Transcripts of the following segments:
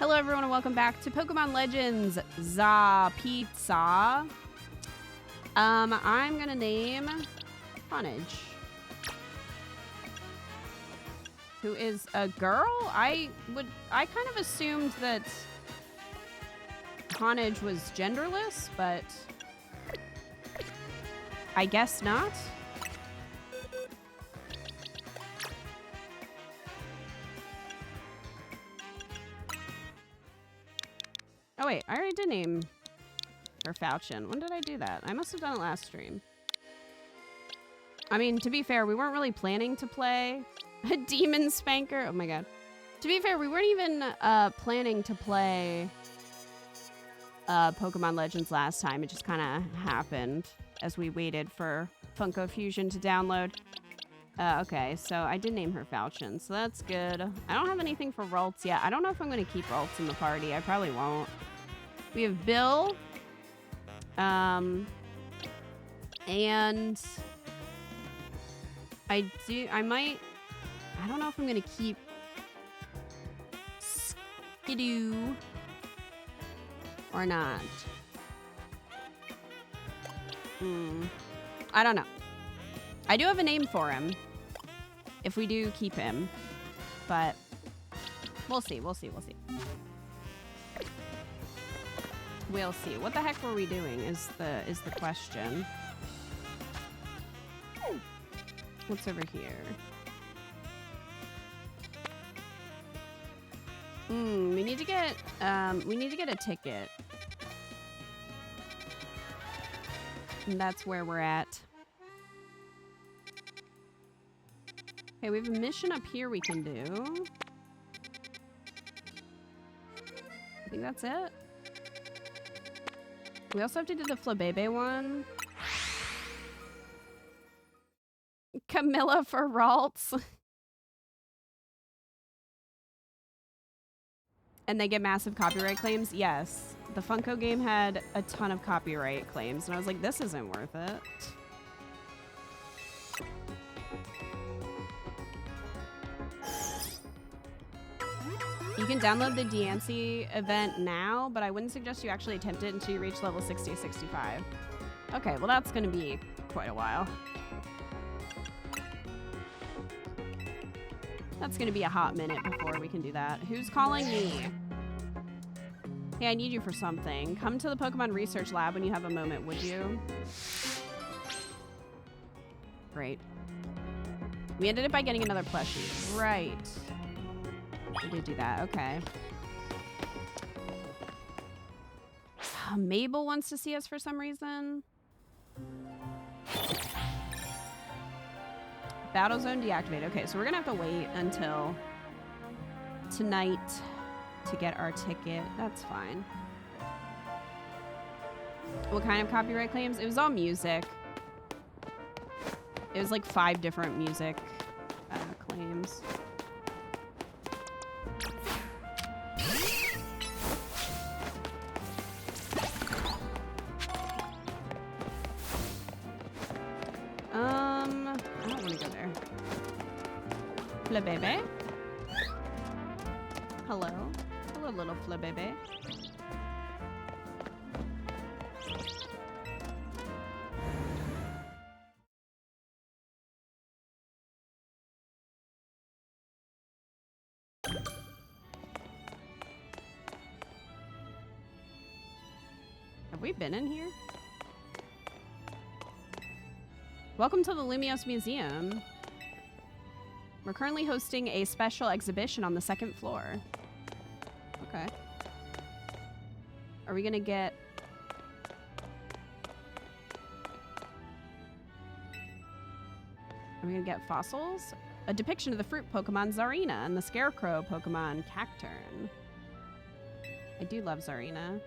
Hello everyone and welcome back to Pokemon Legends Za Pizza. I'm gonna name Honage, who is a girl. I kind of assumed that Honage was genderless, but I guess not. Oh wait, I already did name her Falchion. When did I do that? I must have done it last stream. I mean, to be fair, we weren't really planning to play a Demon Spanker. Oh my god. To be fair, we weren't even planning to play Pokemon Legends last time. It just kind of happened as we waited for Funko Fusion to download. Okay, so I did name her Falchion, so that's good. I don't have anything for Ralts yet. I don't know if I'm going to keep Ralts in the party. I probably won't. We have Bill. And I don't know if I'm going to keep Skidoo or not. I don't know. I do have a name for him if we do keep him, but we'll see. We'll see. What the heck were we doing is the question. What's over here? We need to get a ticket. And that's where we're at. Okay, we have a mission up here we can do. I think that's it. We also have to do the Flabebe one. Camilla for Ralts. And they get massive copyright claims? Yes. The Funko game had a ton of copyright claims, and I was like, this isn't worth it. You can download the Deancey event now, but I wouldn't suggest you actually attempt it until you reach level 60 65. Okay, well that's gonna be quite a while. That's gonna be a hot minute before we can do that. Who's calling me? Hey, I need you for something. Come to the Pokemon Research Lab when you have a moment, would you? Great. We ended it by getting another plushie. Right. We did do that. Okay. Mabel wants to see us for some reason. Battle zone deactivated. Okay, so we're gonna have to wait until tonight to get our ticket. That's fine. What kind of copyright claims? It was all music. It was like 5 different music claims. I don't want to go there. Flabebe. Hello. Hello, little Flabebe. Have we been in here? Welcome to the Lumiose Museum. We're currently hosting a special exhibition on the 2nd floor. Okay. Are we gonna get... Are we gonna get fossils? A depiction of the fruit Pokemon Zarina and the scarecrow Pokemon Cacturn. I do love Zarina.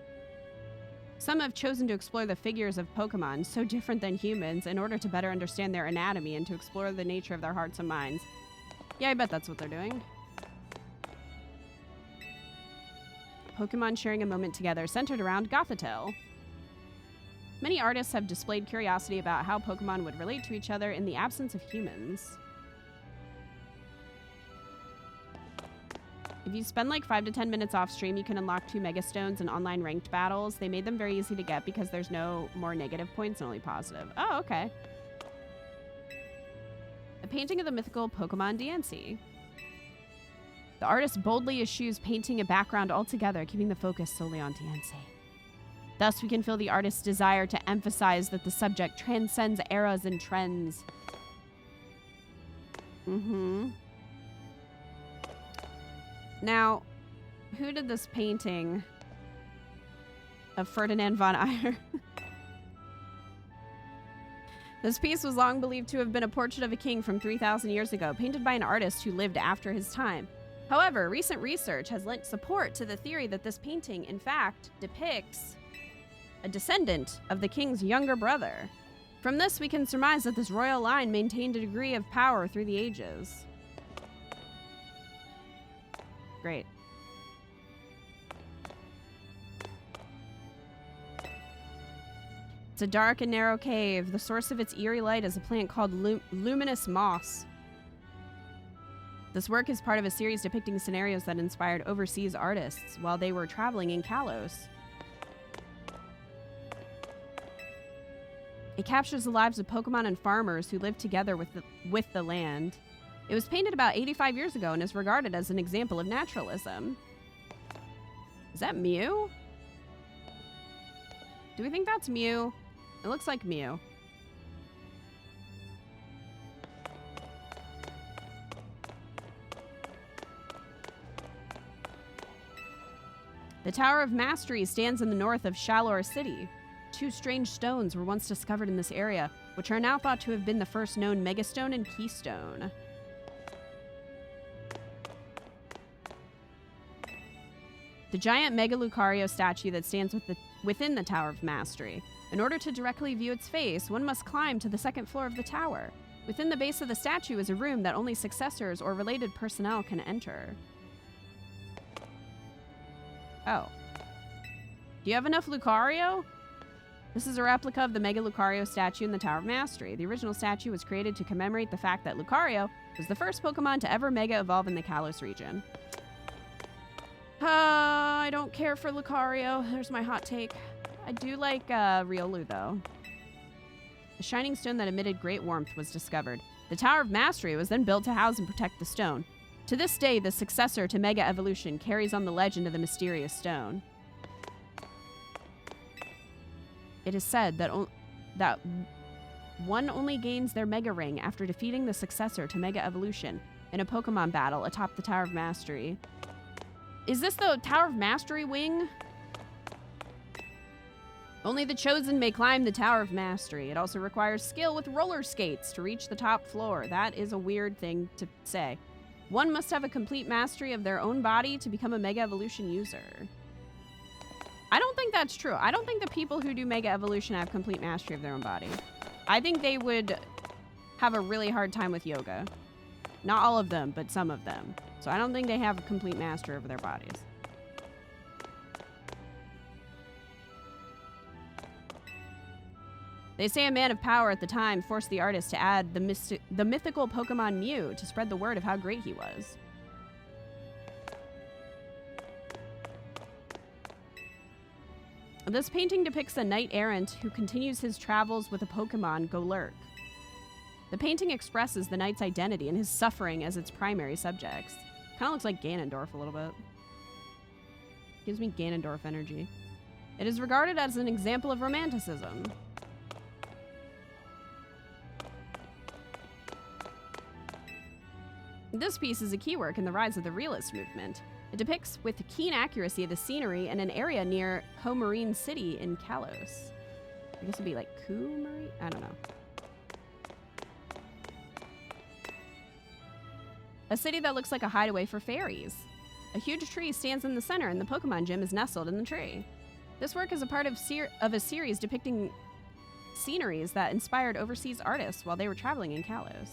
Some have chosen to explore the figures of Pokemon, so different than humans, in order to better understand their anatomy and to explore the nature of their hearts and minds. Yeah, I bet that's what they're doing. Pokemon sharing a moment together, centered around Gothitelle. Many artists have displayed curiosity about how Pokemon would relate to each other in the absence of humans. If you spend like 5 to 10 minutes off stream, you can unlock 2 Mega Stones in online ranked battles. They made them very easy to get because there's no more negative points and only positive. Oh, okay. A painting of the mythical Pokemon Diancie. The artist boldly eschews painting a background altogether, keeping the focus solely on Diancie. Thus, we can feel the artist's desire to emphasize that the subject transcends eras and trends. Now, who did this painting of Ferdinand von Eyre? This piece was long believed to have been a portrait of a king from 3,000 years ago, painted by an artist who lived after his time. However, recent research has lent support to the theory that this painting, in fact, depicts a descendant of the king's younger brother. From this, we can surmise that this royal line maintained a degree of power through the ages. Great. It's a dark and narrow cave. The source of its eerie light is a plant called luminous moss. This work is part of a series depicting scenarios that inspired overseas artists while they were traveling in Kalos. It captures the lives of Pokemon and farmers who lived together with the land. It was painted about 85 years ago and is regarded as an example of naturalism. Is that Mew? Do we think that's Mew? It looks like Mew. The Tower of Mastery stands in the north of Shalor City. 2 strange stones were once discovered in this area, which are now thought to have been the first known Megastone and Keystone. The giant Mega Lucario statue that stands within the Tower of Mastery. In order to directly view its face, one must climb to the 2nd floor of the tower. Within the base of the statue is a room that only successors or related personnel can enter. Oh. Do you have enough Lucario? This is a replica of the Mega Lucario statue in the Tower of Mastery. The original statue was created to commemorate the fact that Lucario was the first Pokemon to ever Mega Evolve in the Kalos region. I don't care for Lucario. There's my hot take. I do like Riolu, though. A shining stone that emitted great warmth was discovered. The Tower of Mastery was then built to house and protect the stone. To this day, the successor to Mega Evolution carries on the legend of the mysterious stone. It is said that one only gains their Mega Ring after defeating the successor to Mega Evolution in a Pokemon battle atop the Tower of Mastery. Is this the Tower of Mastery wing? Only the chosen may climb the Tower of Mastery. It also requires skill with roller skates to reach the top floor. That is a weird thing to say. One must have a complete mastery of their own body to become a Mega Evolution user. I don't think that's true. I don't think the people who do Mega Evolution have complete mastery of their own body. I think they would have a really hard time with yoga. Not all of them, but some of them. So I don't think they have a complete mastery over their bodies. They say a man of power at the time forced the artist to add the mythical Pokemon Mew to spread the word of how great he was. This painting depicts a knight-errant who continues his travels with a Pokemon, Golurk. The painting expresses the knight's identity and his suffering as its primary subjects. Kind of looks like Ganondorf a little bit. Gives me Ganondorf energy. It is regarded as an example of romanticism. This piece is a key work in the rise of the realist movement. It depicts with keen accuracy the scenery in an area near Comarine City in Kalos. I guess it'd be like Comarine? I don't know. A city that looks like a hideaway for fairies. A huge tree stands in the center and the Pokemon gym is nestled in the tree. This work is a part of a series depicting sceneries that inspired overseas artists while they were traveling in Kalos.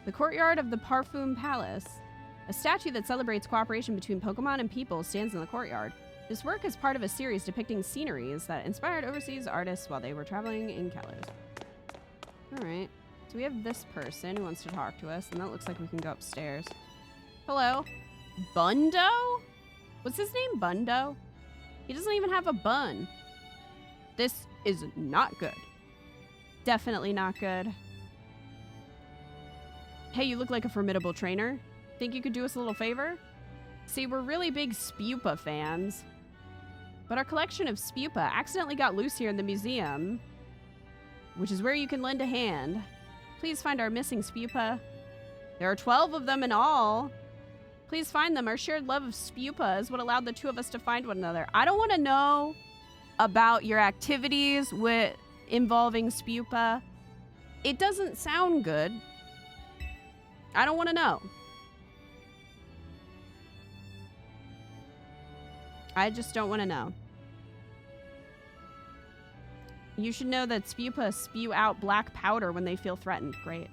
The courtyard of the Parfum Palace. A statue that celebrates cooperation between Pokemon and people stands in the courtyard. This work is part of a series depicting sceneries that inspired overseas artists while they were traveling in Kalos. Alright. So we have this person who wants to talk to us, and that looks like we can go upstairs. Hello? Bundo? What's his name? Bundo? He doesn't even have a bun. This is not good. Definitely not good. Hey, you look like a formidable trainer. Think you could do us a little favor? See, we're really big Spupa fans. But our collection of Spupa accidentally got loose here in the museum, which is where you can lend a hand. Please find our missing Spupa. There are 12 of them in all. Please find them. Our shared love of Spupa is what allowed the two of us to find one another. I don't want to know about your activities involving Spupa. It doesn't sound good. I don't want to know. I just don't want to know. You should know that Spupa spew out black powder when they feel threatened. Great.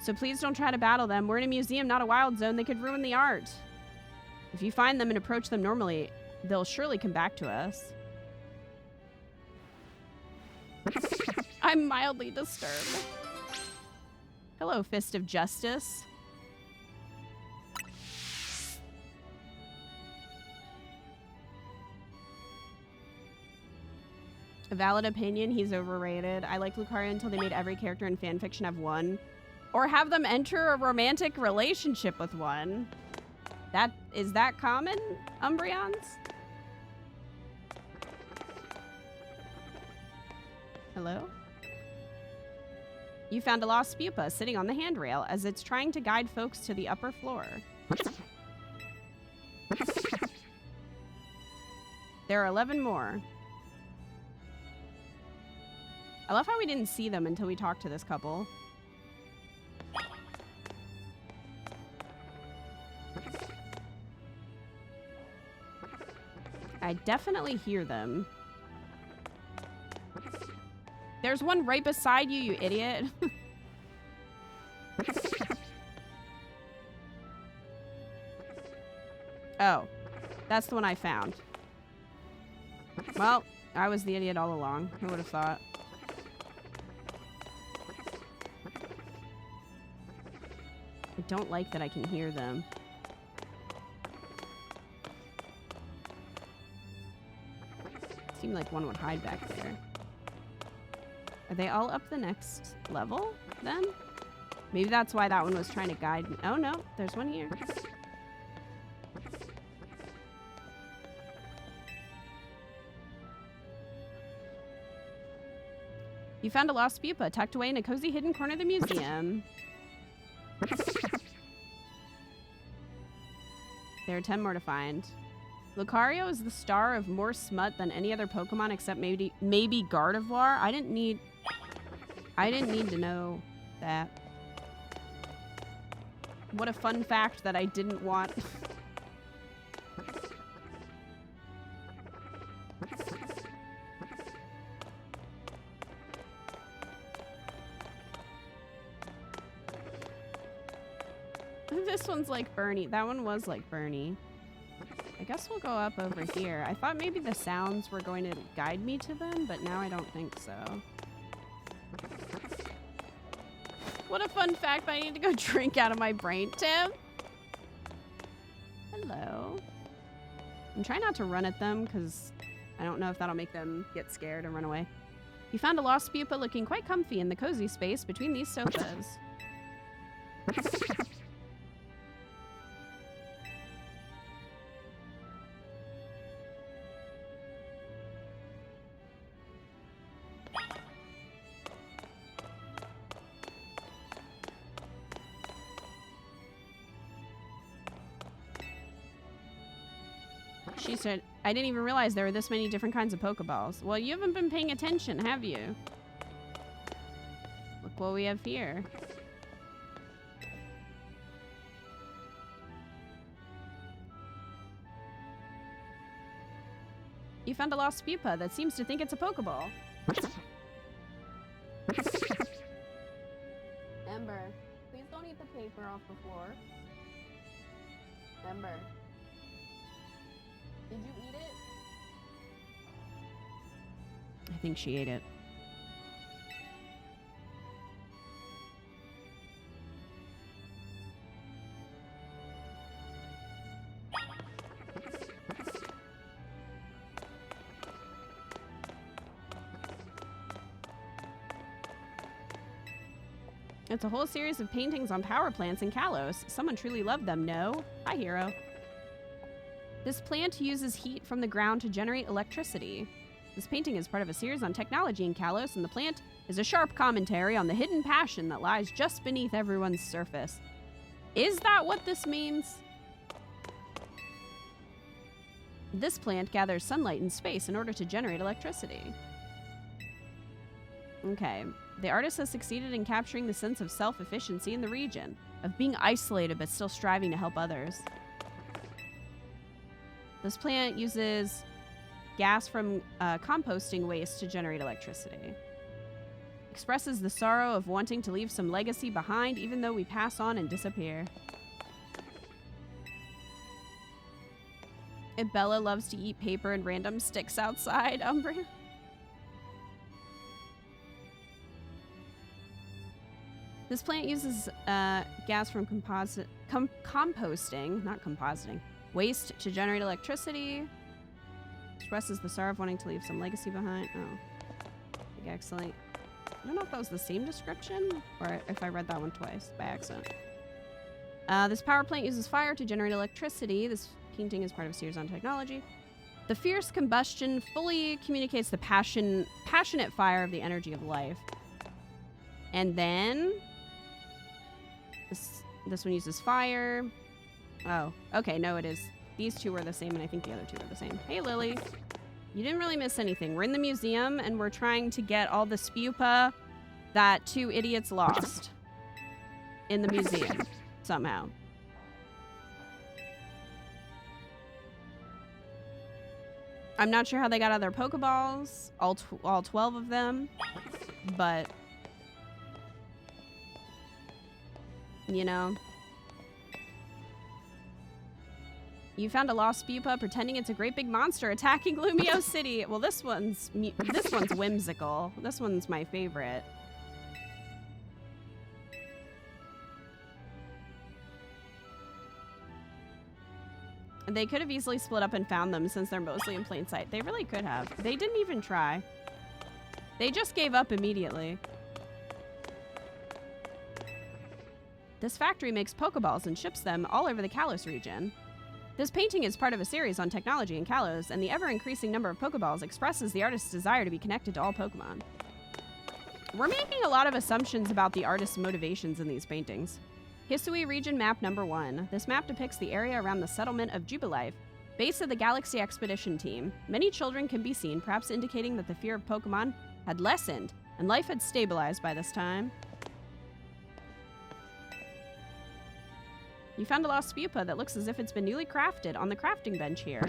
So please don't try to battle them. We're in a museum, not a wild zone. They could ruin the art. If you find them and approach them normally, they'll surely come back to us. I'm mildly disturbed. Hello, Fist of Justice. A valid opinion, he's overrated. I like Lucario until they made every character in fanfiction have one. Or have them enter a romantic relationship with one. Is that common, Umbreons? Hello? You found a lost Spupa sitting on the handrail as it's trying to guide folks to the upper floor. There are 11 more. I love how we didn't see them until we talked to this couple. I definitely hear them. There's one right beside you, you idiot. Oh, that's the one I found. Well, I was the idiot all along. Who would have thought? I don't like that I can hear them. Seemed like one would hide back there. Are they all up the next level, then? Maybe that's why that one was trying to guide me. Oh, no. There's one here. You found a lost Spupa tucked away in a cozy hidden corner of the museum. There are 10 more to find. Lucario is the star of more smut than any other Pokemon except maybe Gardevoir. I didn't need to know that. What a fun fact that I didn't want. This one's like Bernie. That one was like Bernie. I guess we'll go up over here. I thought maybe the sounds were going to guide me to them, but now I don't think so. What a fun fact. I need to go drink out of my brain. Tim? Hello. I'm trying not to run at them because I don't know if that'll make them get scared and run away. You found a lost Spupa looking quite comfy in the cozy space between these sofas. She said, I didn't even realize there were this many different kinds of Pokeballs. Well, you haven't been paying attention, have you? Look what we have here. You found a lost Spupa that seems to think it's a Pokeball. Ember, please don't eat the paper off the floor. Ember. Did you eat it? I think she ate it. It's a whole series of paintings on power plants in Kalos. Someone truly loved them, no? Hi, hero. This plant uses heat from the ground to generate electricity. This painting is part of a series on technology in Kalos, and the plant is a sharp commentary on the hidden passion that lies just beneath everyone's surface. Is that what this means? This plant gathers sunlight in space in order to generate electricity. Okay. The artist has succeeded in capturing the sense of self-efficiency in the region, of being isolated but still striving to help others. This plant uses gas from composting waste to generate electricity. Expresses the sorrow of wanting to leave some legacy behind even though we pass on and disappear. Bella loves to eat paper and random sticks outside. Umbria. This plant uses gas from composting, not compositing, waste to generate electricity. Expresses the sorrow of wanting to leave some legacy behind. Oh, excellent. I don't know if that was the same description or if I read that one twice by accident. This power plant uses fire to generate electricity. This painting is part of a series on technology. The fierce combustion fully communicates the passionate fire of the energy of life. And then this one uses fire. Oh, okay, no, it is. These two were the same, and I think the other two were the same. Hey, Lily. You didn't really miss anything. We're in the museum, and we're trying to get all the spupa that two idiots lost in the museum somehow. I'm not sure how they got out of their Pokeballs, all 12 of them, but, you know. You found a lost spupa pretending it's a great big monster attacking Lumio City. Well, this one's whimsical. This one's my favorite. They could have easily split up and found them since they're mostly in plain sight. They really could have. They didn't even try. They just gave up immediately. This factory makes Pokeballs and ships them all over the Kalos region. This painting is part of a series on technology in Kalos, and the ever-increasing number of Pokeballs expresses the artist's desire to be connected to all Pokemon. We're making a lot of assumptions about the artist's motivations in these paintings. Hisui Region Map Number 1. This map depicts the area around the settlement of Jubilife, base of the Galaxy Expedition Team. Many children can be seen, perhaps indicating that the fear of Pokemon had lessened, and life had stabilized by this time. You found a lost spupa that looks as if it's been newly crafted on the crafting bench here.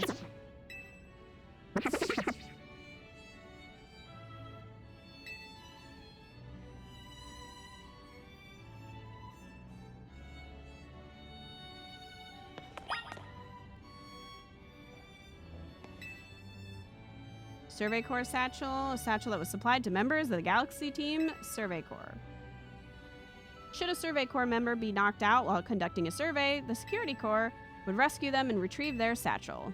Survey Corps satchel, a satchel that was supplied to members of the Galaxy Team Survey Corps. Should a Survey Corps member be knocked out while conducting a survey, the Security Corps would rescue them and retrieve their satchel.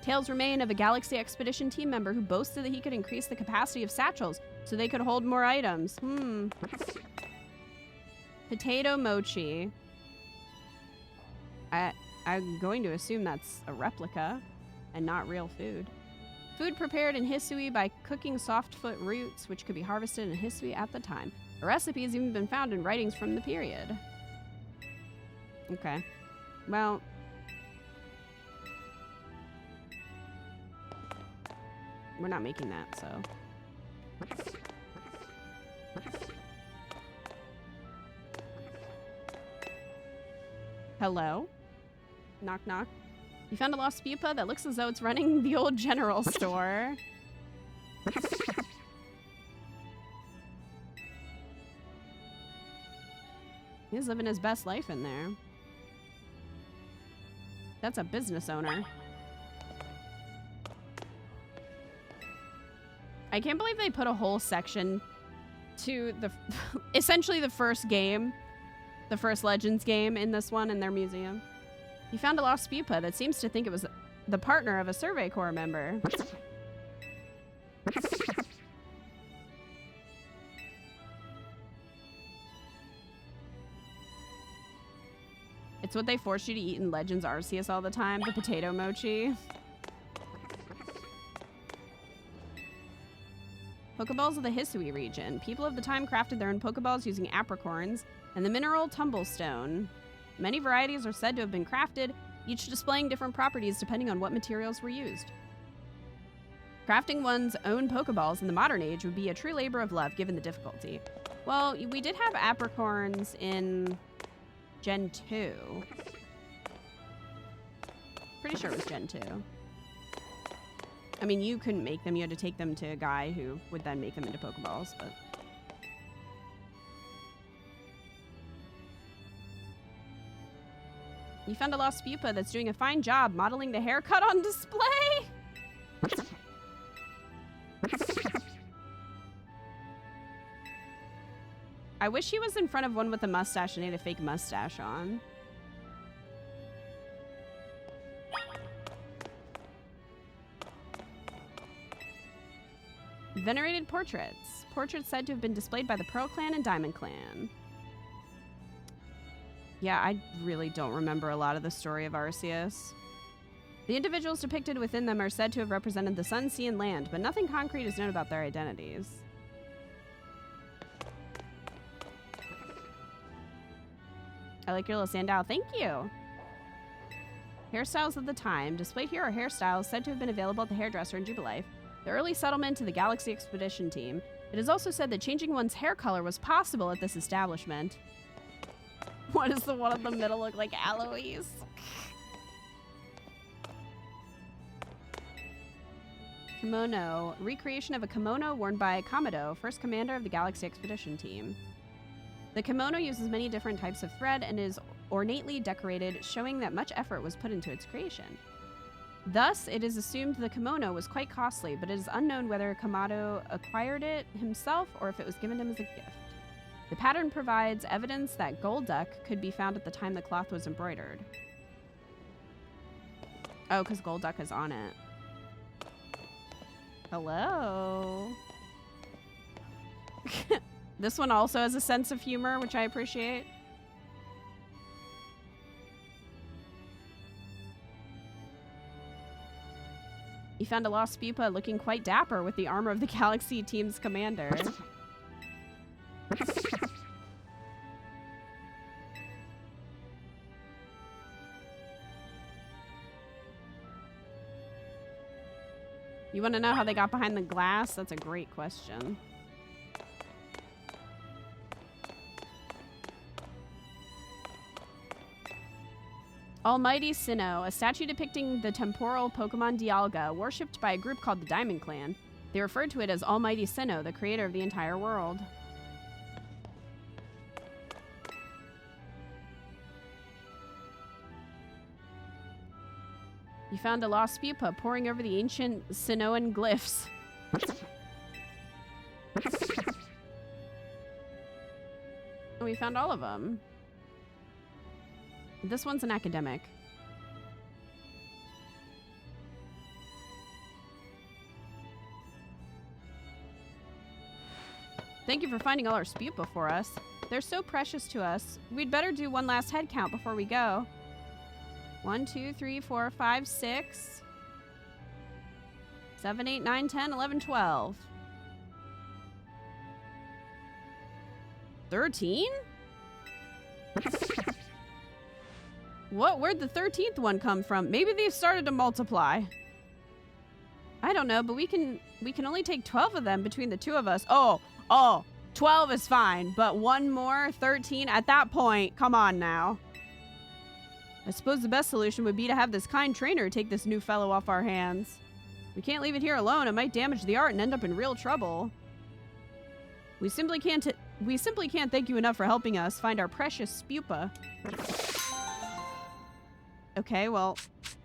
Tales remain of a Galaxy Expedition team member who boasted that he could increase the capacity of satchels so they could hold more items. Potato mochi. I'm going to assume that's a replica and not real food. Food prepared in Hisui by cooking softfoot roots, which could be harvested in Hisui at the time. A recipe has even been found in writings from the period. Okay. Well. We're not making that, so. Hello? Knock, knock. You found a lost spupa that looks as though it's running the old general store. He's living his best life in there. That's a business owner. I can't believe they put a whole section to the essentially the first game, the first Legends game in this one in their museum. You found a lost spupa that seems to think it was the partner of a Survey Corps member. It's what they force you to eat in Legends Arceus all the time, the potato mochi. Pokeballs of the Hisui region. People of the time crafted their own Pokeballs using apricorns and the mineral tumblestone. Many varieties are said to have been crafted, each displaying different properties depending on what materials were used. Crafting one's own Pokeballs in the modern age would be a true labor of love given the difficulty. Well, we did have apricorns in Gen 2. Pretty sure it was Gen 2. I mean, you couldn't make them. You had to take them to a guy who would then make them into Pokeballs, but... You found a lost pupa that's doing a fine job modeling the haircut on display! I wish he was in front of one with a mustache and he had a fake mustache on. Venerated portraits. Portraits said to have been displayed by the Pearl Clan and Diamond Clan. Yeah, I really don't remember a lot of the story of Arceus. The individuals depicted within them are said to have represented the sun, sea, and land, but nothing concrete is known about their identities. I like your little sandal. Thank you. Hairstyles of the time. Displayed here are hairstyles said to have been available at the hairdresser in Jubilife, the early settlement to the Galaxy Expedition team. It is also said that changing one's hair color was possible at this establishment. What does the one in the middle look like? Aloise? Kimono. Recreation of a kimono worn by Kamado, first commander of the Galaxy Expedition team. The kimono uses many different types of thread and is ornately decorated, showing that much effort was put into its creation. Thus, it is assumed the kimono was quite costly, but it is unknown whether Kamado acquired it himself or if it was given him as a gift. The pattern provides evidence that Golduck could be found at the time the cloth was embroidered. Oh, because Golduck is on it. Hello. This one also has a sense of humor, which I appreciate. You found a lost pupa looking quite dapper with the armor of the Galaxy team's commander. You want to know how they got behind the glass? That's a great question. Almighty Sinnoh, a statue depicting the temporal Pokemon Dialga, worshipped by a group called the Diamond Clan. They referred to it as Almighty Sinnoh, the creator of the entire world. You found a lost pupa poring over the ancient Sinnohan glyphs. We found all of them. This one's an academic. Thank you for finding all our spupa for us. They're so precious to us. We'd better do one last head count before we go. 1, 2, 3, 4, 5, 6, 7, 8, 9, 10, 11, 12. 13? What? Where'd the 13th one come from? Maybe they've started to multiply. I don't know, but we can only take 12 of them between the two of us. Oh, 12 is fine, but one more, 13, at that point, come on now. I suppose the best solution would be to have this kind trainer take this new fellow off our hands. We can't leave it here alone. It might damage the art and end up in real trouble. We simply can't thank you enough for helping us find our precious spupa. Okay, well,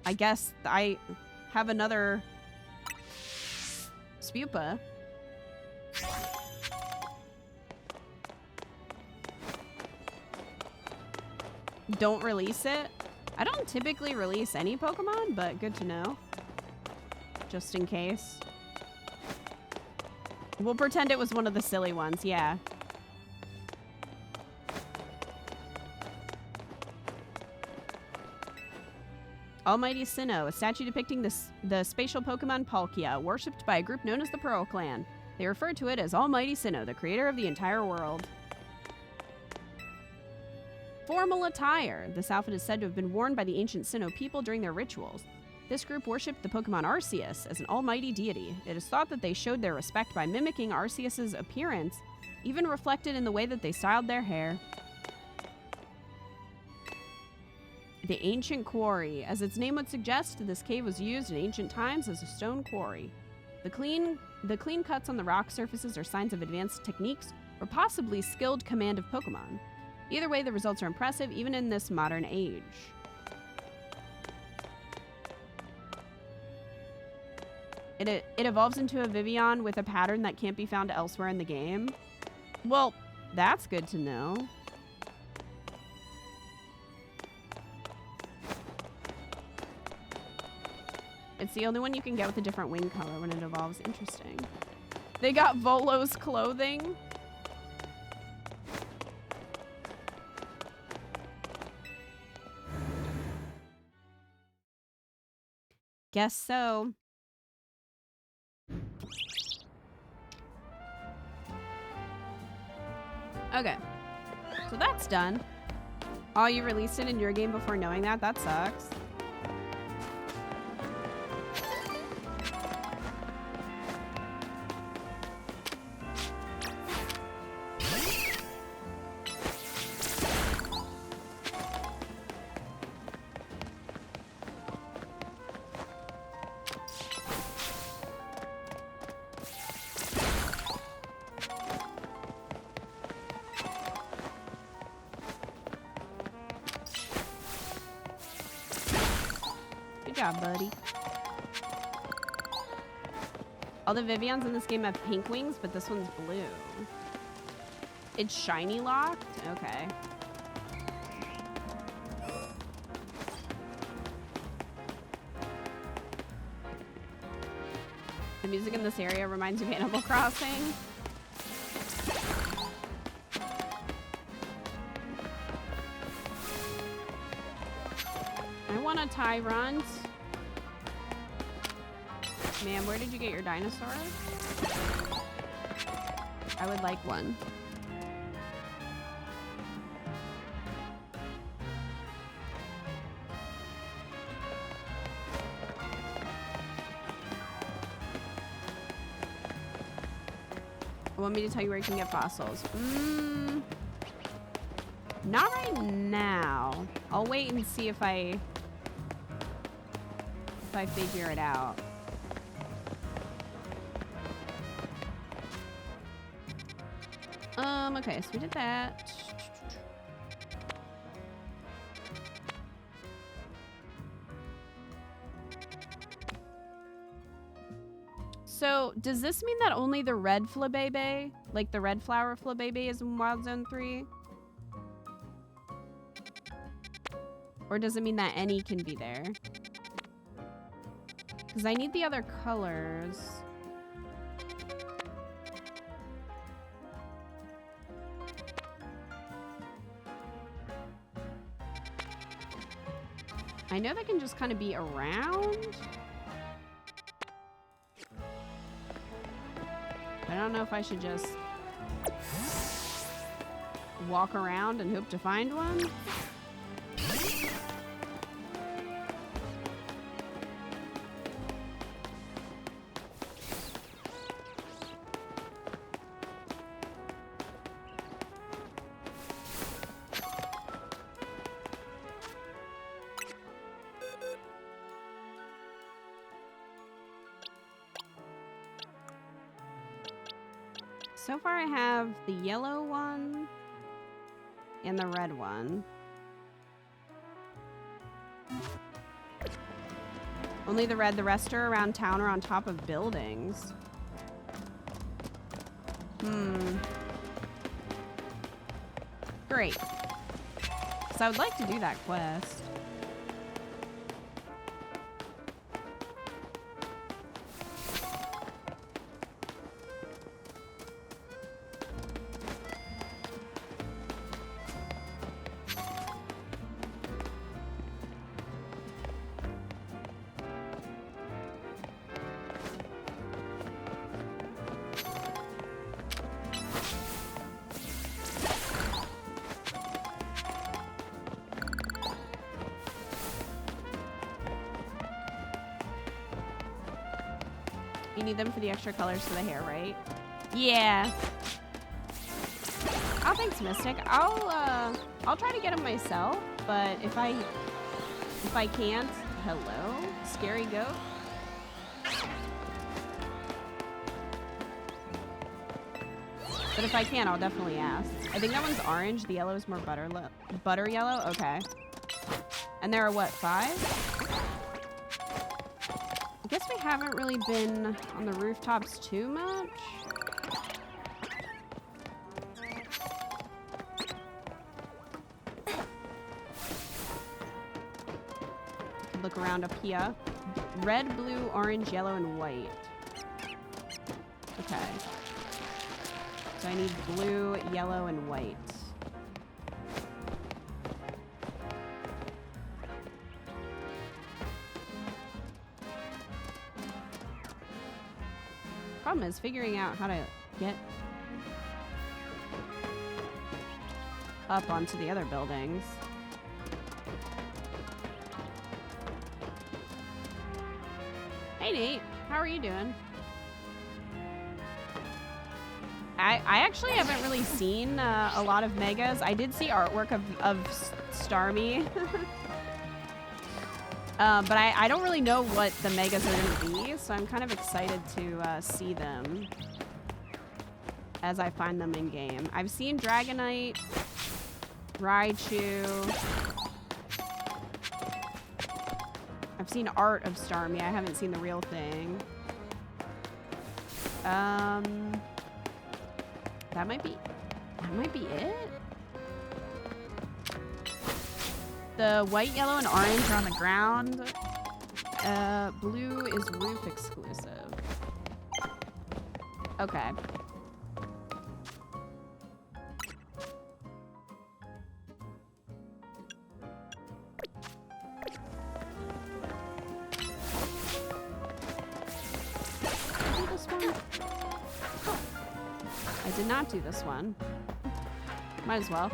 I guess I have another spupa. Don't release it. I don't typically release any Pokemon, but good to know. Just in case. We'll pretend it was one of the silly ones, yeah. Almighty Sinnoh, a statue depicting the spatial Pokemon Palkia, worshipped by a group known as the Pearl Clan. They refer to it as Almighty Sinnoh, the creator of the entire world. Formal attire. This outfit is said to have been worn by the ancient Sinnoh people during their rituals. This group worshipped the Pokemon Arceus as an almighty deity. It is thought that they showed their respect by mimicking Arceus's appearance, even reflected in the way that they styled their hair. The Ancient Quarry. As its name would suggest, this cave was used in ancient times as a stone quarry. The clean cuts on the rock surfaces are signs of advanced techniques or possibly skilled command of Pokemon. Either way, the results are impressive even in this modern age. It evolves into a Vivillon with a pattern that can't be found elsewhere in the game. Well, that's good to know. It's the only one you can get with a different wing color when it evolves. Interesting. They got Volo's clothing. Guess so. Okay. So that's done. Oh, you released it in your game before knowing that? That sucks. Good job, buddy. All the Vivians in this game have pink wings, but this one's blue. It's shiny locked? Okay. The music in this area reminds me of Animal Crossing. I want a Tyrant. Man, where did you get your dinosaur? I would like one. Want me to tell you where you can get fossils? Not right now. I'll wait and see if I figure it out. Okay, so we did that. So, does this mean that only the red Flabébé, like the red flower Flabébé, is in Wild Zone 3? Or does it mean that any can be there? Because I need the other colors. I know they can just kind of be around. I don't know if I should just walk around and hope to find one. So far I have the yellow one and the red one. Only the red, the rest are around town or on top of buildings. Great. So I would like to do that quest. You need them for the extra colors for the hair, right? Yeah. Oh, thanks, Mystic. I'll try to get them myself, but if I can't, hello, scary goat. But if I can, I'll definitely ask. I think that one's orange. The yellow is more butter yellow. Okay. And there are what, 5? I guess we haven't really been on the rooftops too much. Look around up here. Red, blue, orange, yellow, and white. Okay. So I need blue, yellow, and white. Problem is figuring out how to get up onto the other buildings. Hey Nate, how are you doing? I actually haven't really seen a lot of megas. I did see artwork of Starmie. But I don't really know what the megas are going to be, so I'm kind of excited to see them as I find them in game. I've seen Dragonite, Raichu. I've seen art of Starmie. I haven't seen the real thing. That might be it. The white, yellow, and orange are on the ground. Blue is roof exclusive. Okay. I did not do this one. Might as well.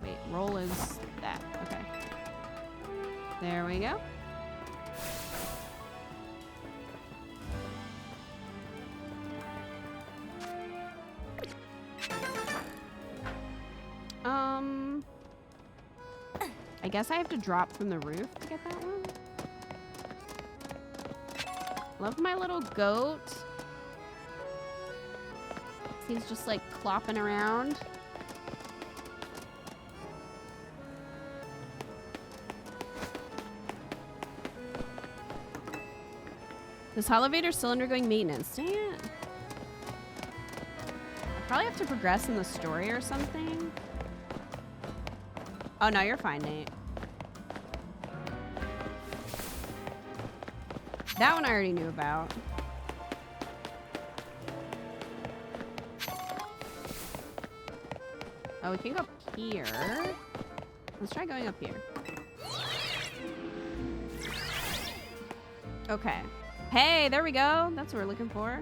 Wait, roll is that. Okay. There we go. I guess I have to drop from the roof to get that one. Love my little goat. He's just like clopping around. This elevator still undergoing maintenance. Dang it. I probably have to progress in the story or something. Oh no, you're fine, Nate. That one I already knew about. Oh, we can go up here. Let's try going up here. Okay. Hey, there we go. That's what we're looking for.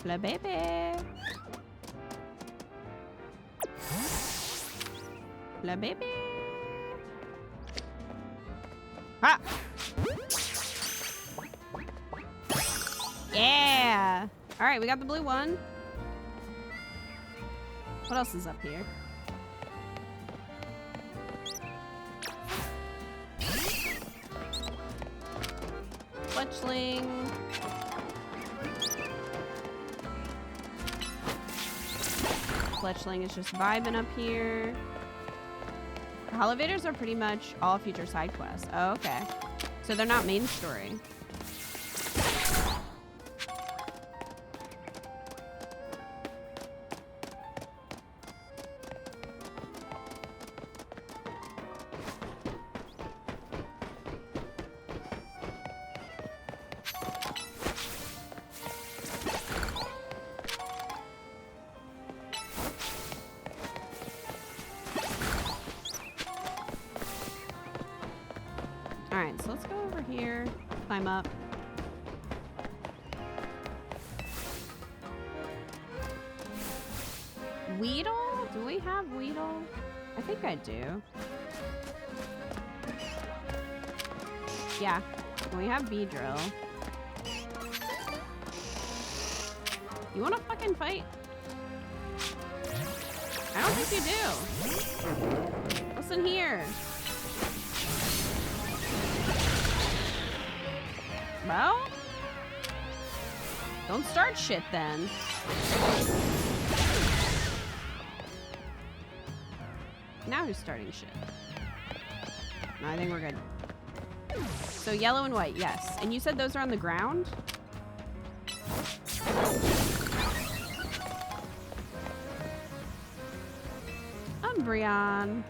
La baby. La baby. Ah! Yeah! Alright, we got the blue one. What else is up here? Fletchling. Fletchling is just vibing up here. The elevators are pretty much all future side quests. Oh, okay. So they're not main story. Alright, so let's go over here, climb up. Weedle? Do we have Weedle? I think I do. Yeah. We have Beedrill. You wanna fucking fight? I don't think you do. Listen here. Bro? Don't start shit then. Now who's starting shit? No, I think we're good. So yellow and white, yes. And you said those are on the ground? Umbreon.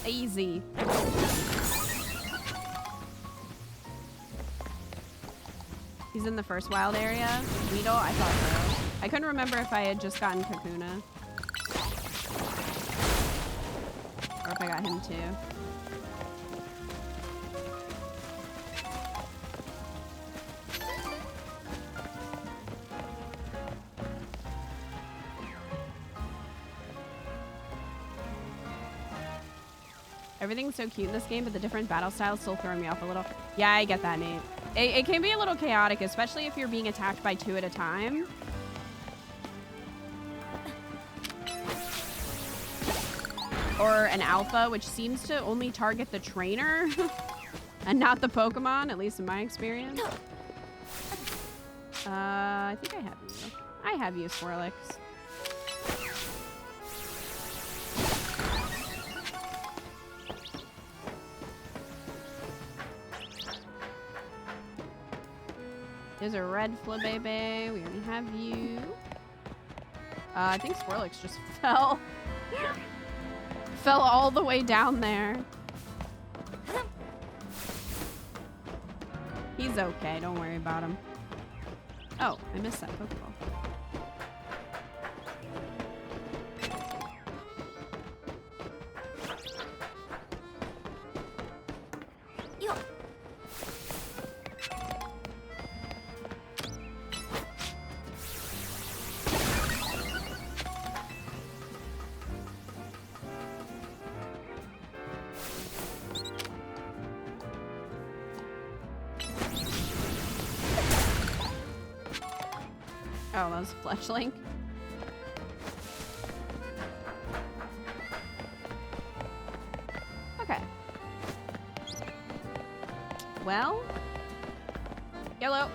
Easy. He's in the first wild area. Weedle? I thought so. I couldn't remember if I had just gotten Kakuna. Or if I got him too. Everything's so cute in this game, but the different battle styles still throw me off a little. Yeah, I get that, Nate. It can be a little chaotic, especially if you're being attacked by 2 at a time. Or an alpha, which seems to only target the trainer and not the Pokemon, at least in my experience. I think I have you. I have you, Swirlix. There's a red Flabébé. We already have you. I think Swirlix just fell. Fell all the way down there. He's okay. Don't worry about him. Oh, I missed that Pokeball. Oh, that was Fletchling. Okay. Well, yellow.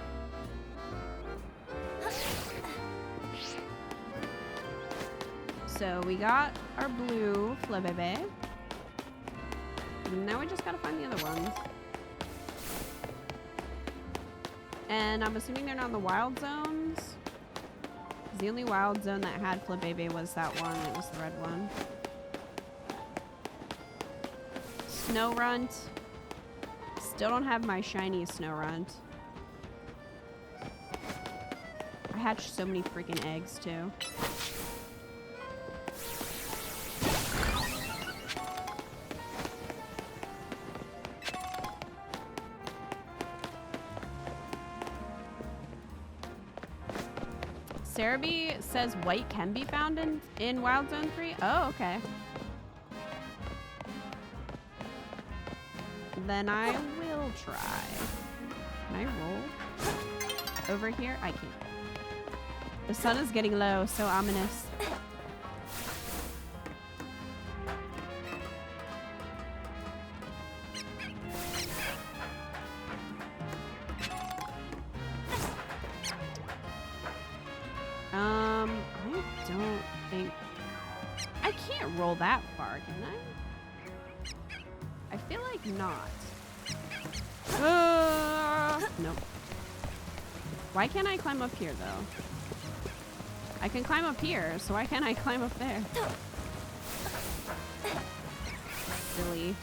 So we got our blue Flabébé. Now we just gotta find the other ones. And I'm assuming they're not in the wild zones. The only wild zone that had Flabébé was that one. It was the red one. Snorunt. Still don't have my shiny Snorunt. I hatched so many freaking eggs too. Cerebi says white can be found in Wild Zone 3. Oh, okay. Then I will try. Can I roll over here? I can't. The sun is getting low, so ominous. I don't think... I can't roll that far, can I? I feel like not. Nope. Why can't I climb up here, though? I can climb up here, so why can't I climb up there? Silly.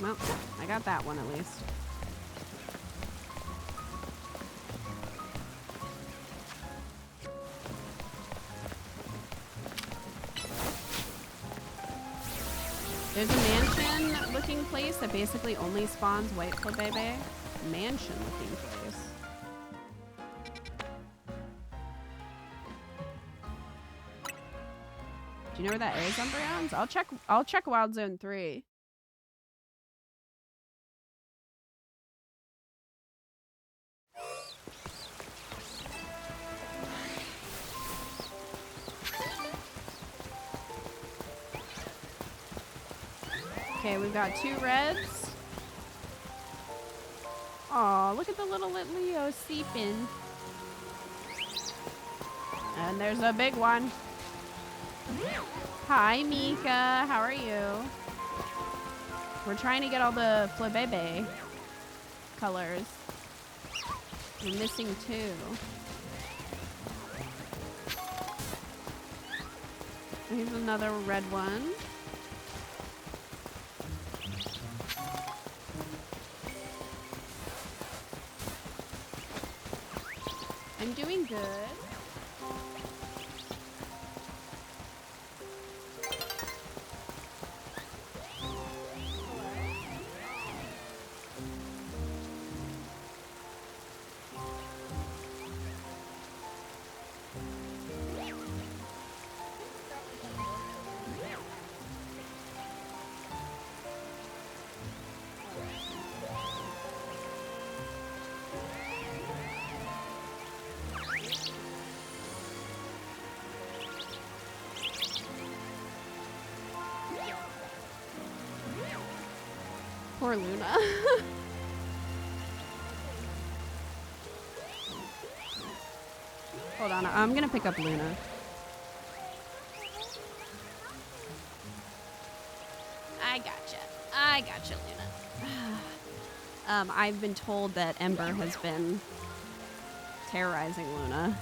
Well, I got that one at least. There's a mansion-looking place that basically only spawns white flabebe. Mansion-looking place. Do you know where that is, Umbreons? I'll check Wild Zone 3. Okay, we've got 2 reds. Aw, look at the little Leo seeping. And there's a big one. Hi, Mika. How are you? We're trying to get all the flabebe colors. We're missing 2. Here's another red one. I'm doing good. Poor Luna. Hold on, I'm gonna pick up Luna. I gotcha, Luna. I've been told that Ember has been terrorizing Luna.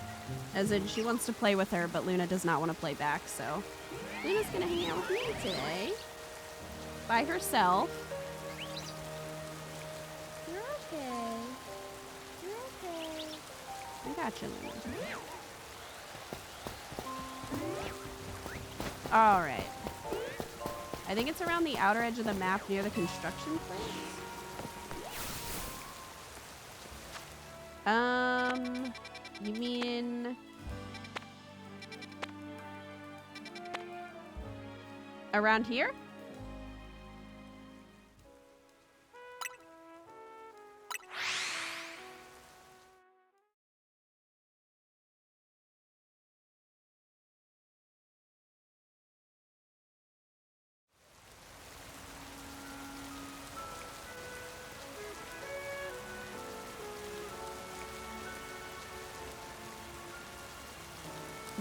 As in, she wants to play with her, but Luna does not want to play back, so Luna's gonna hang out with me today. By herself. I gotcha, Luna. Alright. I think it's around the outer edge of the map near the construction place. You mean... around here?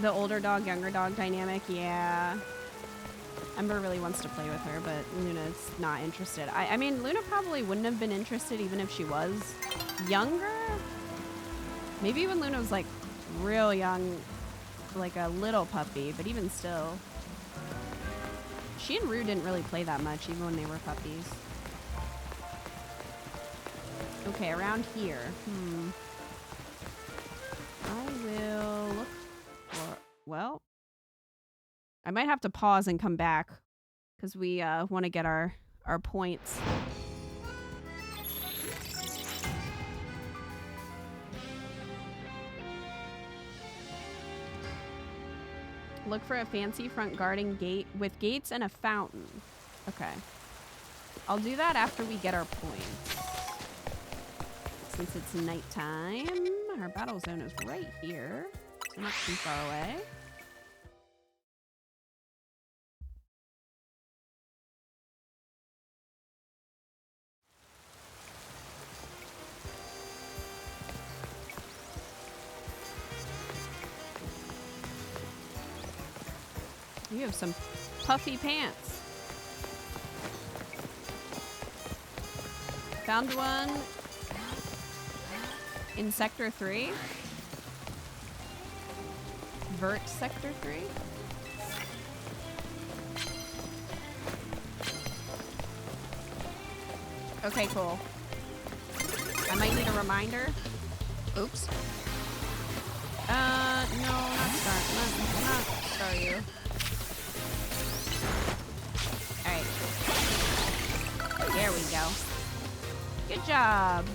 The older dog, younger dog dynamic, yeah. Ember really wants to play with her, but Luna's not interested. I mean, Luna probably wouldn't have been interested even if she was younger. Maybe when Luna was like real young, like a little puppy, but even still. She and Rue didn't really play that much, even when they were puppies. Okay, around here. I will look for... Well, I might have to pause and come back because we want to get our points. Look for a fancy front garden gate with gates and a fountain. Okay. I'll do that after we get our points. Since it's nighttime, our battle zone is right here. So not too far away. You have some puffy pants. Found one in Sector 3. Vert Sector 3. Okay, cool. I might need a reminder. Oops. No, not star you. Alright. There we go. Good job.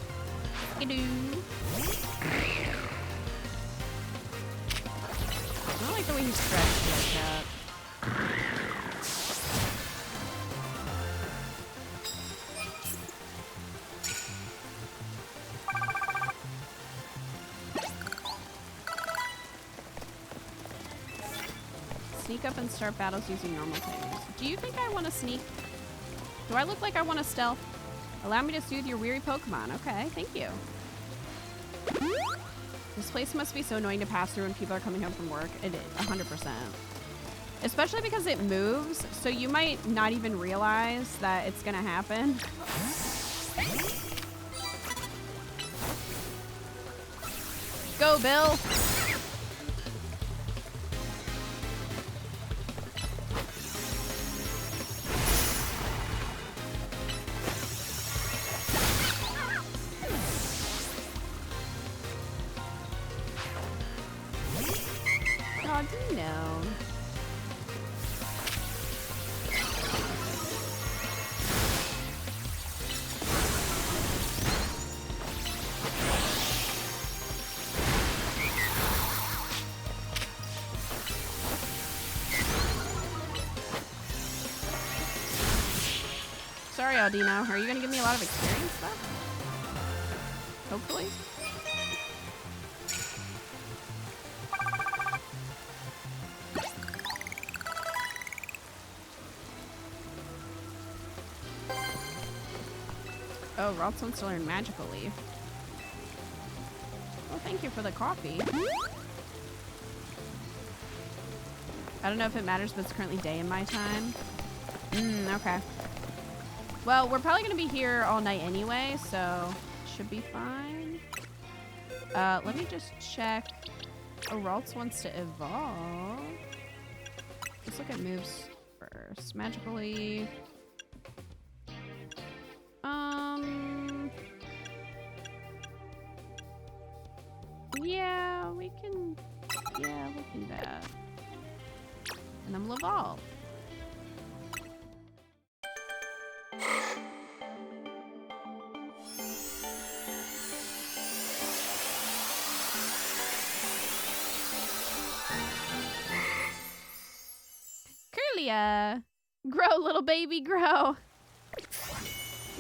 Skidoo. I don't like the way he stretched like that. Sneak up and start battles using normal things. Do you think I want to sneak? Do I look like I want to stealth? Allow me to soothe your weary Pokemon. Okay, thank you. This place must be so annoying to pass through when people are coming home from work. It is, 100%. Especially because it moves, so you might not even realize that it's gonna happen. Go, Bill! Sorry, Aldino. Are you going to give me a lot of experience stuff? Hopefully. Oh, Ralts wants to learn Magical Leaf. Well, thank you for the coffee. I don't know if it matters, but it's currently day in my time. Okay. Well, we're probably going to be here all night anyway, so should be fine. Let me just check. Oh, Ralts wants to evolve. Let's look at moves first. Magical Leaf. Yeah, we can do that. And then we'll evolve. Curlia! Grow, little baby, grow!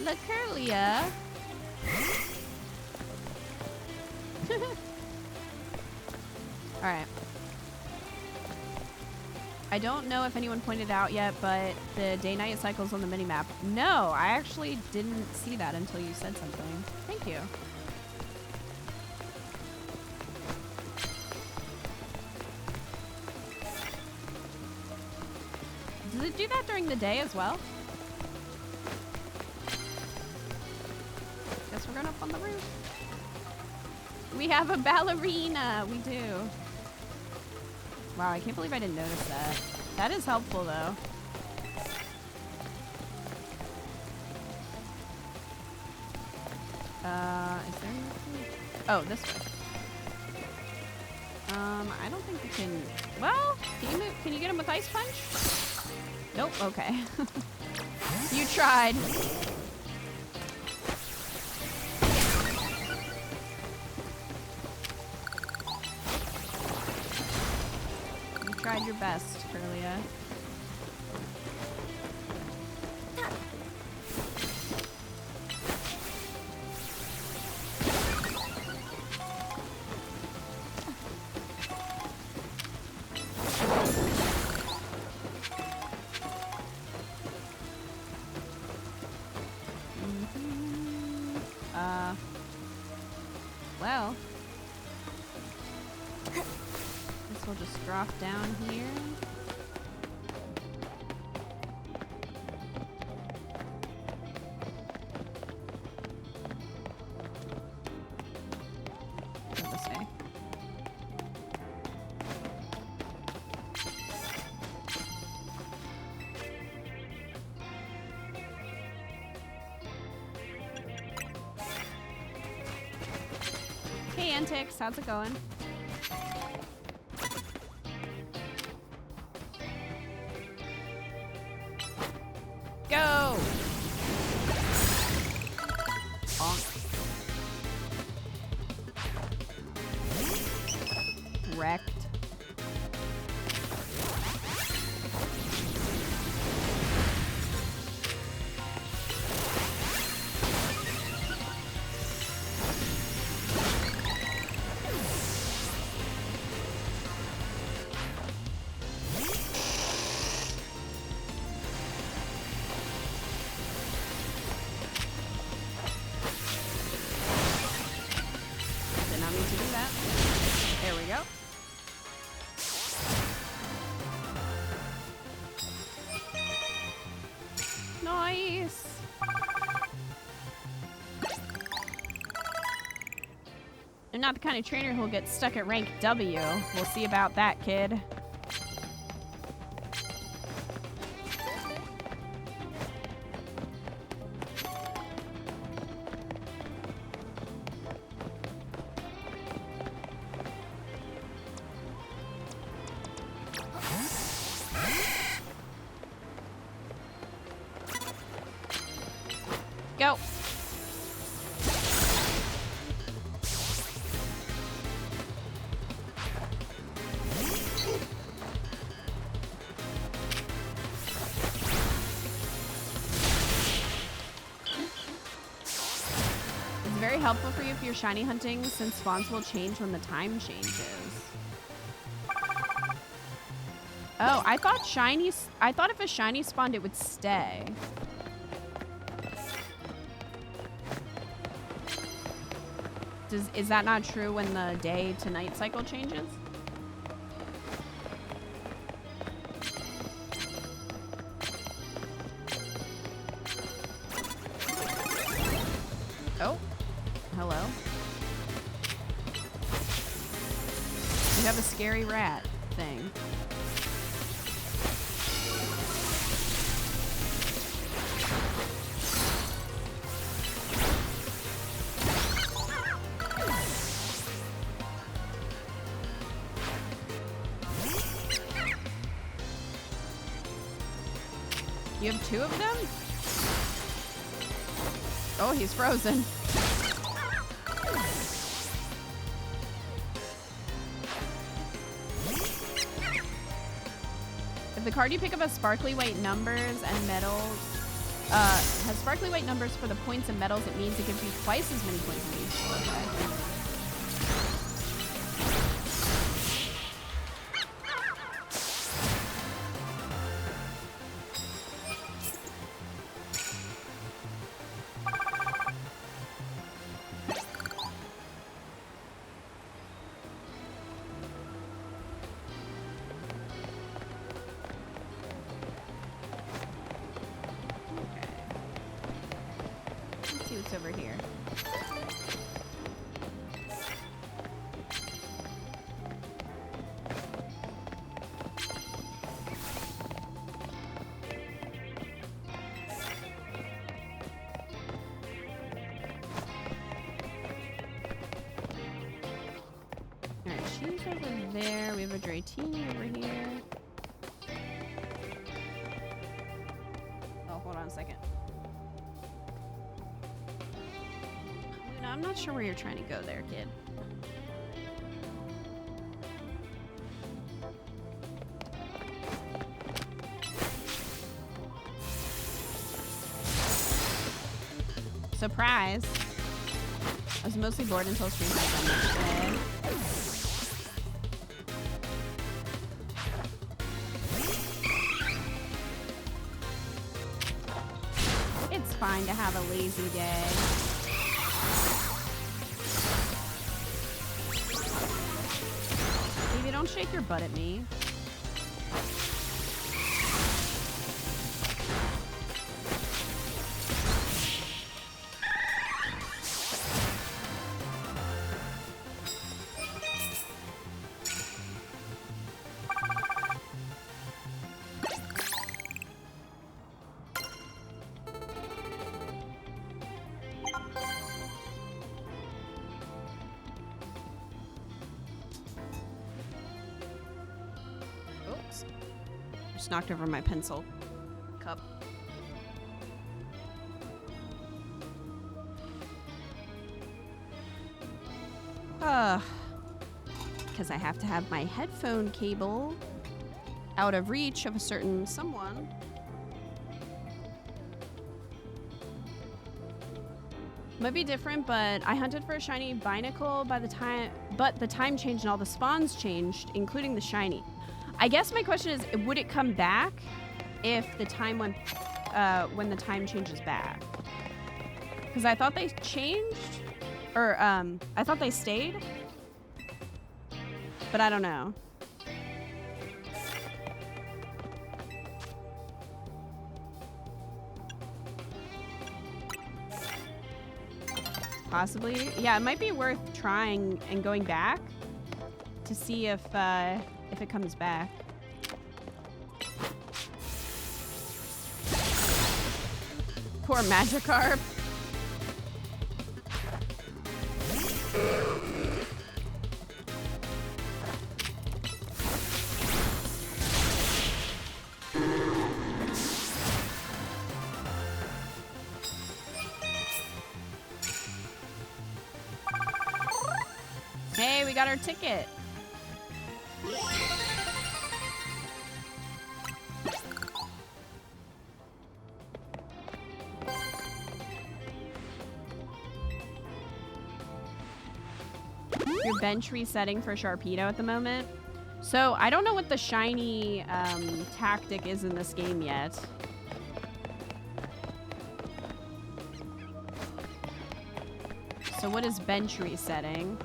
La Curlia! Alright. I don't know if anyone pointed out yet, but the day-night cycles on the minimap. No, I actually didn't see that until you said something. Thank you. Does it do that during the day as well? Guess we're going up on the roof. We have a ballerina. We do. Wow, I can't believe I didn't notice that. That is helpful, though. Is there anything? Oh, this way. I don't think we can... Well, can you get him with Ice Punch? Nope, okay. You tried. You tried your best, Curlia. Well, this will just drop down here. Go this way. Hey Antics, how's it going? Go! Bonk. Wrecked. Did not mean to do that. There we go. Nice. I'm not the kind of trainer who'll get stuck at rank W. We'll see about that, kid. Go. It's very helpful for you if you're shiny hunting, since spawns will change when the time changes. Oh, I thought if a shiny spawned, it would stay. Is that not true when the day to night cycle changes? Oh, hello. You have a scary rat thing. You have two of them? Oh, he's frozen. If the card you pick up has sparkly white numbers and medals, has sparkly white numbers for the points and medals, it means it gives you twice as many points and medals. Okay. Over here. Alright, she's over there. We have a Dratini over here. Oh, hold on a second. I'm not sure where you're trying to go there, kid. Surprise! I was mostly bored until stream time today. It's fine to have a lazy day. Don't shake your butt at me. Just knocked over my pencil cup. Because I have to have my headphone cable out of reach of a certain someone. Might be different, but I hunted for a shiny binacle but the time changed and all the spawns changed, including the shiny. I guess my question is, would it come back if the time when the time changes back? Because I thought they changed, or I thought they stayed, but I don't know. Possibly. Yeah, it might be worth trying and going back to see if it comes back. Poor Magikarp. Hey, we got our ticket. Your bench resetting for Sharpedo at the moment. So I don't know what the shiny tactic is in this game yet. So what is bench resetting?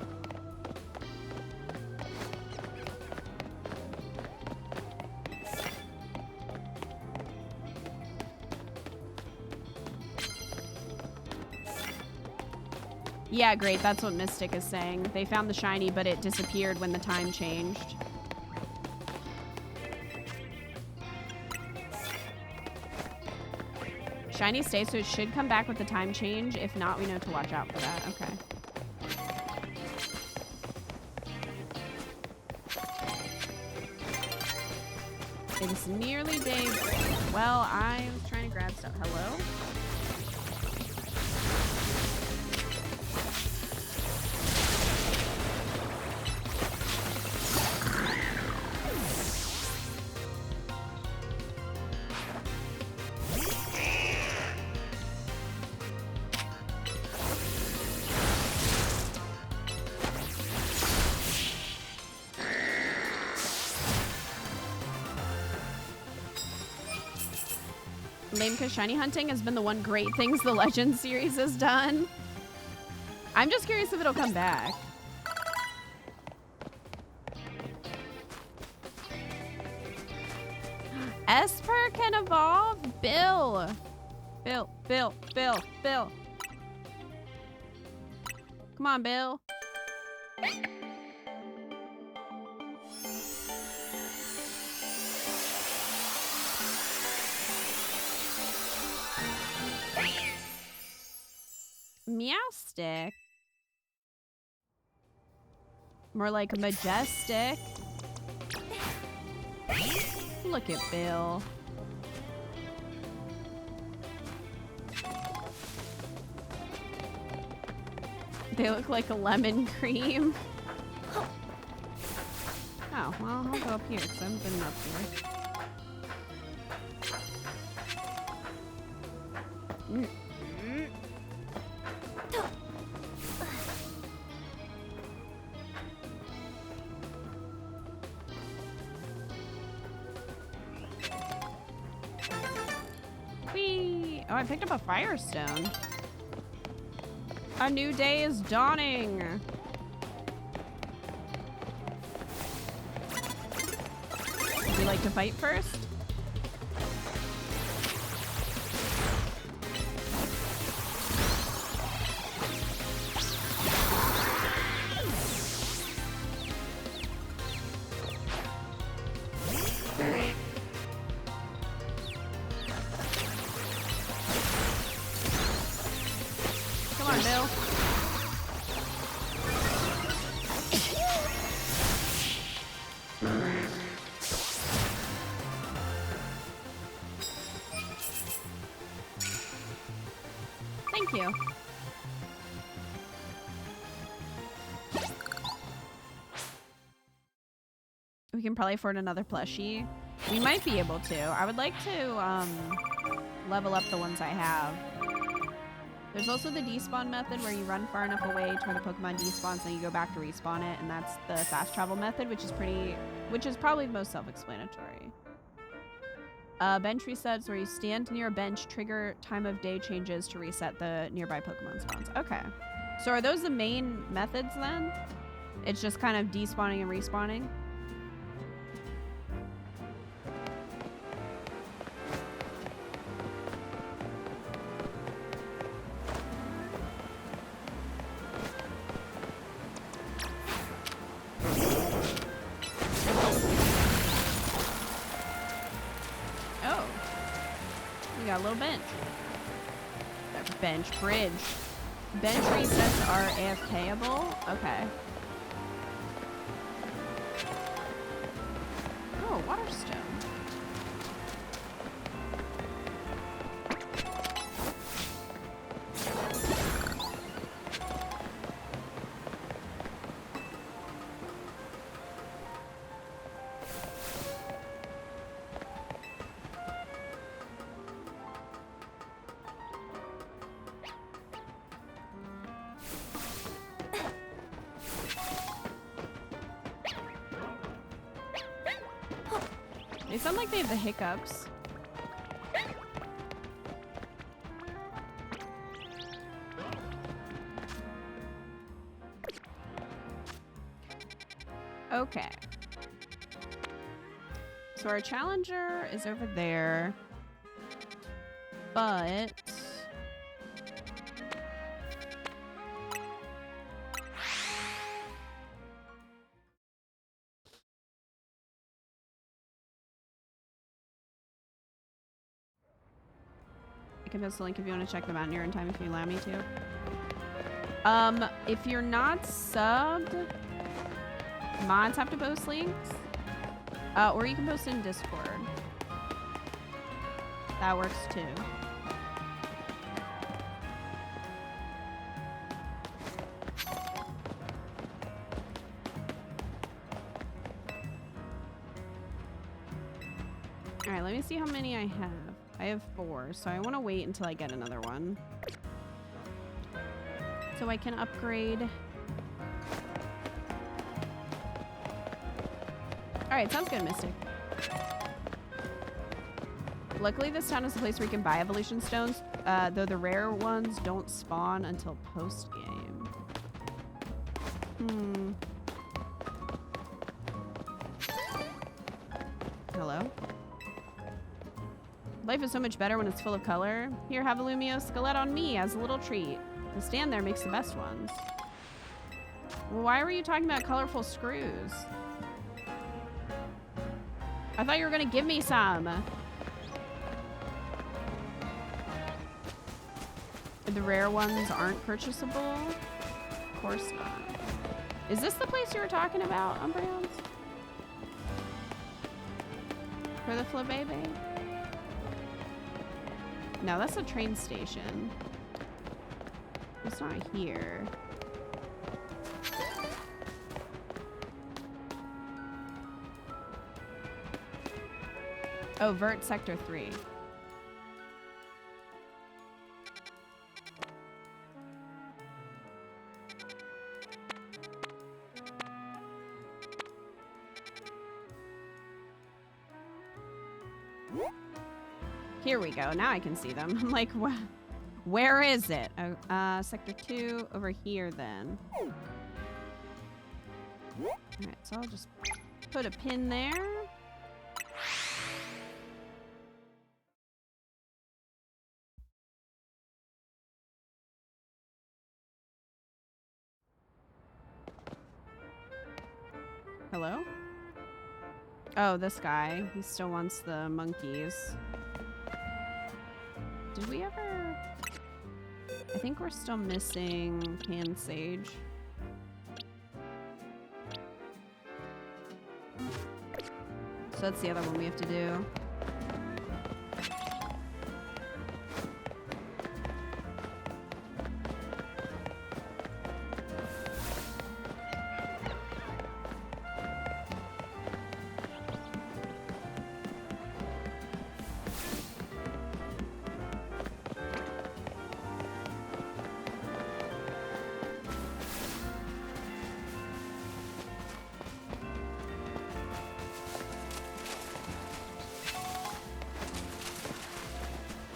Yeah, great. That's what Mystic is saying. They found the shiny, but it disappeared when the time changed. Shiny stays, so it should come back with the time change. If not, we know to watch out for that. Okay. It is nearly daybreak. Well, I was trying to grab stuff. Hello? Lame, because shiny hunting has been the one great things the Legend series has done. I'm just curious if it'll come back. Esper can evolve? Bill. Bill. Come on, Bill. Meowstick? More like majestic. Look at Bill. They look like a lemon cream. Oh, well, I'll go up here because I haven't been up here. Whee! Oh, I picked up a Firestone. A new day is dawning. Would you like to fight first? We can probably afford another plushie. We might be able to. I would like to level up the ones I have. There's also the despawn method where you run far enough away to where the Pokemon despawns and you go back to respawn it, and that's the fast travel method, which is probably the most self-explanatory. Bench resets where you stand near a bench, trigger time of day changes to reset the nearby Pokemon spawns. Okay. So are those the main methods then? It's just kind of despawning and respawning? A little bench. Bench bridge. Bench resets are AFK-able? Okay. Oh, Waterstone. They sound like they have the hiccups. Okay. So our challenger is over there. But I can post a link if you want to check them out near in time if you allow me to. If you're not subbed, mods have to post links. Or you can post it in Discord. That works too. Alright, let me see how many I have. I have 4, so I want to wait until I get another one. So I can upgrade. Alright, sounds good, Mystic. Luckily, this town is a place where you can buy evolution stones, though the rare ones don't spawn until post-game. Hello? Life is so much better when it's full of color. Here, have a Lumio Skelet on me as a little treat. The stand there makes the best ones. Well, why were you talking about colorful screws? I thought you were gonna give me some. The rare ones aren't purchasable? Of course not. Is this the place you were talking about, Umbreons? For the Flabébé? No, that's a train station. It's not here. Oh, Vert Sector 3. Here we go. Now I can see them. I'm like, where is it? Sector 2 over here then. Alright, so I'll just put a pin there. Hello? Oh, this guy. He still wants the monkeys. Did we ever... I think we're still missing canned sage. So that's the other one we have to do.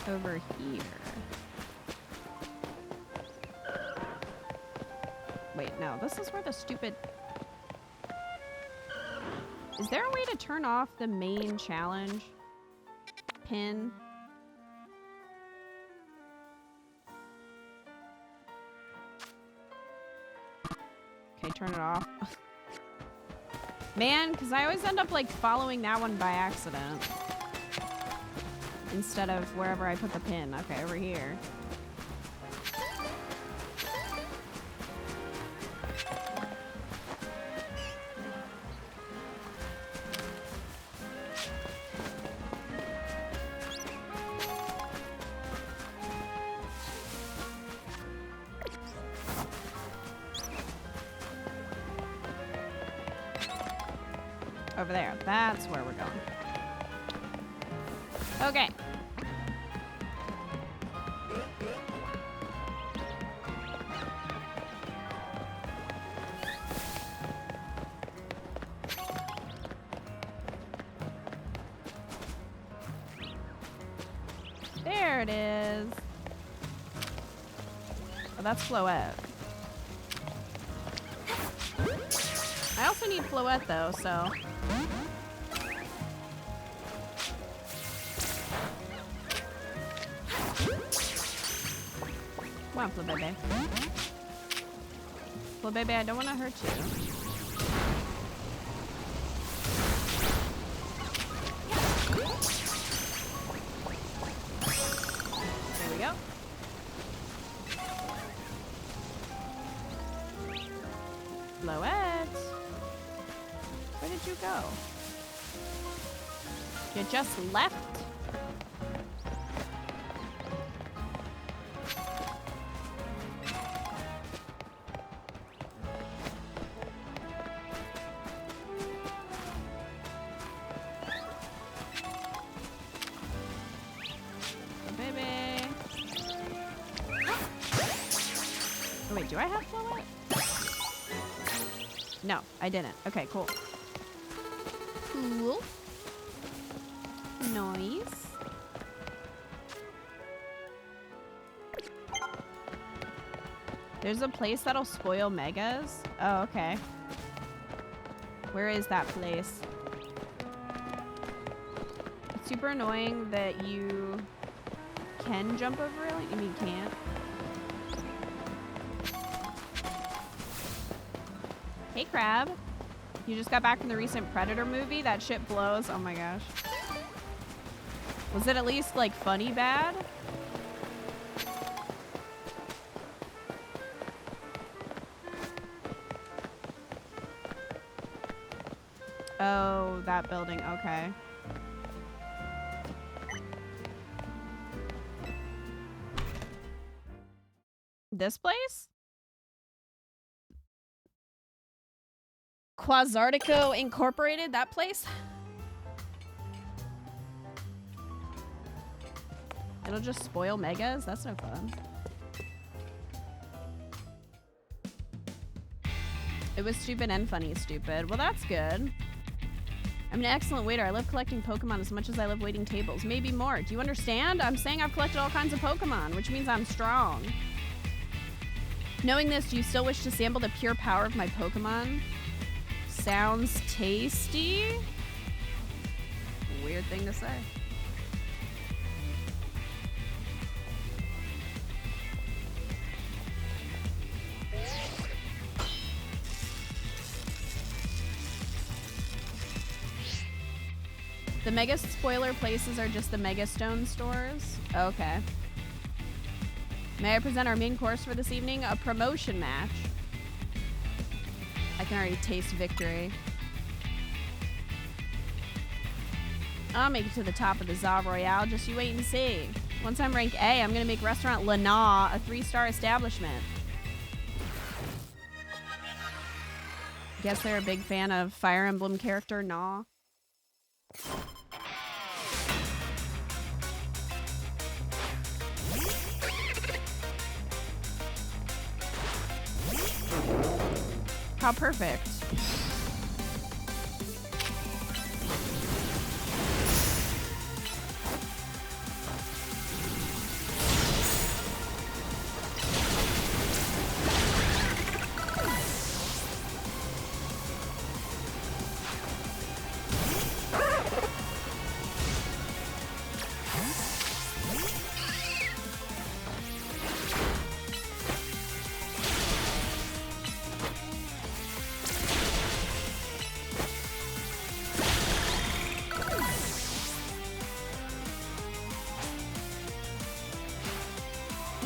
over here. Wait, no, this is where the stupid... Is there a way to turn off the main challenge pin? Okay, turn it off. Man, because I always end up like following that one by accident. Instead of wherever I put the pin. Okay, over here. Over there. That's where we're going. Okay. There it is. Oh, that's Floette. I also need Floette though, so... Come on, Flo Bebe. Flo Bebe, I don't want to hurt you. There we go. Floette. Where did you go? You just left? Do I have Floette? No, I didn't. Okay, cool. Cool. Nice. There's a place that'll spoil megas? Oh, okay. Where is that place? It's super annoying that you can jump over it. I mean, can't. Hey, Crab. You just got back from the recent Predator movie? That shit blows. Oh my gosh. Was it at least, like, funny bad? Oh, that building. Okay. This place? Quasartico Incorporated, that place? It'll just spoil megas? That's no fun. It was stupid and funny stupid. Well, that's good. I'm an excellent waiter. I love collecting Pokemon as much as I love waiting tables. Maybe more. Do you understand? I'm saying I've collected all kinds of Pokemon, which means I'm strong. Knowing this, do you still wish to sample the pure power of my Pokemon? Sounds tasty. Weird thing to say. The Mega Spoiler places are just the Mega Stone stores? Okay. May I present our main course for this evening? A promotion match. I can already taste victory. I'll make it to the top of the Zav Royale, just you wait and see. Once I'm rank A, I'm gonna make Restaurant Lana a 3-star establishment. Guess they're a big fan of Fire Emblem character Na. How perfect.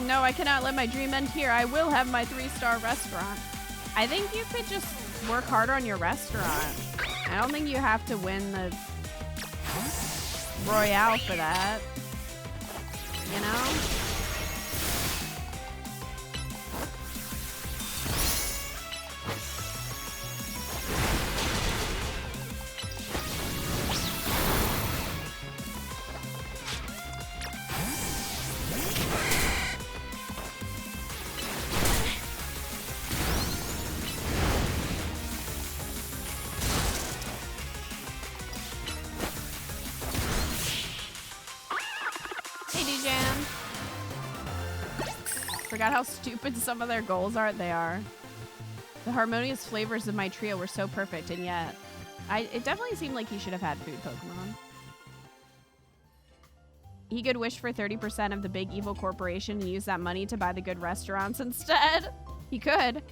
No, I cannot let my dream end here. I will have my 3-star restaurant. I think you could just work harder on your restaurant. I don't think you have to win the Royale for that. You know? Forgot how stupid some of their goals are. They are. The harmonious flavors of my trio were so perfect, and yet it definitely seemed like he should have had food Pokemon. He could wish for 30% of the big evil corporation and use that money to buy the good restaurants instead. He could.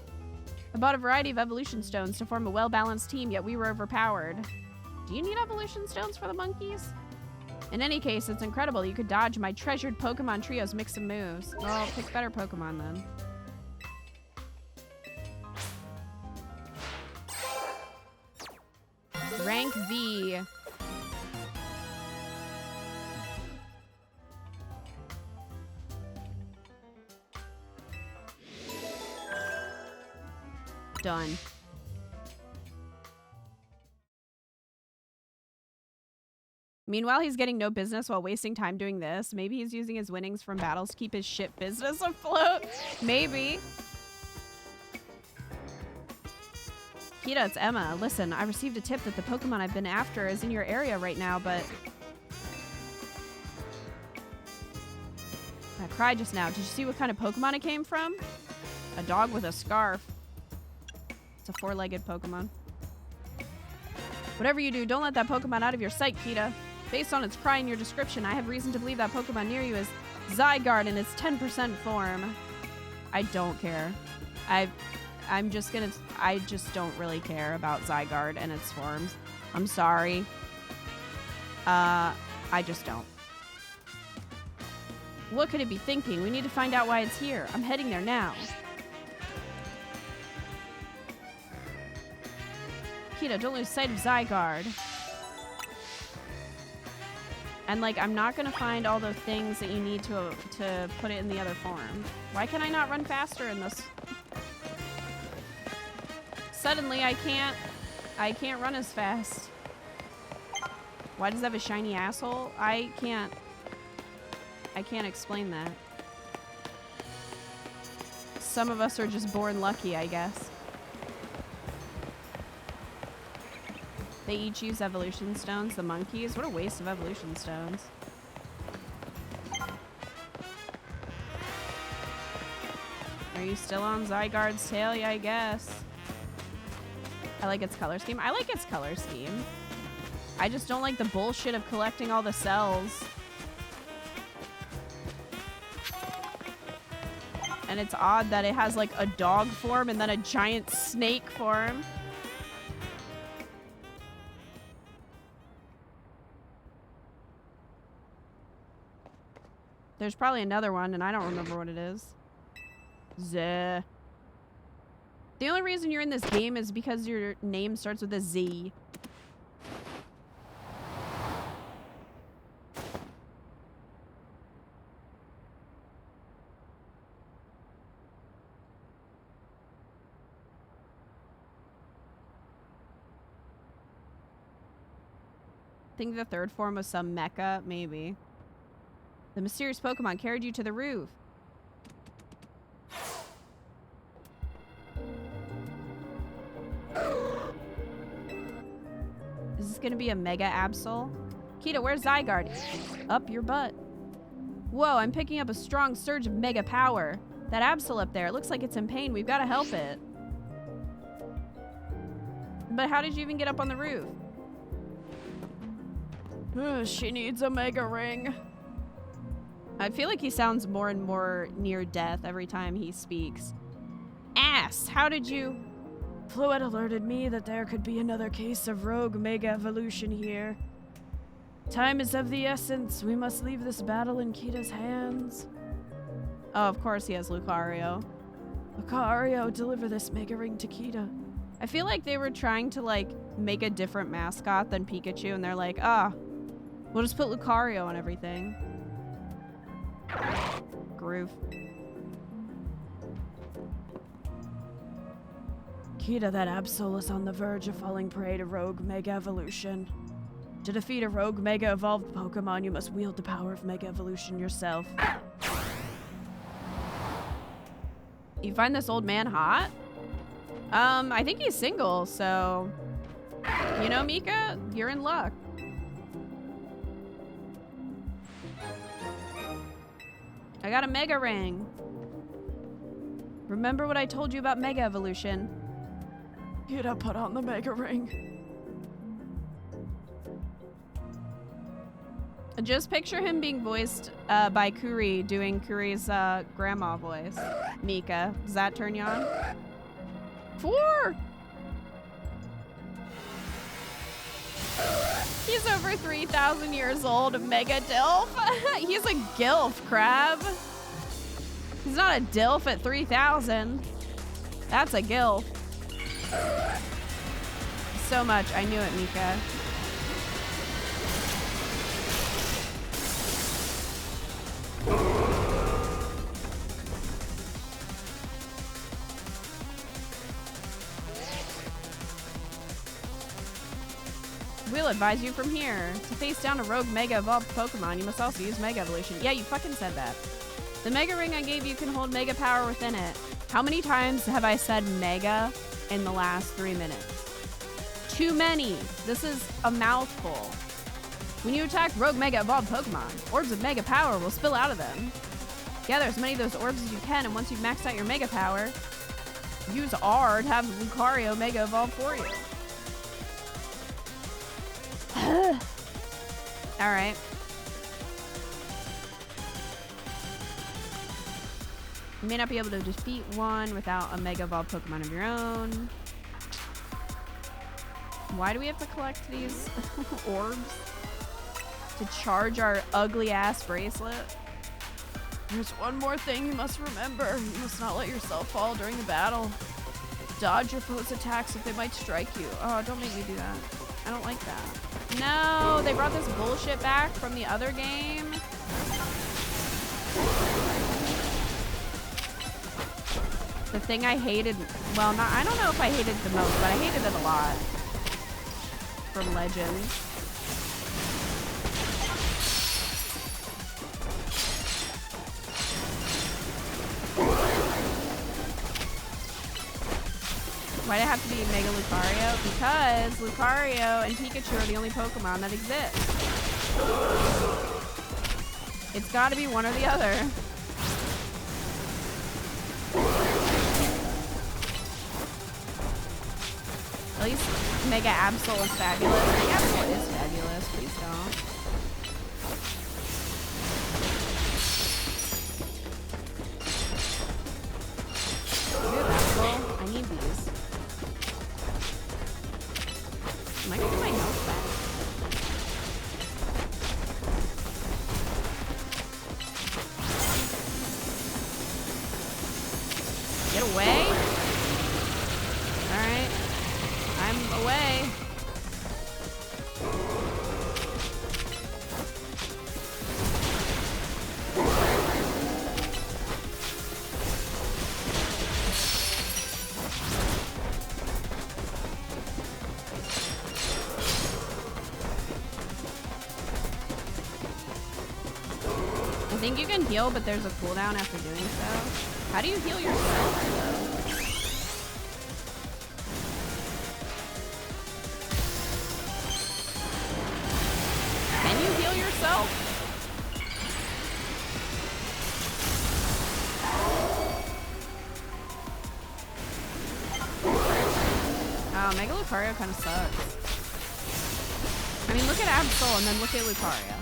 I bought a variety of evolution stones to form a well-balanced team, yet we were overpowered. Do you need evolution stones for the monkeys? In any case, it's incredible you could dodge my treasured Pokemon trio's mix of moves. Well, pick better Pokemon then. Rank V. Done. Meanwhile, he's getting no business while wasting time doing this. Maybe he's using his winnings from battles to keep his shit business afloat. Maybe. Kita, it's Emma. Listen, I received a tip that the Pokemon I've been after is in your area right now, but... I cried just now. Did you see what kind of Pokemon it came from? A dog with a scarf. It's a 4-legged Pokemon. Whatever you do, don't let that Pokemon out of your sight, Kita. Based on its cry in your description, I have reason to believe that Pokemon near you is Zygarde in its 10% form. I don't care. I just don't really care about Zygarde and its forms. I'm sorry. I just don't. What could it be thinking? We need to find out why it's here. I'm heading there now. Kita, don't lose sight of Zygarde. And, like, I'm not gonna find all the things that you need to put it in the other form. Why can I not run faster in this? Suddenly, I can't run as fast. Why does it have a shiny asshole? I can't explain that. Some of us are just born lucky, I guess. They each use evolution stones, the monkeys. What a waste of evolution stones. Are you still on Zygarde's tail? Yeah, I guess. I like its color scheme. I like its color scheme. I just don't like the bullshit of collecting all the cells. And it's odd that it has like a dog form and then a giant snake form. There's probably another one, and I don't remember what it is. Z. The only reason you're in this game is because your name starts with a Z. I think the third form was some mecha, maybe. The mysterious Pokemon carried you to the roof. Is this gonna be a Mega Absol? Kita, where's Zygarde? Up your butt. Whoa, I'm picking up a strong surge of Mega Power. That Absol up there, it looks like it's in pain. We've got to help it. But how did you even get up on the roof? She needs a Mega Ring. I feel like he sounds more and more near death every time he speaks. Ass, how did you... Fluid alerted me that there could be another case of rogue Mega Evolution here. Time is of the essence. We must leave this battle in Kita's hands. Oh, of course he has Lucario. Lucario, deliver this Mega Ring to Kita. I feel like they were trying to, like, make a different mascot than Pikachu, and they're like, we'll just put Lucario on everything. Groove. Kita, that Absol is on the verge of falling prey to Rogue Mega Evolution. To defeat a Rogue Mega Evolved Pokemon, you must wield the power of Mega Evolution yourself. You find this old man hot? I think he's single, so... You know, Mika? You're in luck. I got a Mega Ring. Remember what I told you about Mega Evolution? Kita, put on the Mega Ring. Just picture him being voiced by Kuri, doing Kuri's grandma voice. Mika, does that turn you on? 4! He's over 3,000 years old, Mega Dilf. He's a Gilf, Crab. He's not a Dilf at 3,000. That's a Gilf. So much, I knew it, Mika. We'll advise you from here. To face down a rogue Mega Evolved Pokemon, you must also use Mega Evolution. Yeah, you fucking said that. The Mega Ring I gave you can hold Mega Power within it. How many times have I said Mega in the last 3 minutes? Too many. This is a mouthful. When you attack rogue Mega Evolved Pokemon, orbs of Mega Power will spill out of them. Gather as many of those orbs as you can, and once you've maxed out your Mega Power, use R to have Lucario Mega Evolve for you. Alright. You may not be able to defeat one without a Mega Evolved Pokemon of your own. Why do we have to collect these orbs? To charge our ugly ass bracelet? There's one more thing you must remember. You must not let yourself fall during the battle. Dodge your foe's attacks if they might strike you. Oh, don't make me do that. I don't like that. No, they brought this bullshit back from the other game. The thing I hated, well, not, I don't know if I hated it the most, but I hated it a lot. From Legends. Why'd it have to be Mega Lucario? Because Lucario and Pikachu are the only Pokemon that exist. It's gotta be one or the other. At least Mega Absol is fabulous. Mega Absol is fabulous. Please don't. Good Absol. I need these. Am I gonna get my health back? Get away? Alright. I'm away. I think you can heal, but there's a cooldown after doing so. How do you heal yourself, though? Can you heal yourself? Oh, Mega Lucario kind of sucks. I mean, look at Absol and then look at Lucario.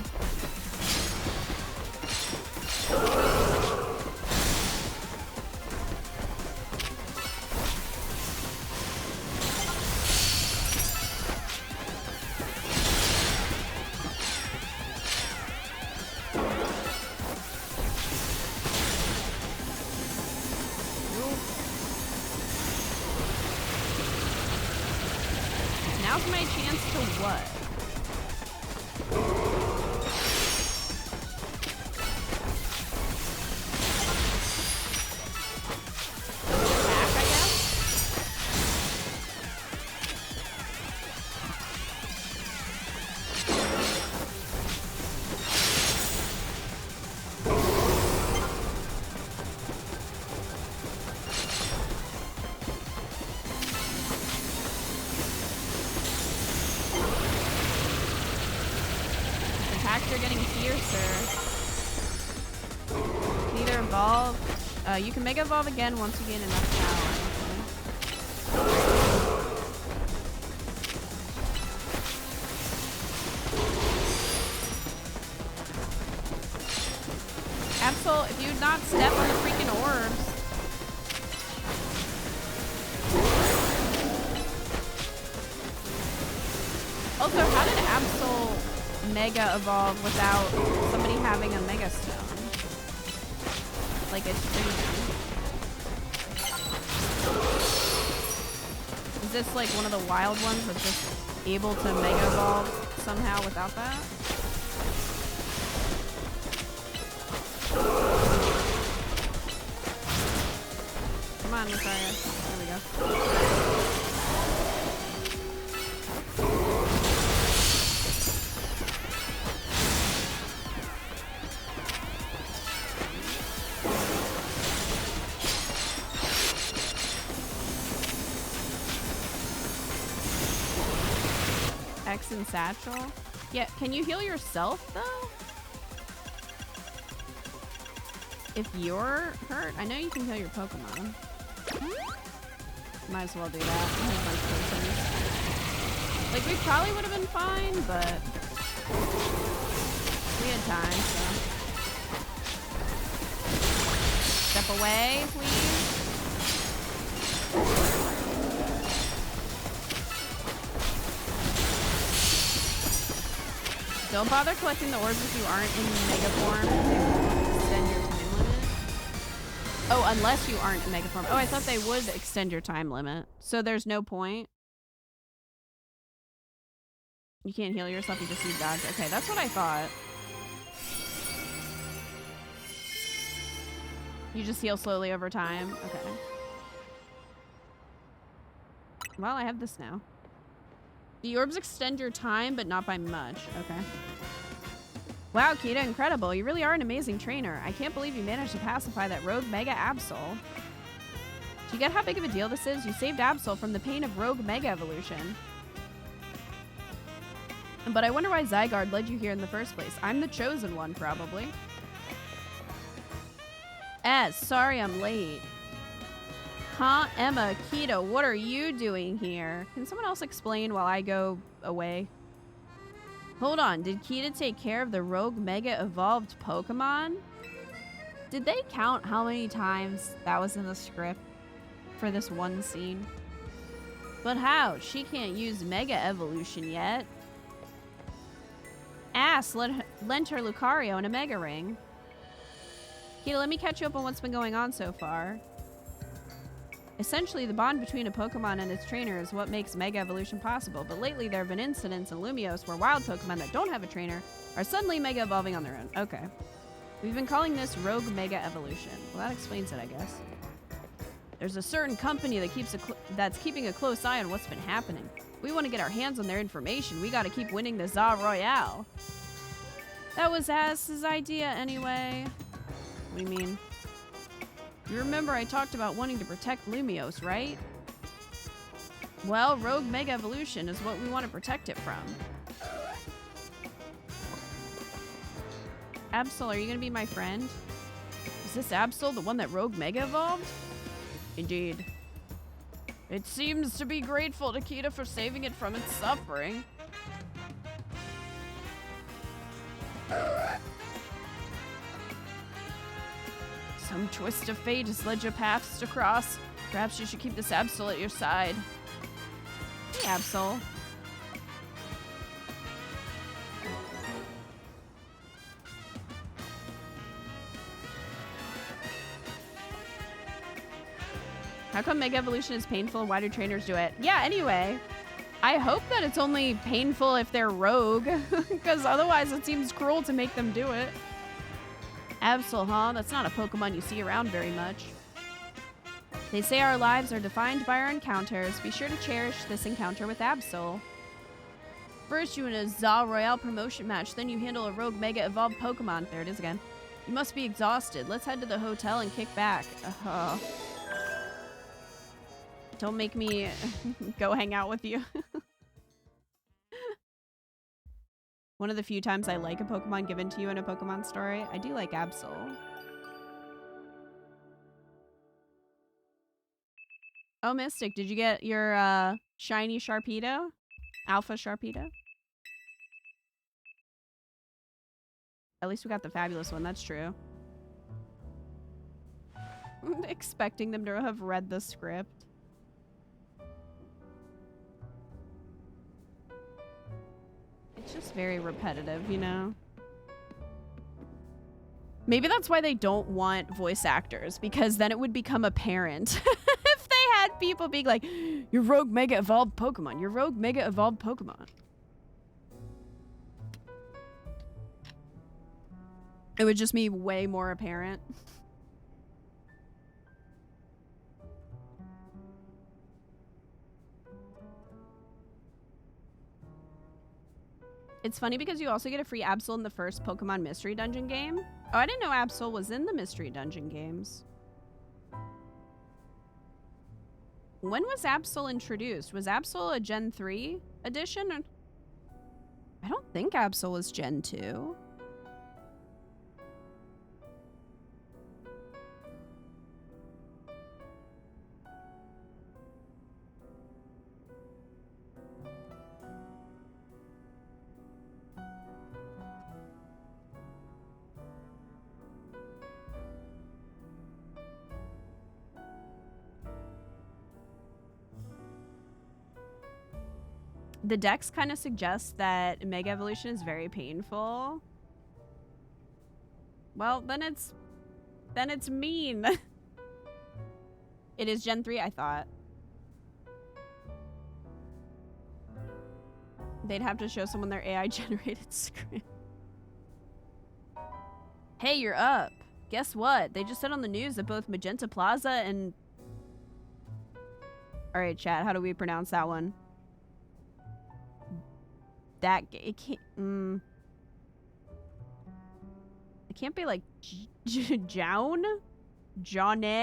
now's my chance to what? Attack, I guess? Attacks are getting fiercer. Can either evolve. You can Mega Evolve again once you gain enough power. Absol, if you'd not step on the freaking orbs. Also, how did Absol Mega Evolve without somebody having a Mega Stone? Like, it's crazy. Is this like one of the wild ones that's just able to Mega Evolve somehow without that? Come on, Messiah. There we go. X and Satchel. Yeah, can you heal yourself though? If you're hurt, I know you can heal your Pokemon. Might as well do that. Like, we probably would have been fine, but we had time, so. Step away, please. Don't bother collecting the orbs if you aren't in Mega form. They will extend your time limit. Oh, unless you aren't in Mega form. Oh, I thought they would extend your time limit. So there's no point. You can't heal yourself, you just need dodge. Okay, that's what I thought. You just heal slowly over time. Okay. Well, I have this now. The orbs extend your time, but not by much. Okay. Wow, Kita, incredible. You really are an amazing trainer. I can't believe you managed to pacify that rogue Mega Absol. Do you get how big of a deal this is? You saved Absol from the pain of rogue Mega Evolution. But I wonder why Zygarde led you here in the first place. I'm the chosen one, probably. Sorry I'm late. Huh? Emma, Kita, what are you doing here? Can someone else explain while I go away? Hold on, did Kita take care of the rogue Mega Evolved Pokemon? Did they count how many times that was in the script for this one scene? But how? She can't use Mega Evolution yet. Lent her Lucario and a Mega Ring. Kita, let me catch you up on what's been going on so far. Essentially, the bond between a Pokemon and its trainer is what makes Mega Evolution possible, but lately there have been incidents in Lumiose where wild Pokemon that don't have a trainer are suddenly Mega Evolving on their own. Okay. We've been calling this Rogue Mega Evolution. Well, that explains it, I guess. There's a certain company that that's keeping a close eye on what's been happening. We want to get our hands on their information. We gotta keep winning the Za Royale. That was Ass's idea anyway. What do you mean? You remember I talked about wanting to protect Lumiose, right? Well, Rogue Mega Evolution is what we want to protect it from. Absol, are you gonna be my friend? Is this Absol the one that Rogue Mega evolved? Indeed. It seems to be grateful to Kita for saving it from its suffering. Some twist of fate has led your paths to cross. Perhaps you should keep this Absol at your side. Hey, Absol. How come Mega Evolution is painful? Why do trainers do it? Yeah, anyway. I hope that it's only painful if they're rogue, because otherwise it seems cruel to make them do it. Absol, huh? That's not a Pokemon you see around very much. They say our lives are defined by our encounters. Be sure to cherish this encounter with Absol. First, you win a Za Royale promotion match, then you handle a rogue Mega Evolved Pokemon. There it is again. You must be exhausted. Let's head to the hotel and kick back. Don't make me go hang out with you. One of the few times I like a Pokemon given to you in a Pokemon story. I do like Absol. Oh, Mystic, did you get your shiny Sharpedo? Alpha Sharpedo? At least we got the fabulous one, that's true. I'm expecting them to have read the script. It's just very repetitive, you know? Maybe that's why they don't want voice actors, because then it would become apparent if they had people being like, your rogue Mega Evolved Pokemon, your rogue Mega Evolved Pokemon. It would just be way more apparent. It's funny because you also get a free Absol in the first Pokemon Mystery Dungeon game. Oh, I didn't know Absol was in the Mystery Dungeon games. When was Absol introduced? Was Absol a Gen 3 edition? Or... I don't think Absol was Gen 2. The dex kind of suggests that Mega Evolution is very painful. Well, then it's mean. It is Gen 3, I thought. They'd have to show someone their AI generated script. Hey, you're up. Guess what? They just said on the news that both Magenta Plaza and... Alright, chat, how do we pronounce that one? That it can't it can't be like Joan? John?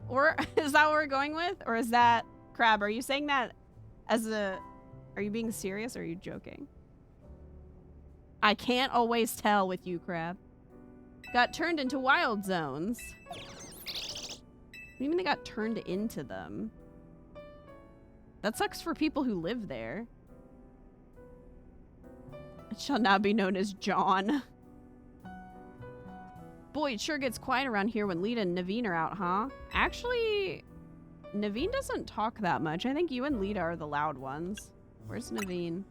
Or is that what we're going with? Or is that Crab? Are you saying that as a... Are you being serious or are you joking? I can't always tell with you, Crab. Got turned into wild zones. What do you mean they got turned into them? That sucks for people who live there. It shall now be known as John. Boy, it sure gets quiet around here when Lita and Naveen are out, huh? Actually, Naveen doesn't talk that much. I think you and Lita are the loud ones. Where's Naveen?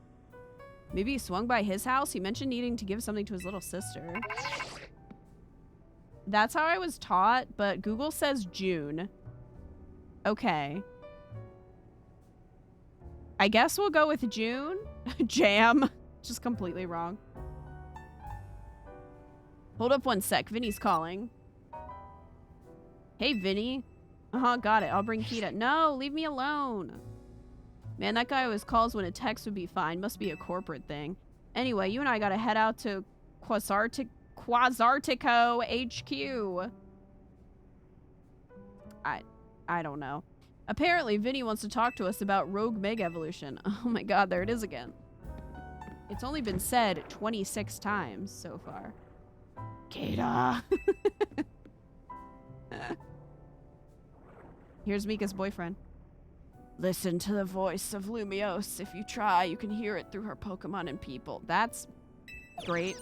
Maybe he swung by his house? He mentioned needing to give something to his little sister. That's how I was taught, but Google says June. Okay. I guess we'll go with June. Jam. Just completely wrong. Hold up one sec. Vinny's calling. Hey, Vinny. Uh-huh, got it. I'll bring Kita. No, leave me alone. Man, that guy always calls when a text would be fine. Must be a corporate thing. Anyway, you and I gotta head out to Quasartico HQ. I don't know. Apparently, Vinny wants to talk to us about Rogue Mega Evolution. Oh my god, there it is again. It's only been said 26 times so far. Kita! Here's Mika's boyfriend. Listen to the voice of Lumiose. If you try, you can hear it through her Pokemon and people. That's great.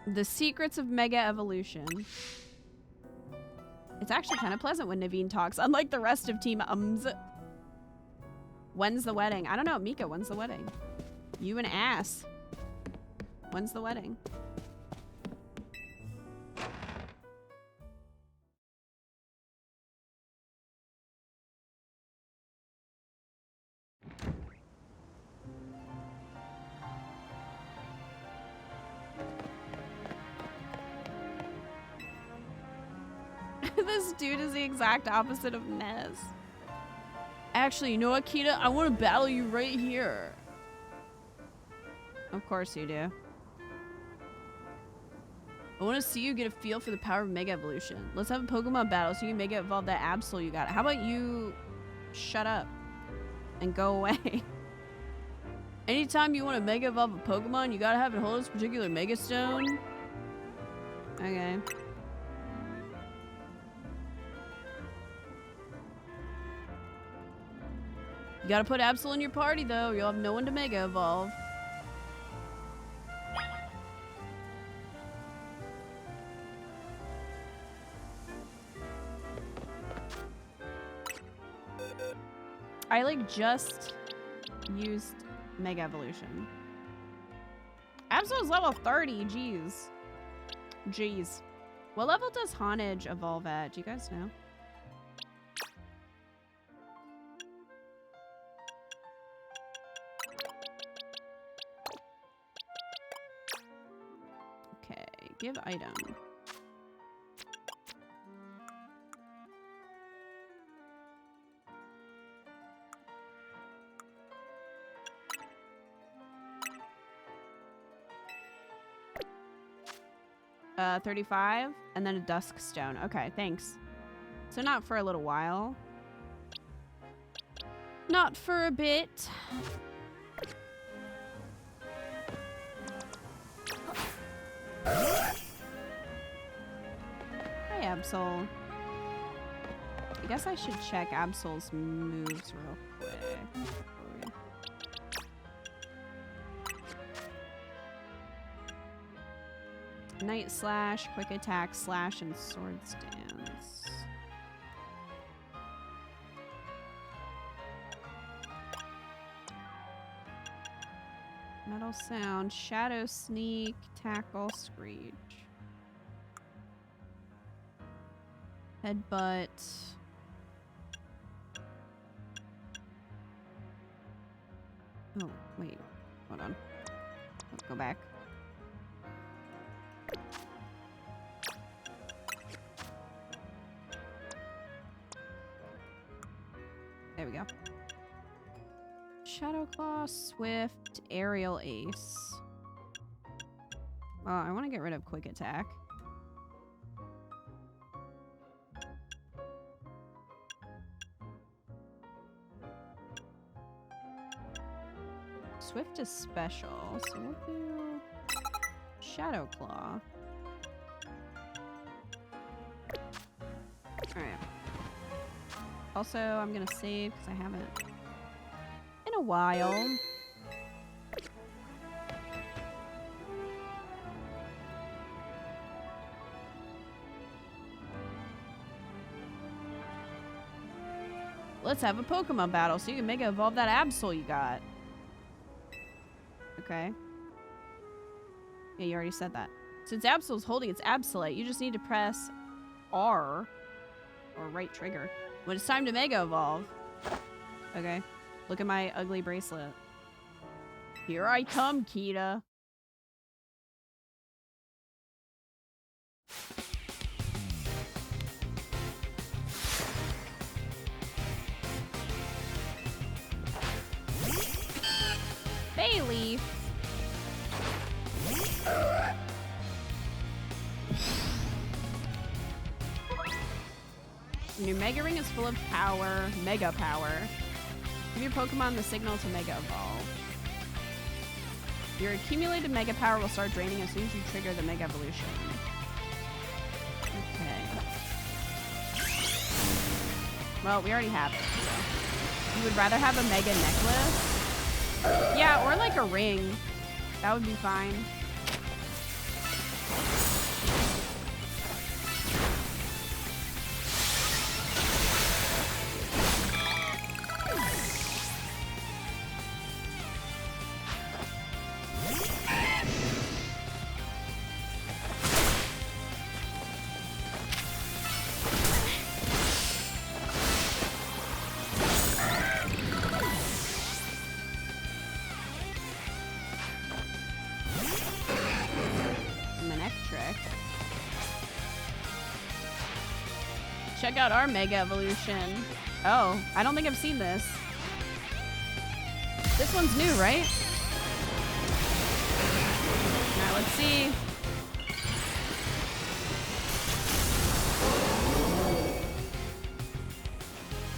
The secrets of Mega Evolution. It's actually kind of pleasant when Naveen talks, unlike the rest of Team Ums. When's the wedding? I don't know. Mika, when's the wedding? You an ass. When's the wedding? This dude is the exact opposite of Nez. Actually, you know what, Kita? I want to battle you right here. Of course you do. I want to see you get a feel for the power of Mega Evolution. Let's have a Pokemon battle so you can Mega Evolve that Absol you got. How about you shut up and go away? Anytime you want to Mega Evolve a Pokemon, you gotta have it hold this particular Mega Stone. Okay. You gotta put Absol in your party though, you'll have no one to Mega Evolve. I like just used Mega Evolution. Absol is level 30, jeez. Jeez. What level does Honage evolve at? Do you guys know? Okay, give item. Uh, 35, and then a Dusk Stone. Okay, thanks. So not for a little while. Not for a bit. Hi, Absol. I guess I should check Absol's moves real quick. Night Slash, Quick Attack, Slash, and Sword Stance. Metal Sound, Shadow Sneak, Tackle, Screech. Headbutt. Oh, wait. Hold on. Let's go back. There we go. Shadow Claw, Swift, Aerial Ace. Well, I want to get rid of Quick Attack. Swift is special, so we'll do Shadow Claw. Alright. Also, I'm gonna save because I haven't in a while. Let's have a Pokemon battle so you can Mega Evolve that Absol you got. Okay. Yeah, you already said that. Since Absol's holding its Absolite, you just need to press R or right trigger when it's time to Mega Evolve. Okay. Look at my ugly bracelet. Here I come, Kita. Bayleaf. Your Mega Ring is full of power, Mega Power. Give your Pokemon the signal to Mega Evolve. Your accumulated Mega Power will start draining as soon as you trigger the Mega Evolution. Okay. Well, we already have it. So. You would rather have a Mega Necklace? Yeah, or like a ring. That would be fine. check out our Mega Evolution. Oh, I don't think I've seen this. This one's new, right? Now let's see.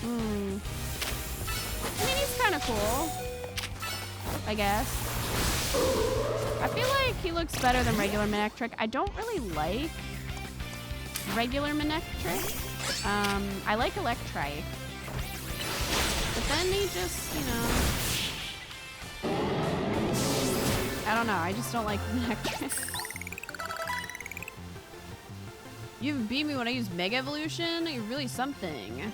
I mean, he's kind of cool, I guess. I feel like he looks better than regular Manectric. I don't really like regular Manectric. I like Electrike. But then he just, you know... I don't know, I just don't like Manectric. You beat me when I used Mega Evolution? You're really something.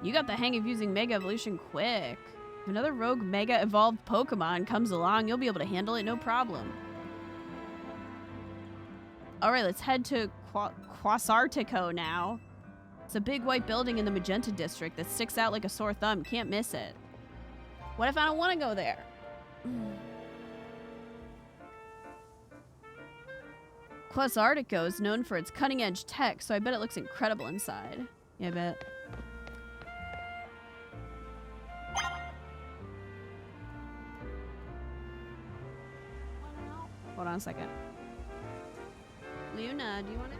You got the hang of using Mega Evolution quick. If another rogue Mega Evolved Pokemon comes along, you'll be able to handle it no problem. Alright, let's head to Quasartico now. It's a big white building in the Magenta District that sticks out like a sore thumb. Can't miss it. What if I don't want to go there? Quasartico is known for its cutting-edge tech, so I bet it looks incredible inside. Yeah, I bet. Hold on a second. Luna, do you want to?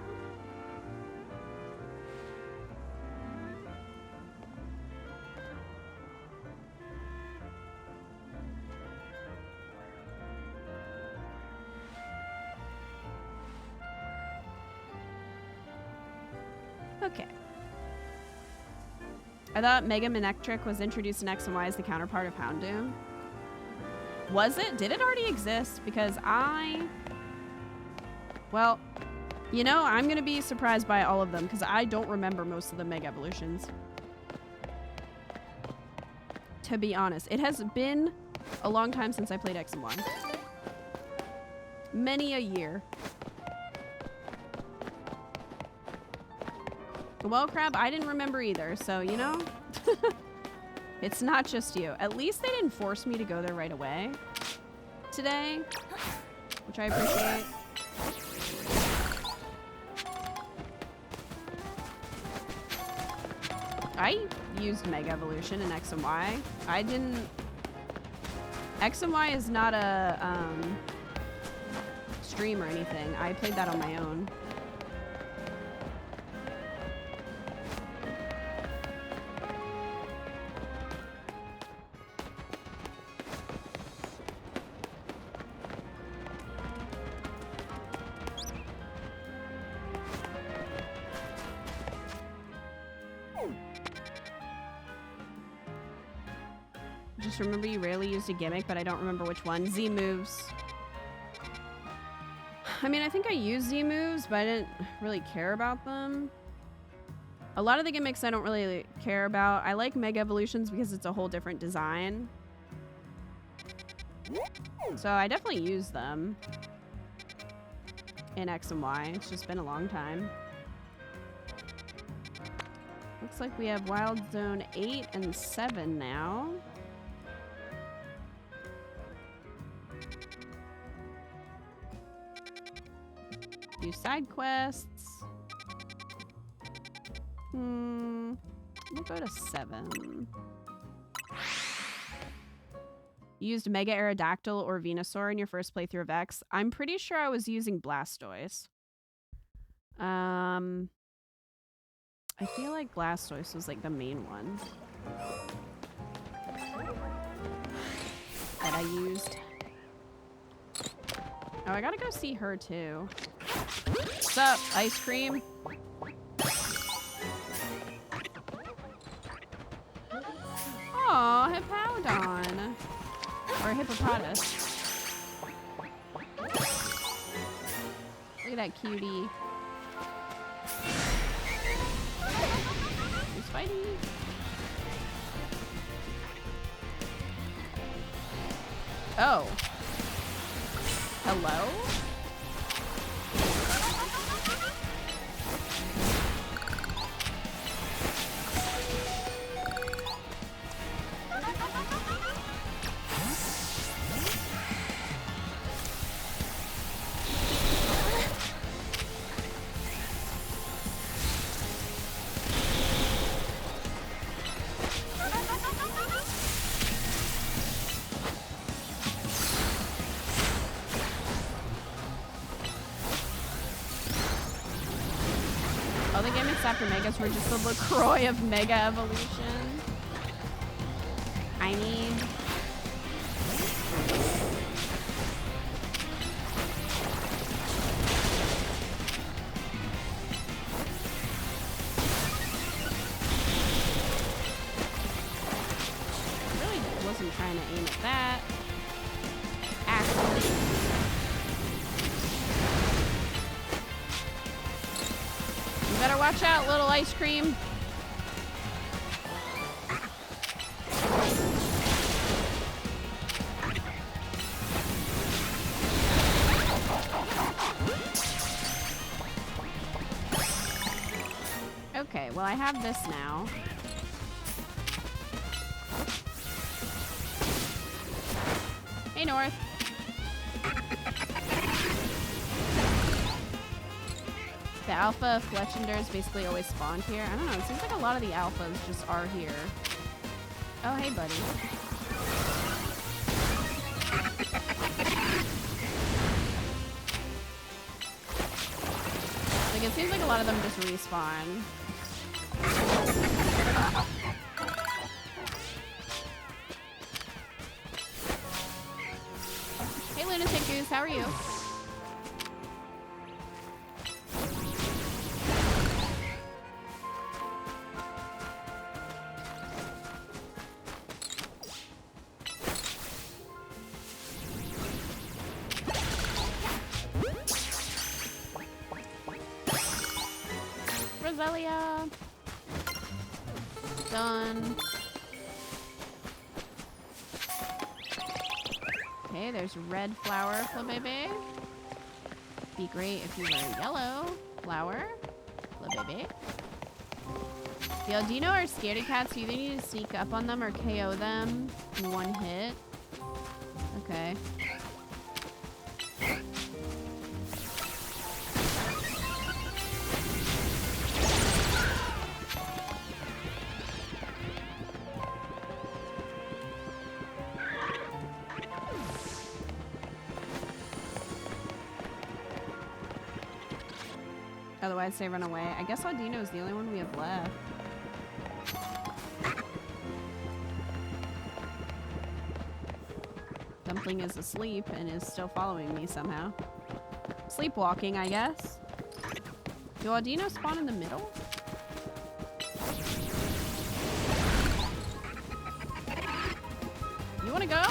Okay. I thought Mega Manectric was introduced in X and Y as the counterpart of Houndoom. Was it? Did it already exist? Because well, you know, I'm going to be surprised by all of them because I don't remember most of the Mega Evolutions. To be honest. It has been a long time since I played X and Y. Many a year. Well, Crab, I didn't remember either, so, you know, it's not just you. At least they didn't force me to go there right away today, which I appreciate. I used Mega Evolution in X and Y. I didn't... X and Y is not a stream or anything. I played that on my own. Just remember you rarely used a gimmick, but I don't remember which one. Z moves. I mean, I think I used Z moves, but I didn't really care about them. A lot of the gimmicks I don't really care about. I like Mega Evolutions because it's a whole different design. So I definitely use them in X and Y. It's just been a long time. Looks like we have Wild Zone 8 and 7 now. Do side quests. We'll go to 7. You used Mega Aerodactyl or Venusaur in your first playthrough of X. I'm pretty sure I was using Blastoise. I feel like Blastoise was like the main one that I used. Oh, I gotta go see her too. What's up, ice cream? Aw, Hippowdon. Or Hippopotamus. Look at that cutie. He's fighting. Oh. Hello? Oh, the gimmicks after Megas were just the LaCroix of Mega Evolution. I mean... I'm trying to aim at that. Actually. You better watch out, little ice cream. Okay, well I have this now. Hey, North. The alpha Fletchenders basically always spawned here. I don't know. It seems like a lot of the alphas just are here. Oh, hey, buddy. Like, it seems like a lot of them just respawn. Lunatic Goose, how are you? Roselia. Done. Okay, there's red flower for baby. Be great if you were yellow flower for baby. The Aldino are scaredy cats, so you either need to sneak up on them or KO them in one hit. Okay. Otherwise, they run away. I guess Audino is the only one we have left. Dumpling is asleep and is still following me somehow. Sleepwalking, I guess. Do Audino spawn in the middle? You wanna go?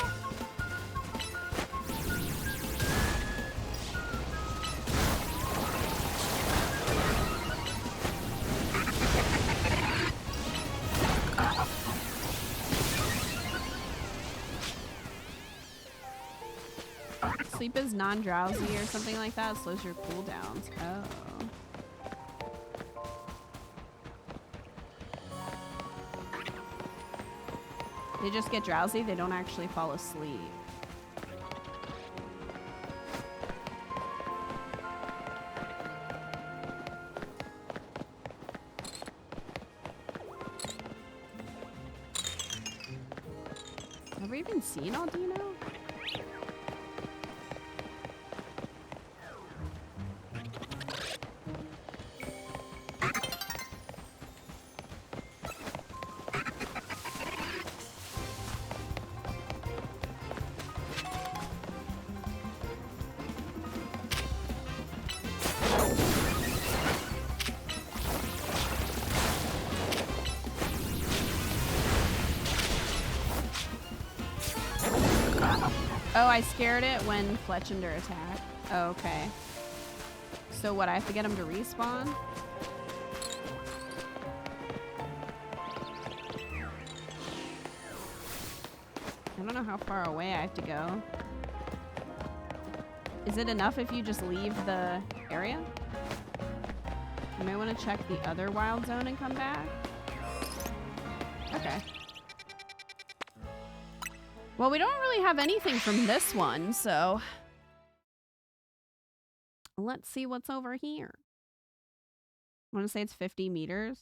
Sleep is non-drowsy or something like that. It slows your cooldowns. Oh. They just get drowsy. They don't actually fall asleep. Have we even seen Aldino? Oh, I scared it when Fletchender attacked. Oh, okay. So what, I have to get him to respawn? I don't know how far away I have to go. Is it enough if you just leave the area? You may want to check the other wild zone and come back. Okay. Well, we don't really have anything from this one, so let's see what's over here. I want to say it's 50 meters.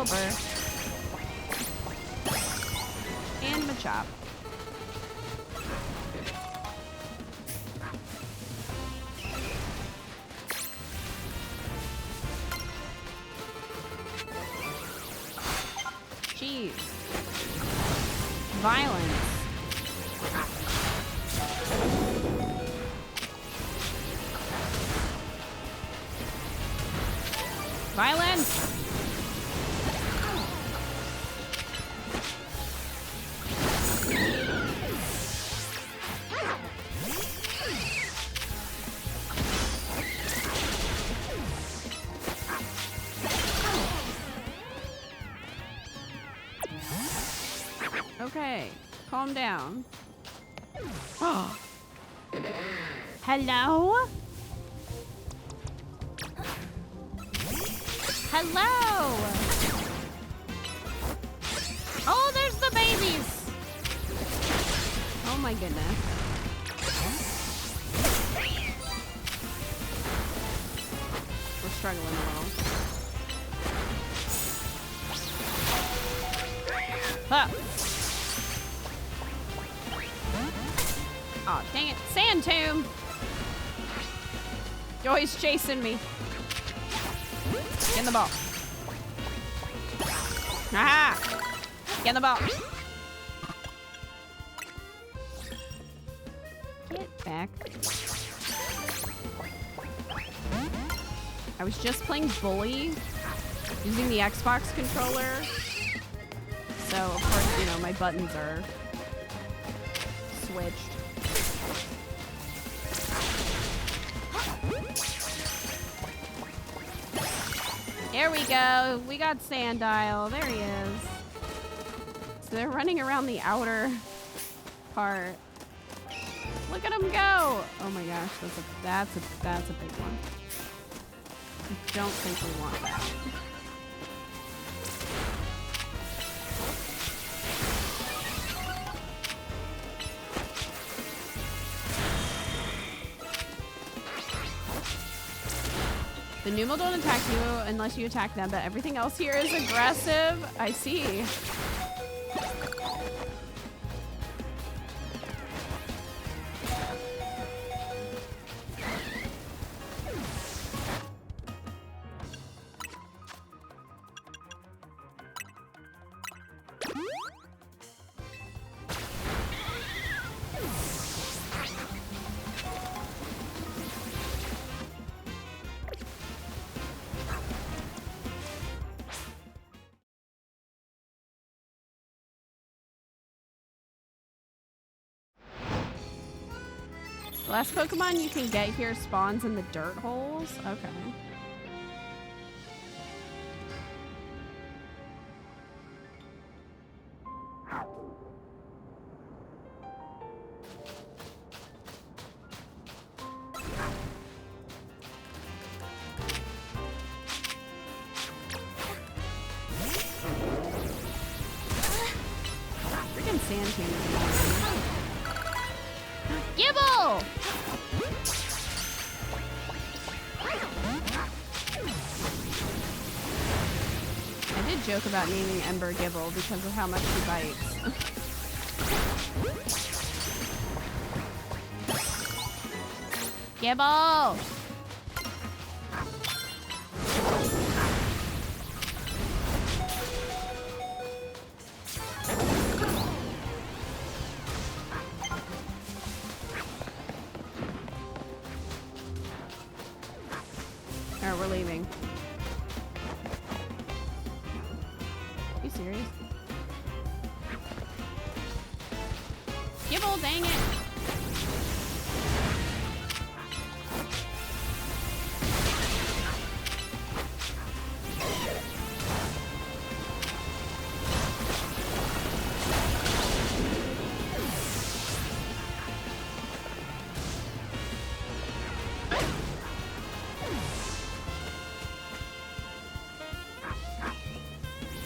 over. And Machop. Jeez. Violence. Violence! Okay, calm down. Oh. Hello? Hello! Oh, there's the babies! Oh my goodness. We're struggling a little. Ah. Oh, dang it. Sand tomb! You're always chasing me. Get in the ball. Aha! Get in the ball. Get back. I was just playing Bully using the Xbox controller. So, of course, you know, my buttons are switched. There we go. We got Sandile. There he is. So they're running around the outer part. Look at him go. Oh my gosh, that's a big one. I don't think we want that. The Numel don't attack you unless you attack them, but everything else here is aggressive. I see. The last Pokemon you can get here spawns in the dirt holes? Okay. Freaking sand king. Gibble! I did joke about naming Ember Gibble because of how much he bites. Gibble! Alright, we're leaving. Are you serious? Gibble, dang it!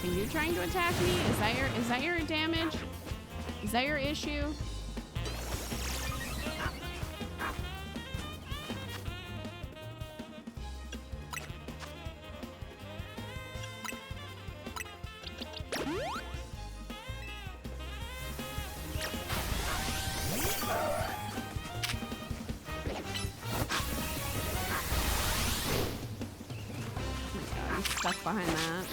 Are you trying to attack me? Is that your damage? Is that your issue? behind that.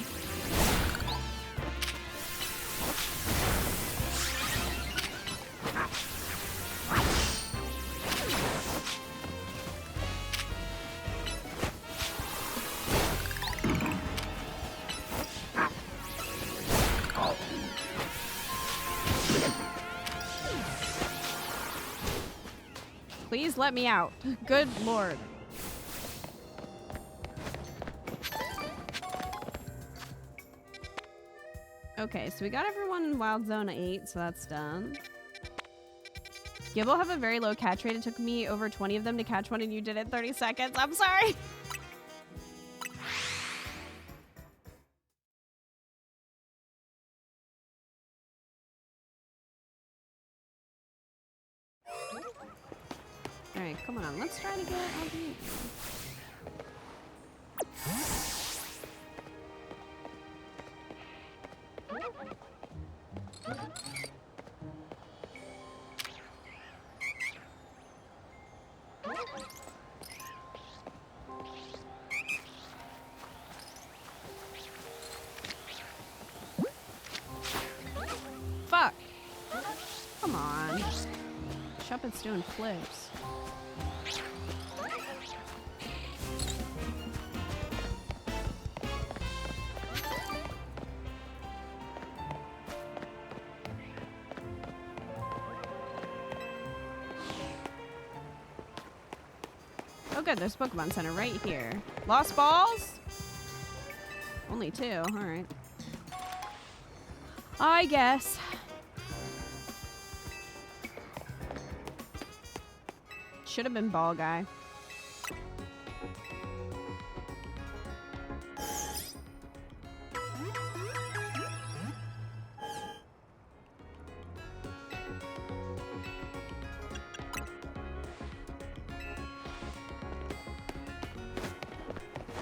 Please let me out. Good lord. Okay, so we got everyone in Wild Zone 8, so that's done. Gibble have a very low catch rate. It took me over 20 of them to catch one, and you did it in 30 seconds. I'm sorry. All right, come on. Let's try to get Aldine. Fuck. Come on. Shuppet's doing flips. Oh good, there's a Pokemon Center right here. Lost balls? Only 2, alright. I guess. Should have been ball guy.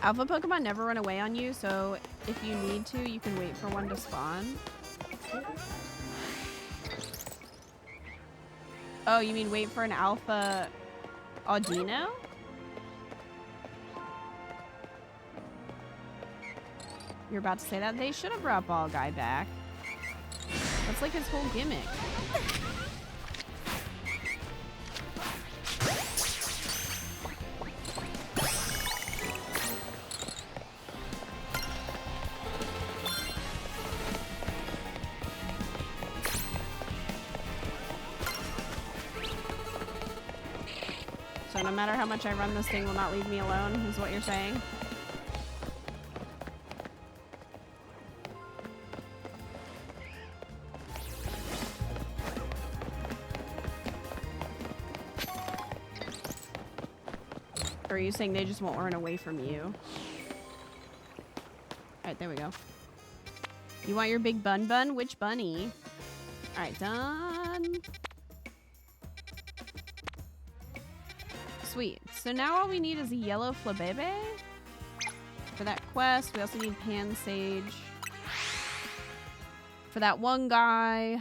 Alpha Pokemon never run away on you, so if you need to, you can wait for one to spawn. Oh, you mean wait for an Alpha Audino? You're about to say that? They should have brought Ball Guy back. That's like his whole gimmick. So no matter how much I run, this thing will not leave me alone, is what you're saying? Or are you saying they just won't run away from you? Alright, there we go. You want your big bun bun? Which bunny? Alright, done. Sweet. So now all we need is a yellow Flabebe for that quest. We also need Pan Sage for that one guy.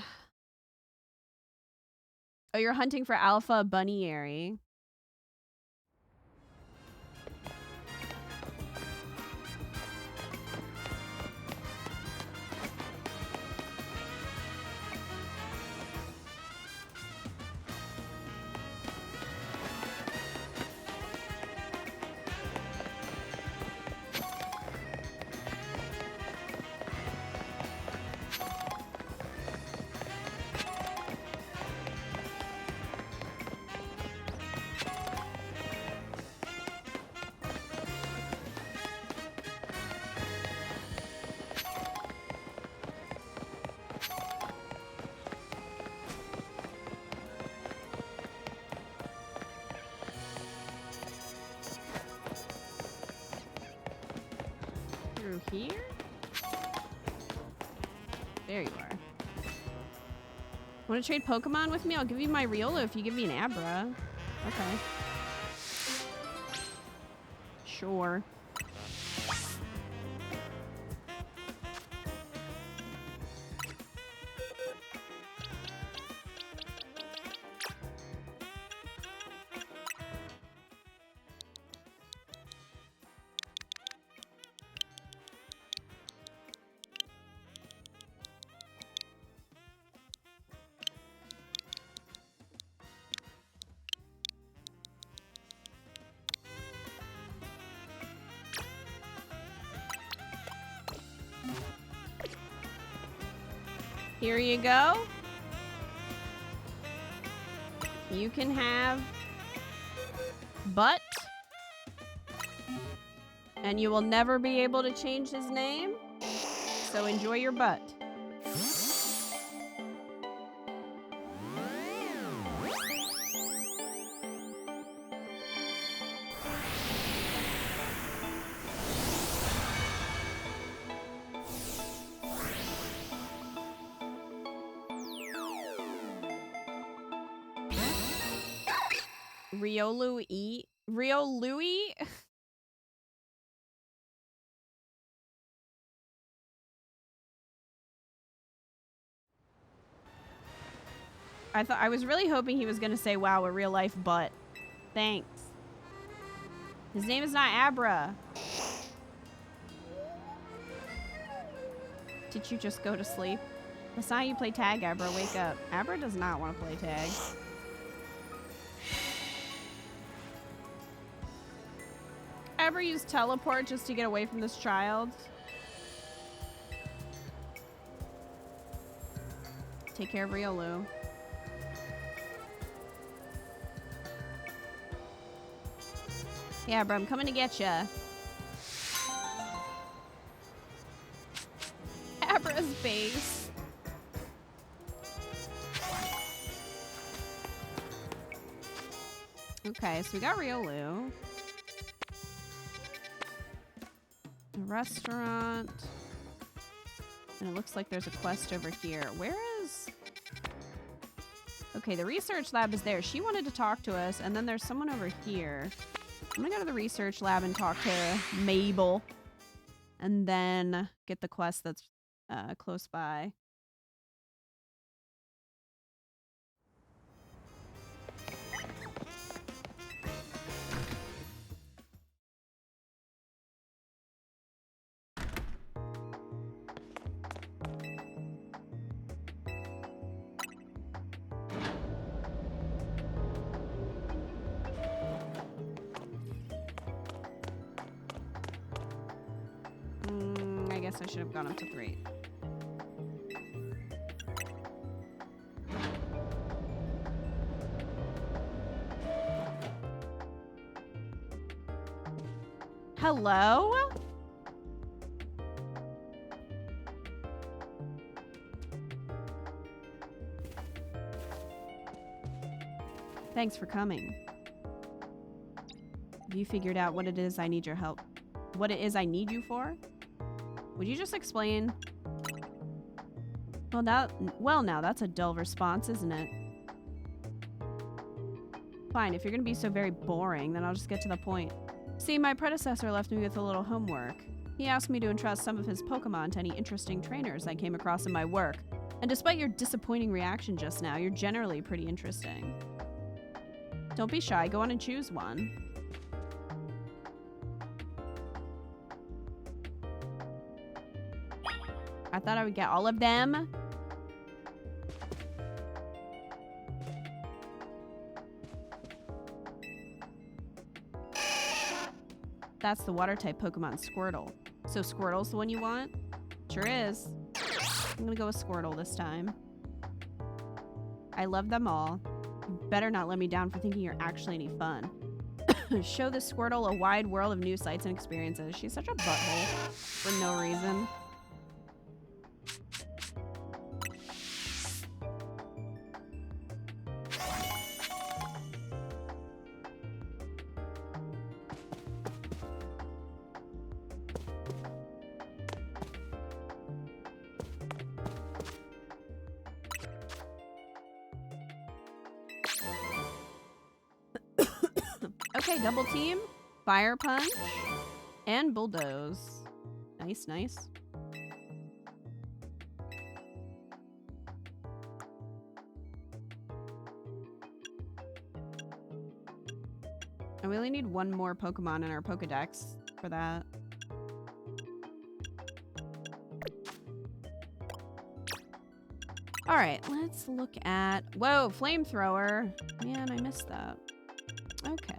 Oh, you're hunting for Alpha Bunnyary. Here? There you are. Want to trade Pokemon with me? I'll give you my Riolu if you give me an Abra. Okay. Sure. Here you go. You can have Butt. And you will never be able to change his name. So enjoy your butt. Riolui? I was really hoping he was gonna say, wow, a real life butt. Thanks. His name is not Abra. Did you just go to sleep? That's not how you play tag, Abra. Wake up. Abra does not want to play tag. Abra used teleport just to get away from this child. Take care of Riolu. Yeah, bro, I'm coming to get ya. Abra's base. Okay, so we got Riolu. A restaurant. And it looks like there's a quest over here. Where is... Okay, the research lab is there. She wanted to talk to us, and then there's someone over here. I'm gonna go to the research lab and talk to Mabel. And then get the quest that's close by. I guess I should have gone up to 3. Hello? Thanks for coming. Have you figured out what it is I need your help? What it is I need you for? Would you just explain? Well, now that's a dull response, isn't it? Fine, if you're gonna be so very boring, then I'll just get to the point. See, my predecessor left me with a little homework. He asked me to entrust some of his Pokemon to any interesting trainers I came across in my work. And despite your disappointing reaction just now, you're generally pretty interesting. Don't be shy, go on and choose one. I thought I would get all of them. That's the water-type Pokemon, Squirtle. So Squirtle's the one you want? Sure is. I'm gonna go with Squirtle this time. I love them all. You better not let me down for thinking you're actually any fun. Show this Squirtle a wide world of new sights and experiences. She's such a butthole for no reason. Okay, double team, fire punch, and bulldoze. Nice, nice. And we only need one more Pokemon in our Pokedex for that. All right, let's look at... Whoa, flamethrower. Man, I missed that. Okay.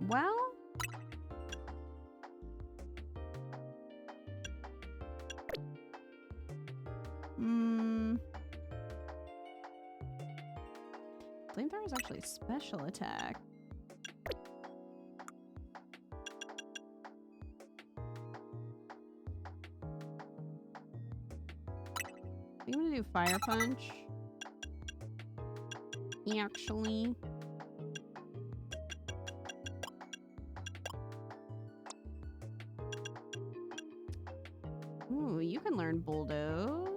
Well... Flamethrower is actually special attack. I'm gonna do Fire Punch. Actually. Ooh, you can learn Bulldoze.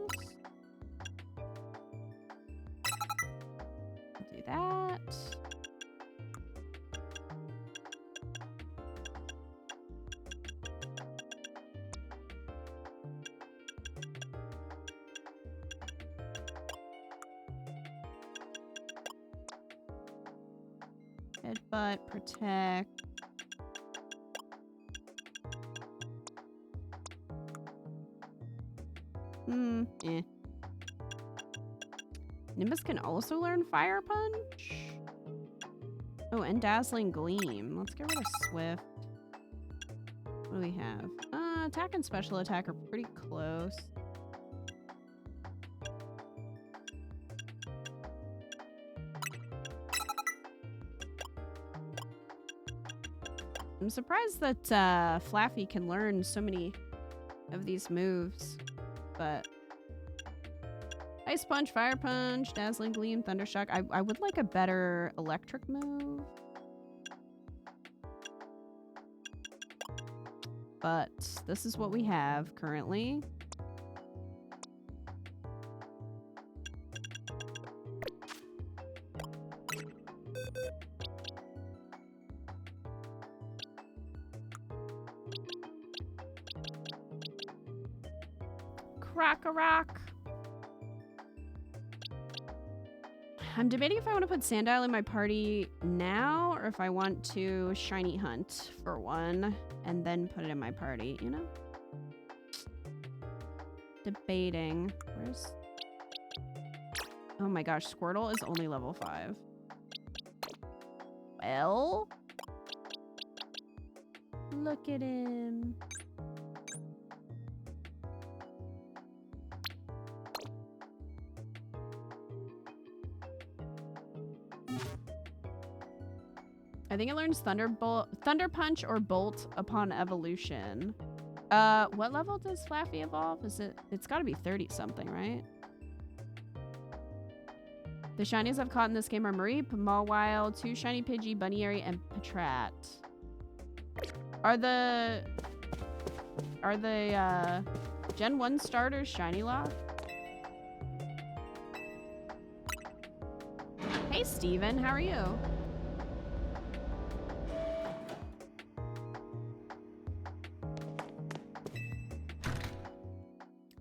Do that. Headbutt, protect. Eh. Nimbus can also learn Fire Punch. Oh, and Dazzling Gleam. Let's get rid of Swift. What do we have? Attack and special attack are pretty close. I'm surprised that Flaffy can learn so many of these moves, but Ice Punch, Fire Punch, Dazzling Gleam, Thundershock. I would like a better electric move, but this is what we have currently. Crack-a-rock. I'm debating if I want to put Sandile in my party now or if I want to shiny hunt for one and then put it in my party, you know? Debating. Where's... Oh my gosh, Squirtle is only level 5. Well... Look at him. I think it learns Thunder Punch or Bolt upon evolution. What level does Flaffy evolve? It's gotta be 30 something, right? The shinies I've caught in this game are Marie, Mawile, 2 shiny Pidgey, Bunnyary, and Patrat. Are the Gen 1 starters shiny lock? Hey Steven, how are you?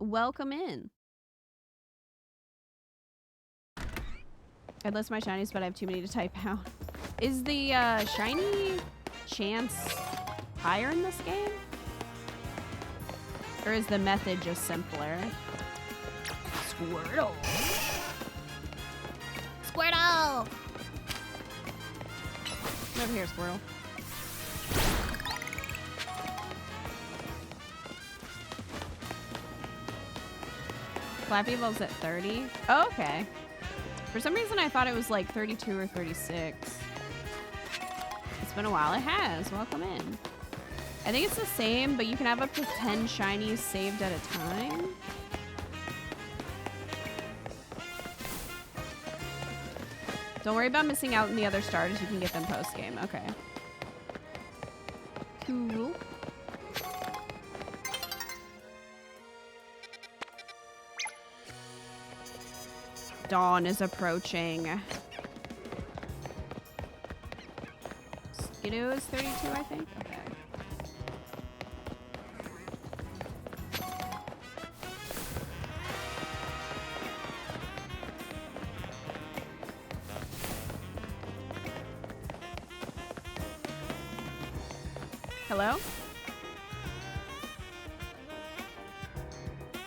Welcome in. I'd list my shinies, but I have too many to type out. Is the shiny chance higher in this game? Or is the method just simpler? Squirtle! Squirtle! Come over here, Squirtle. Flappy evolves at 30. Oh, okay. For some reason, I thought it was like 32 or 36. It's been a while. It has. Welcome in. I think it's the same, but you can have up to 10 shinies saved at a time. Don't worry about missing out on the other starters. You can get them post-game. Okay. Cool. Dawn is approaching. Skidoo is 32, I think. Okay. Hello?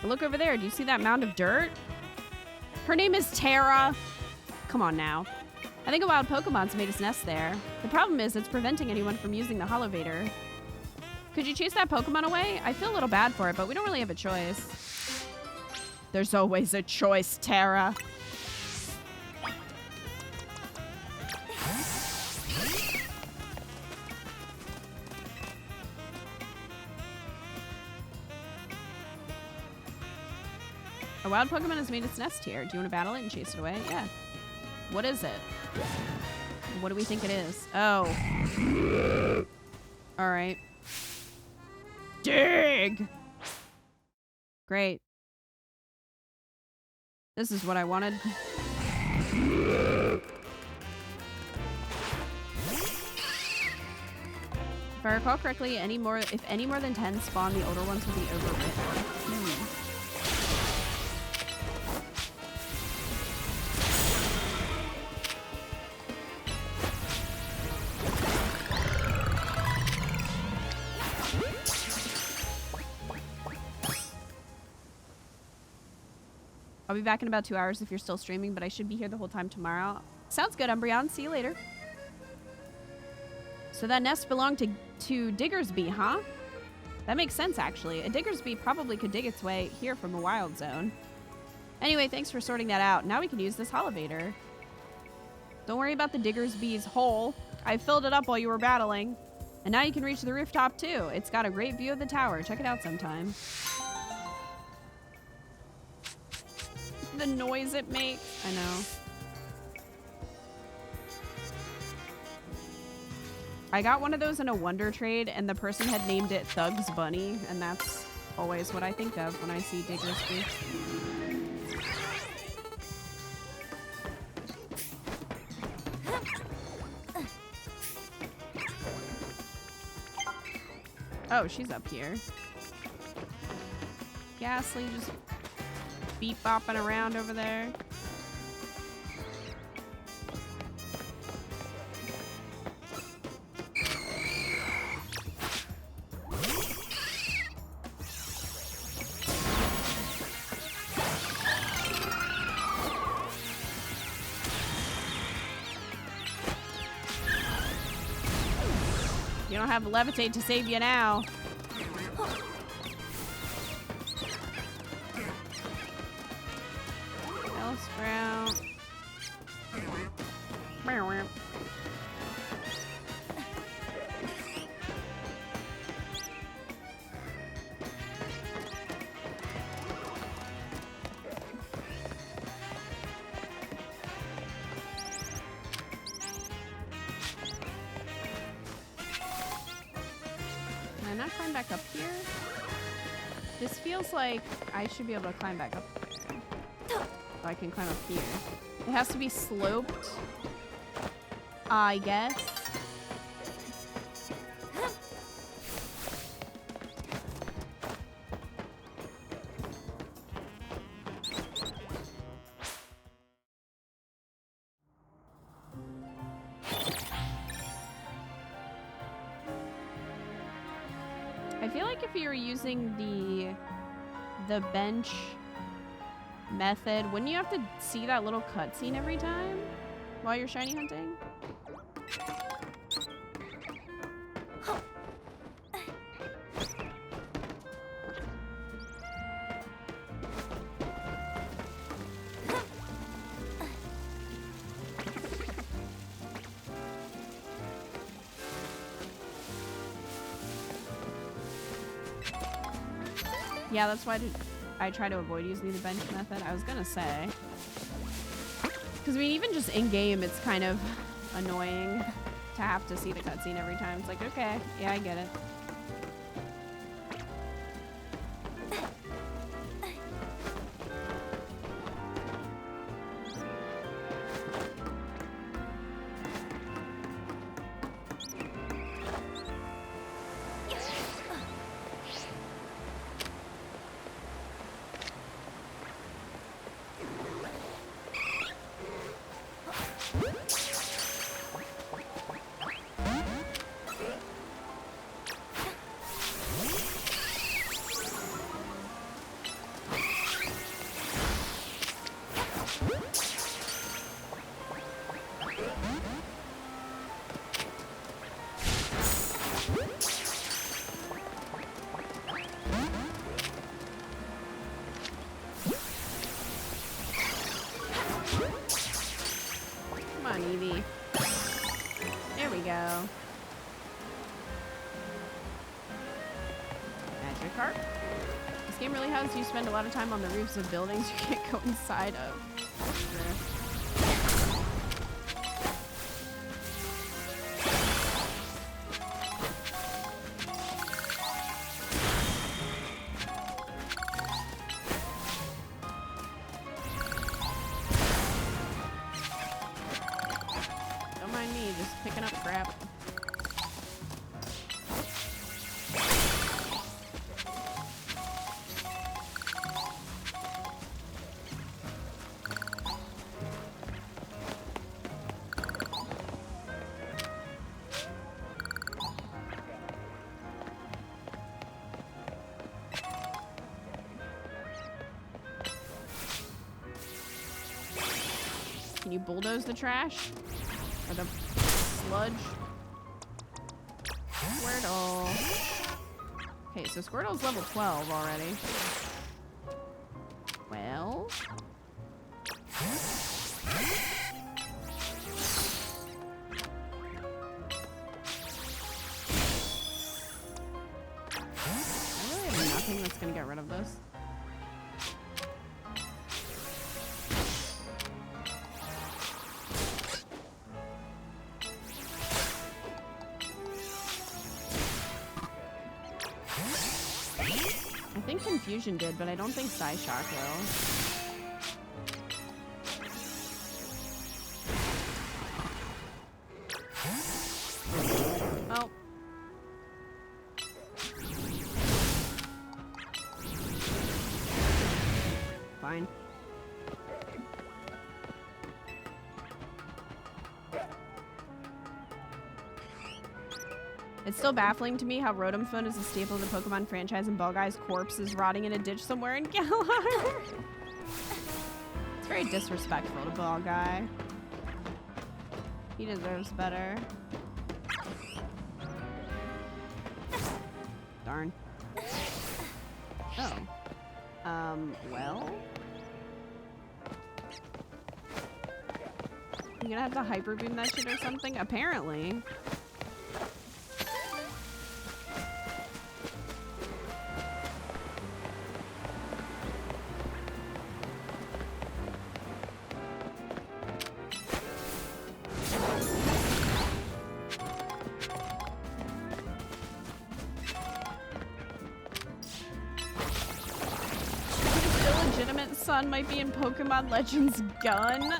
Look over there. Do you see that mound of dirt? Her name is Terra. Come on now. I think a wild Pokemon's made its nest there. The problem is it's preventing anyone from using the Holovator. Could you chase that Pokemon away? I feel a little bad for it, but we don't really have a choice. There's always a choice, Terra. A wild Pokemon has made its nest here. Do you want to battle it and chase it away? Yeah. What is it? What do we think it is? Oh. Alright. Dig! Great. This is what I wanted. If I recall correctly, if any more than 10 spawn, the older ones will be overwritten. I'll be back in about 2 hours if you're still streaming, but I should be here the whole time tomorrow. Sounds good, Umbreon. See you later. So that nest belonged to Diggersby, huh? That makes sense, actually. A Diggersby probably could dig its way here from a wild zone. Anyway, thanks for sorting that out. Now we can use this Holovator. Don't worry about the Diggersby's hole. I filled it up while you were battling. And now you can reach the rooftop, too. It's got a great view of the tower. Check it out sometime. The noise it makes. I know. I got one of those in a Wonder Trade, and the person had named it Thug's Bunny, and that's always what I think of when I see Diggersby. Oh, she's up here. Ghastly just beep bopping around over there. You don't have Levitate to save you now. Sprout. Can I not climb back up here? This feels like I should be able to climb back up there. Oh, I can climb up here. It has to be sloped, I guess. I feel like if you were using the bench method, wouldn't you have to see that little cutscene every time while you're shiny hunting? Yeah, that's why I try to avoid using the bench method. I was gonna say. Because, I mean, even just in-game, it's kind of annoying to have to see the cutscene every time. It's like, okay, yeah, I get it. because you spend a lot of time on the roofs of buildings you can't go inside of. Don't mind me, just picking up crap. Can you bulldoze the trash? Or the sludge? Squirtle. Okay, so Squirtle's level 12 already. Well... I really have nothing that's gonna get rid of this. I think Confusion did, but I don't think Psyshock will. Oh. Fine. It's still baffling to me how Rotom Phone is a staple of the Pokemon franchise and Ball Guy's corpse is rotting in a ditch somewhere in Galar. It's very disrespectful to Ball Guy. He deserves better. Darn. Oh. Well? You gonna have to Hyper Beam that shit or something? Apparently. Son might be in Pokemon Legends Gun.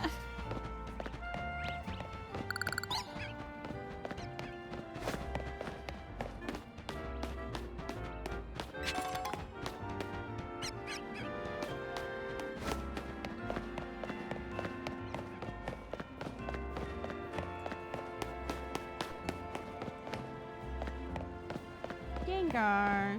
Gengar.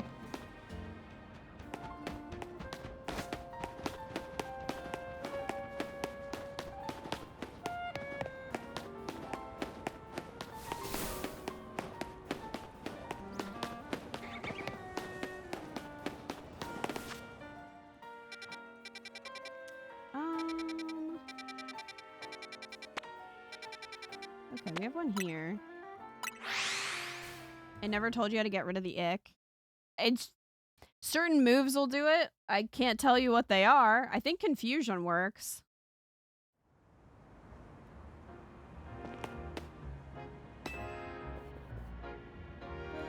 Okay, we have one here. I never told you how to get rid of the ick. It's certain moves will do it. I can't tell you what they are. I think Confusion works.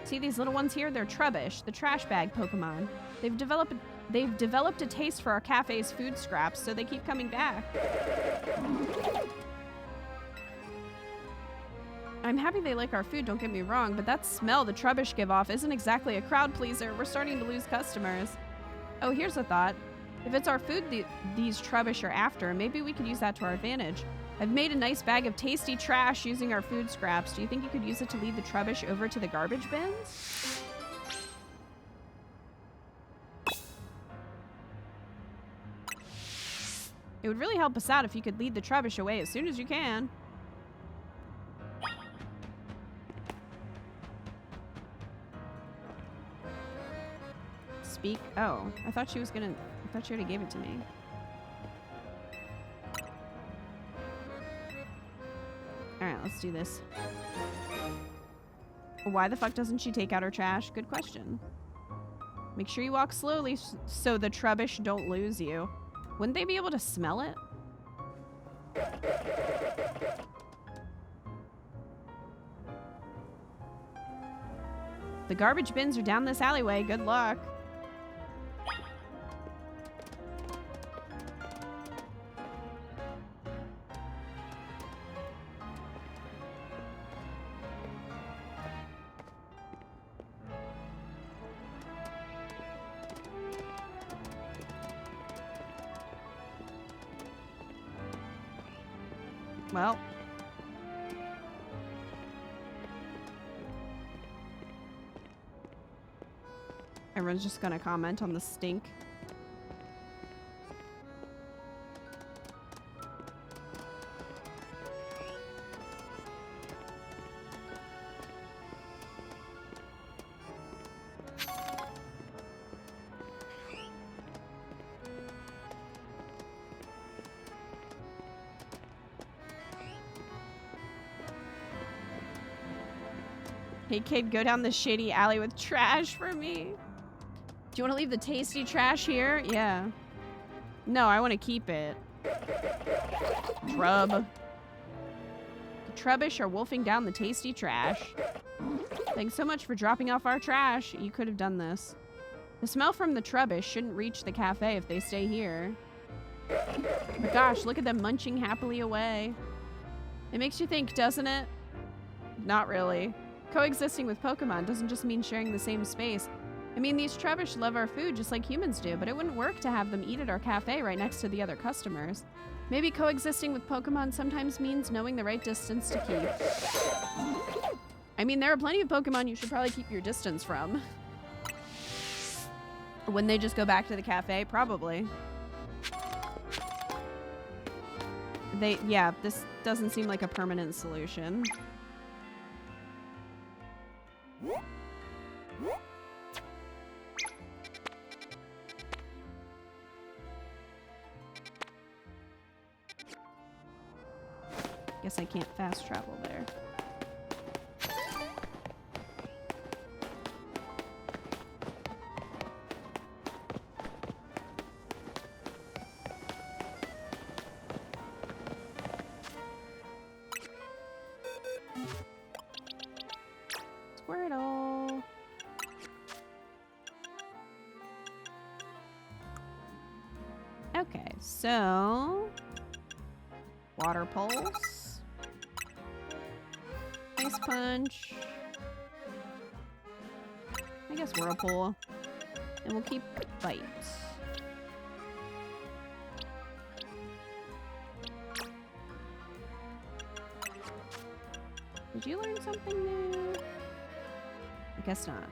See these little ones here? They're Trubbish, the trash bag Pokemon. They've developed a taste for our cafe's food scraps, so they keep coming back. I'm happy they like our food, don't get me wrong, but that smell the Trubbish give off isn't exactly a crowd pleaser. We're starting to lose customers. Oh, here's a thought. If it's our food these Trubbish are after, maybe we could use that to our advantage. I've made a nice bag of tasty trash using our food scraps. Do you think you could use it to lead the Trubbish over to the garbage bins? It would really help us out if you could lead the Trubbish away as soon as you can. Speak. Oh, I thought she was gonna. I thought she already gave it to me. Alright, let's do this. Why the fuck doesn't she take out her trash? Good question. Make sure you walk slowly so the trubbish don't lose you. Wouldn't they be able to smell it? The garbage bins are down this alleyway. Good luck. Well. Everyone's just gonna comment on the stink. Hey kid, go down the shady alley with trash for me. Do you want to leave the tasty trash here? Yeah. No, I want to keep it. Trub. The trubbish are wolfing down the tasty trash. Thanks so much for dropping off our trash. You could have done this. The smell from the trubbish shouldn't reach the cafe if they stay here. But gosh, look at them munching happily away. It makes you think, doesn't it? Not really. Coexisting with Pokemon doesn't just mean sharing the same space. I mean, these trubbish love our food just like humans do, but it wouldn't work to have them eat at our cafe right next to the other customers. Maybe coexisting with Pokemon sometimes means knowing the right distance to keep. I mean, there are plenty of Pokemon you should probably keep your distance from. Wouldn't they just go back to the cafe? Probably. Yeah, this doesn't seem like a permanent solution. Guess I can't fast travel there. Squirtle. Okay, so water pulse, ice punch, I guess whirlpool, and we'll keep bite. Did you learn something new? I guess not.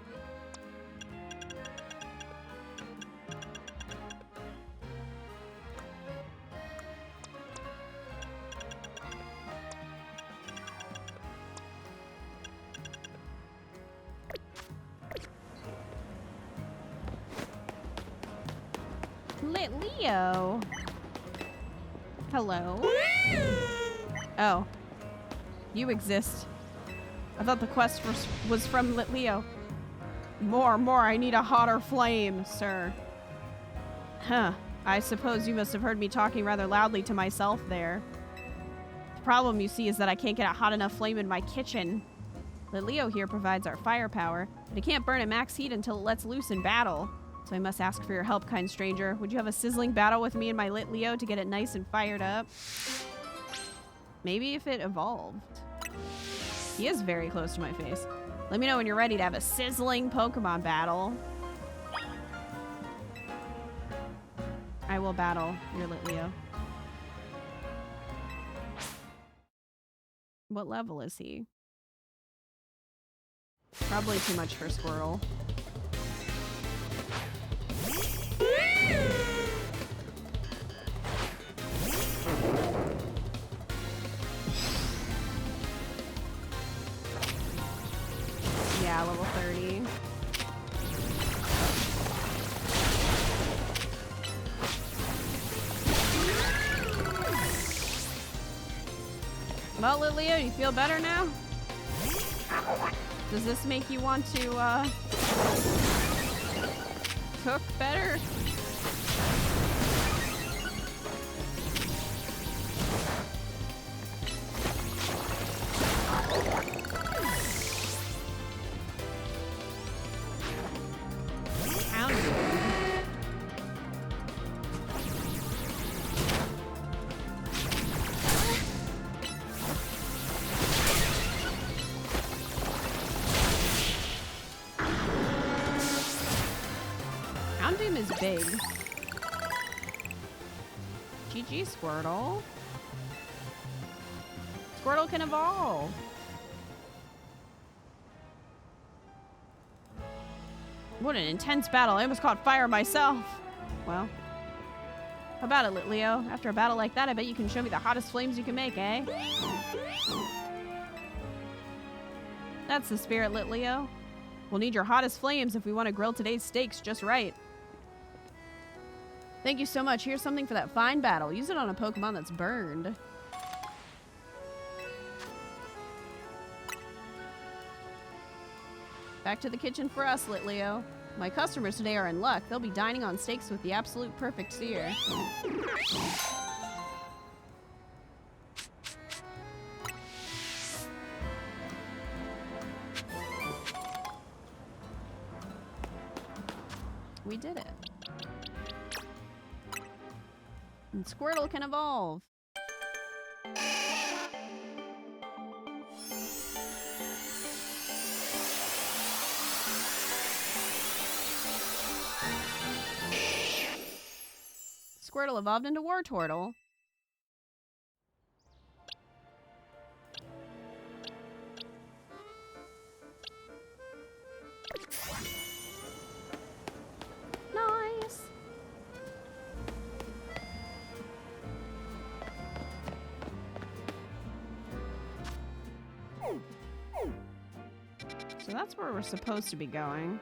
Leo. Hello. Oh. You exist. I thought the quest was from Leo. More, I need a hotter flame, sir. Huh. I suppose you must have heard me talking rather loudly to myself there. The problem, you see, is that I can't get a hot enough flame in my kitchen. Leo here provides our firepower, but it can't burn at max heat until it lets loose in battle. So I must ask for your help, kind stranger. Would you have a sizzling battle with me and my Leo to get it nice and fired up? Maybe if it evolved. He is very close to my face. Let me know when you're ready to have a sizzling Pokemon battle. I will battle your Leo. What level is he? Probably too much for Squirrel. Yeah, level 30. Well, Leo, you feel better now? Does this make you want to, cook better? Is big. GG, Squirtle. Squirtle can evolve. What an intense battle. I almost caught fire myself. Well, how about it, Litleo? After a battle like that, I bet you can show me the hottest flames you can make, eh? That's the spirit, Litleo. We'll need your hottest flames if we want to grill today's steaks just right. Thank you so much. Here's something for that fine battle. Use it on a Pokemon that's burned. Back to the kitchen for us, Litleo. My customers today are in luck. They'll be dining on steaks with the absolute perfect sear. We did it. And Squirtle can evolve. Squirtle evolved into Wartortle. Nice. So that's where we're supposed to be going.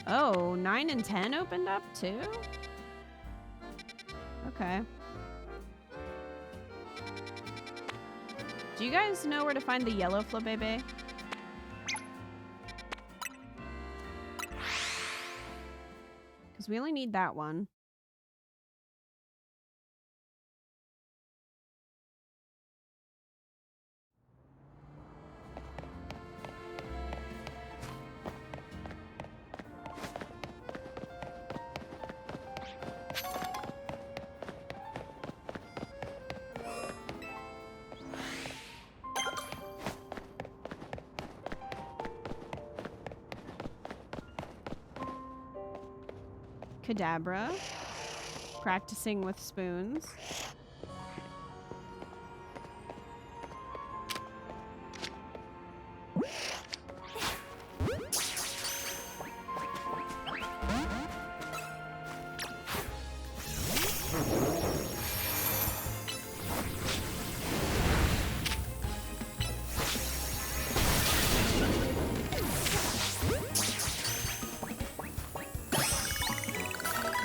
Oh, 9 and 10 opened up too? Okay. Do you guys know where to find the yellow Flabébé? Because we only need that one. Kadabra. Practicing with spoons.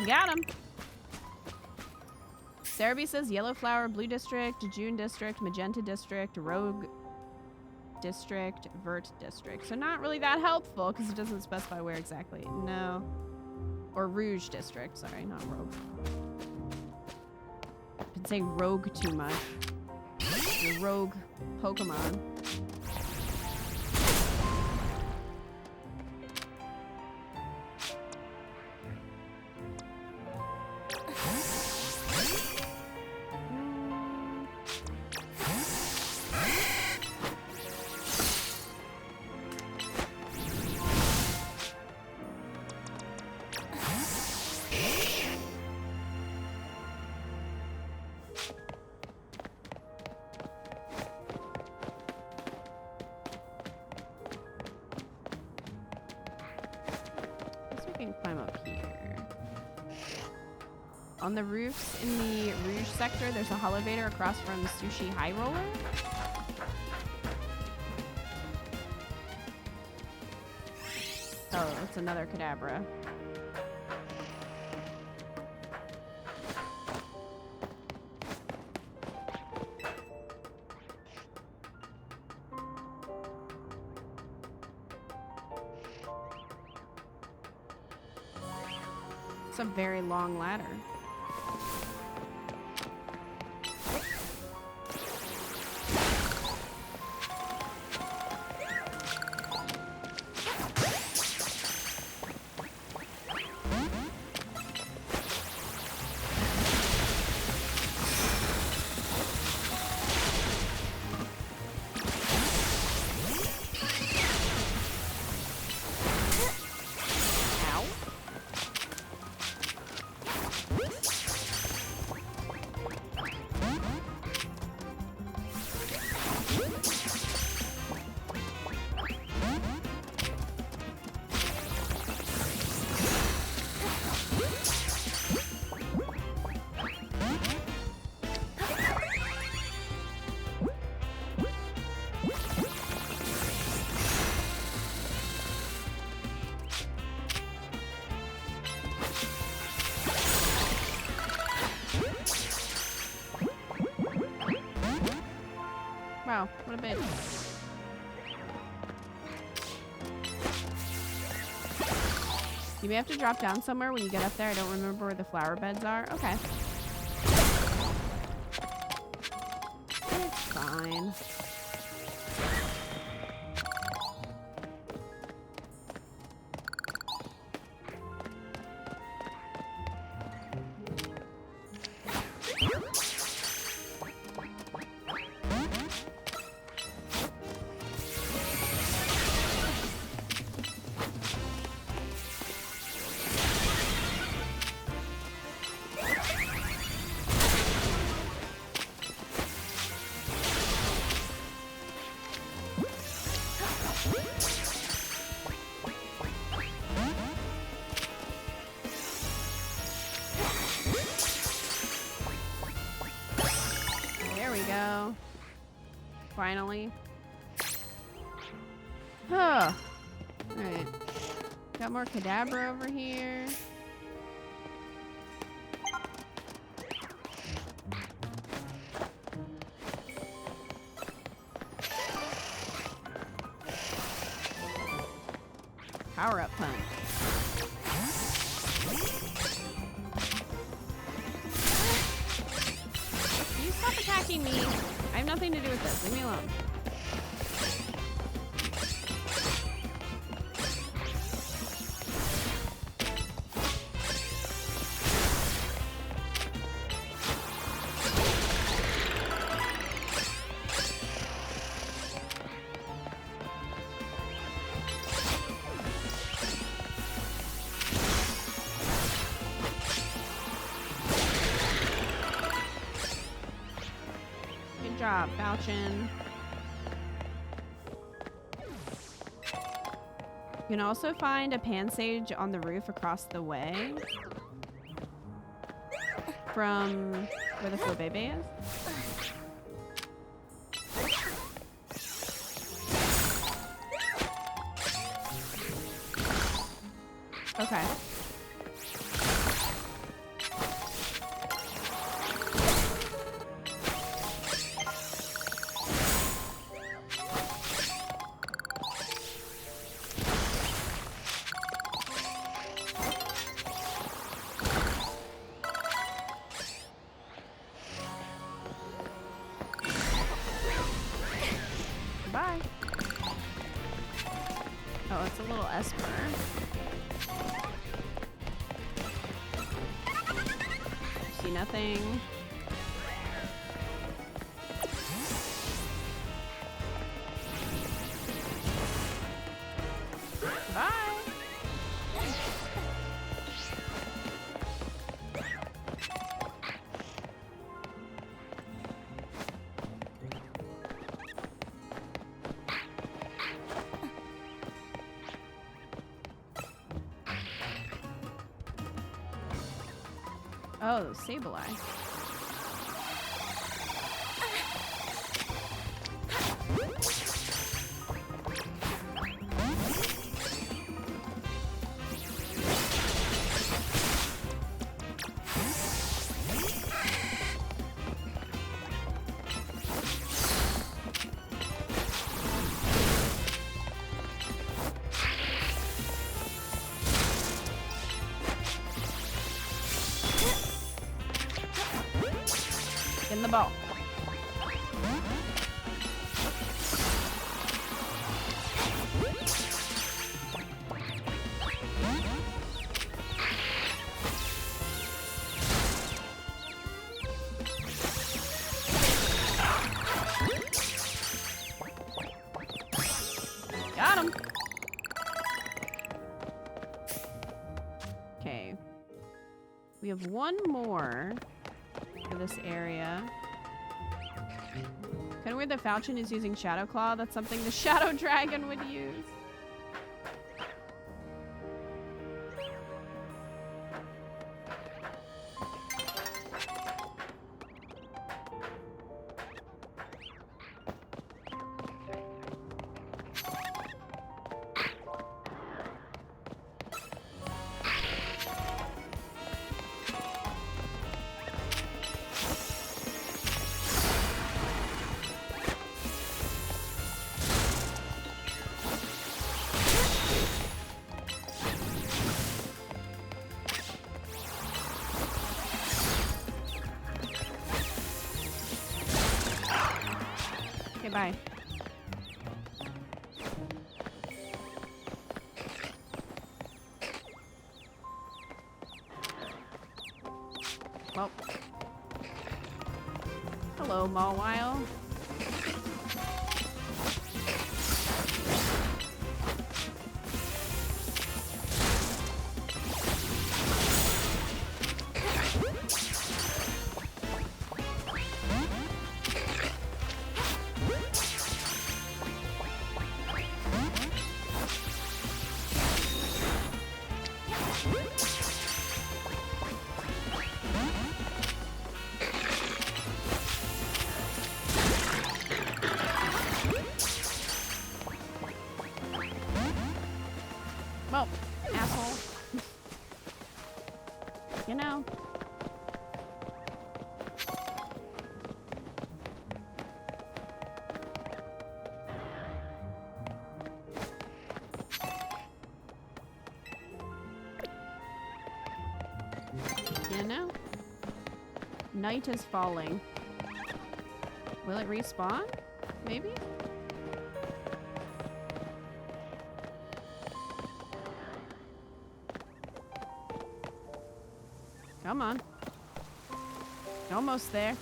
Got him. Cerebi says Yellow Flower, Blue District, June District, Magenta District, Rogue District, Vert District. So not really that helpful because it doesn't specify where exactly. No. Or Rouge District. Sorry, not Rogue. I've been saying Rogue too much. The Rogue Pokemon. On the roofs in the Rouge sector, there's a Holovator across from Sushi High Roller. Oh, it's another Kadabra. It's a very long ladder. Wow, what a bitch. You may have to drop down somewhere when you get up there. I don't remember where the flower beds are. Okay. It's fine. Finally. Oh. Alright. Got more cadabra over here. Power up punch. Can you stop attacking me? I have nothing to do with this. Leave me alone. Good job, Falchion. You can also find a pan sage on the roof across the way from where the Flobebe is. Okay. Bye. Oh, it's a little Esper. See nothing. Bye. Oh, Sableye. Get in the ball. Got him. Okay. We have one more for this area. Kind of weird that Falchion is using Shadow Claw. That's something the Shadow Dragon would use. Bye. Well. Hello, Mawile. Well, asshole. You know. You know. Night is falling. Will it respawn? Maybe? Come on. Almost there.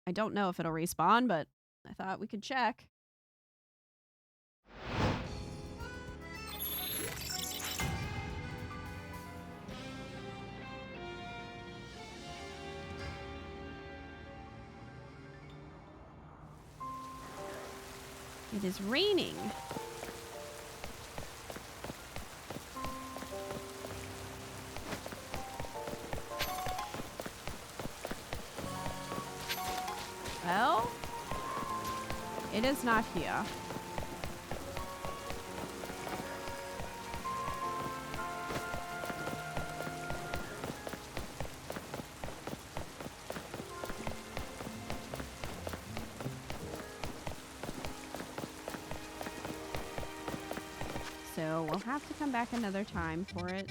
I don't know if it'll respawn, but I thought we could check. It is raining. Well, it is not here. So we'll have to come back another time for it.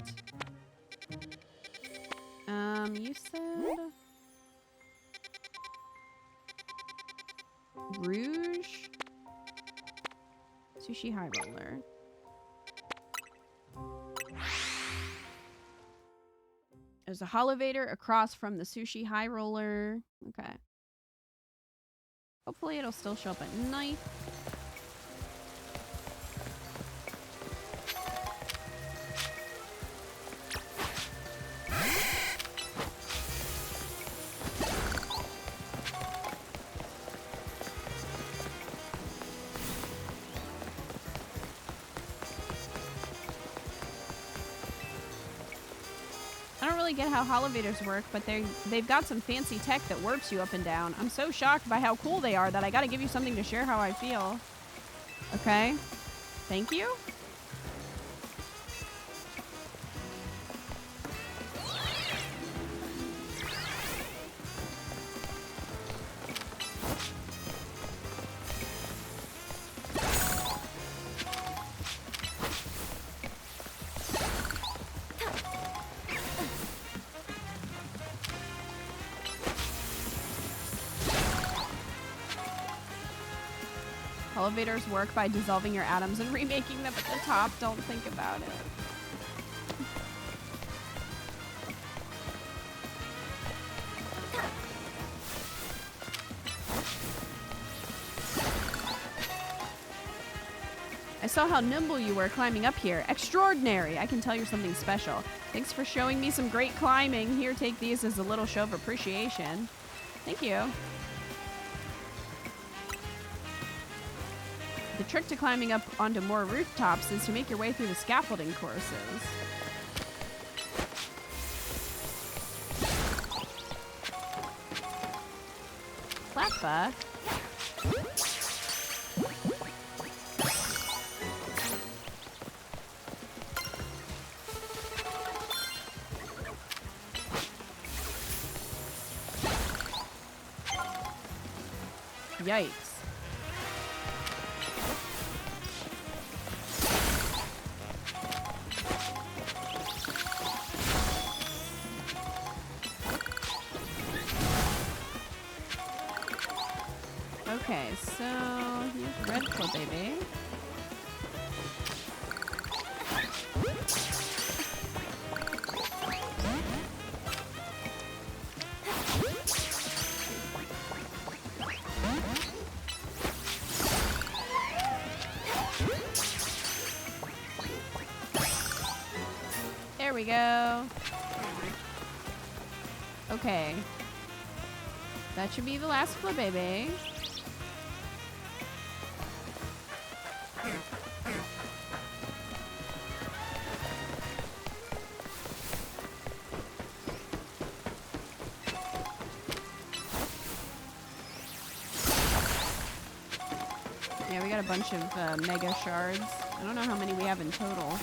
You said Rouge? Sushi High Roller. There's a Holovator across from the Sushi High Roller. Okay. Hopefully it'll still show up at night. Get how holovators work, but they've got some fancy tech that warps you up and down. I'm so shocked by how cool they are that I gotta give you something to share how I feel. Okay? Thank you? Elevators work by dissolving your atoms and remaking them at the top. Don't think about it. I saw how nimble you were climbing up here. Extraordinary! I can tell you're something special. Thanks for showing me some great climbing. Here, take these as a little show of appreciation. Thank you. The trick to climbing up onto more rooftops is to make your way through the scaffolding courses. Platfa? Yikes. Okay, so here's red pill, baby. There we go. Okay. That should be the last flip, baby. Yeah, we got a bunch of mega shards. I don't know how many we have in total.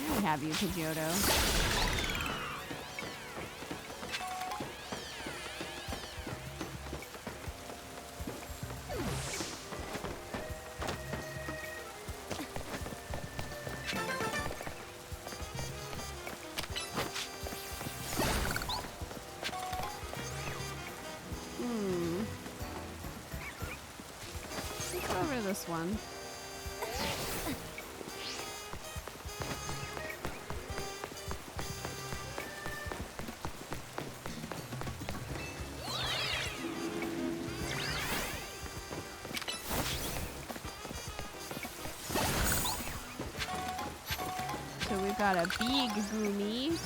I have you, Pidgeotto. Let's go over to this one. So we've got a big Goomy.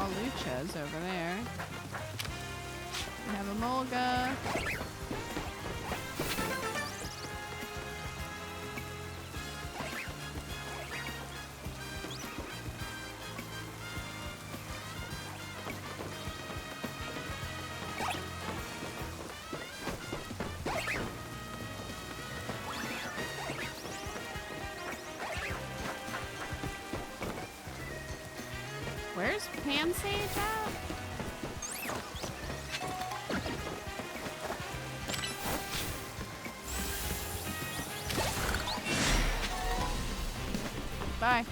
Lucha's over there. We have a Molga. Where's Pansage at? Bye.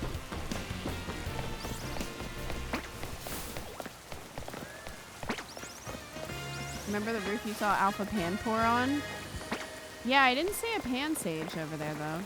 Remember the roof you saw Alpha Panpour on? Yeah, I didn't see a Pansage over there though.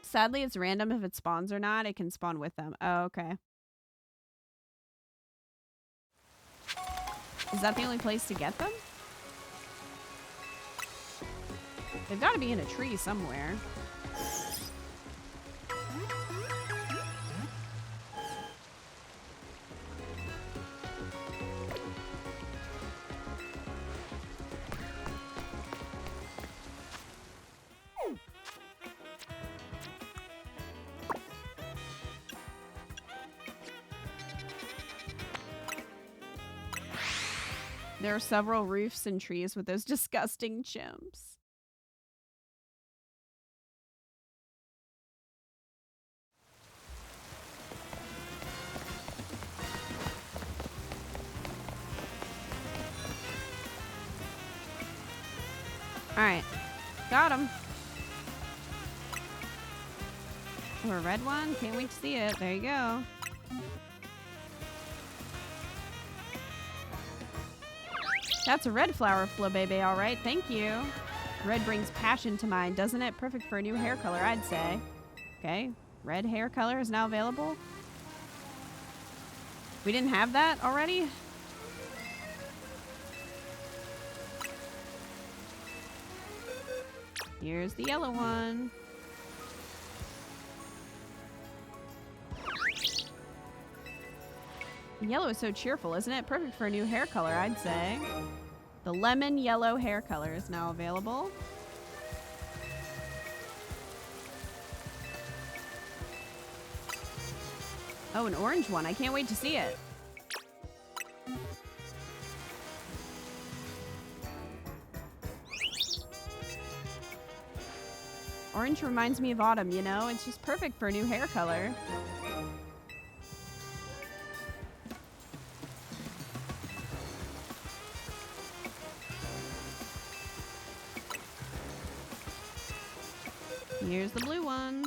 Sadly, it's random if it spawns or not. It can spawn with them. Oh, okay. Is that the only place to get them? They've got to be in a tree somewhere. There are several roofs and trees with those disgusting chimps. All right, got him. Oh, a red one. Can't wait to see it. There you go. That's a red flower flobebe, all right. Thank you. Red brings passion to mind, doesn't it? Perfect for a new hair color, I'd say. Okay, red hair color is now available. We didn't have that already? Here's the yellow one. Yellow is so cheerful, isn't it? Perfect for a new hair color, I'd say. The lemon yellow hair color is now available. Oh, an orange one. I can't wait to see it. Orange reminds me of autumn, you know? It's just perfect for a new hair color. Here's the blue one.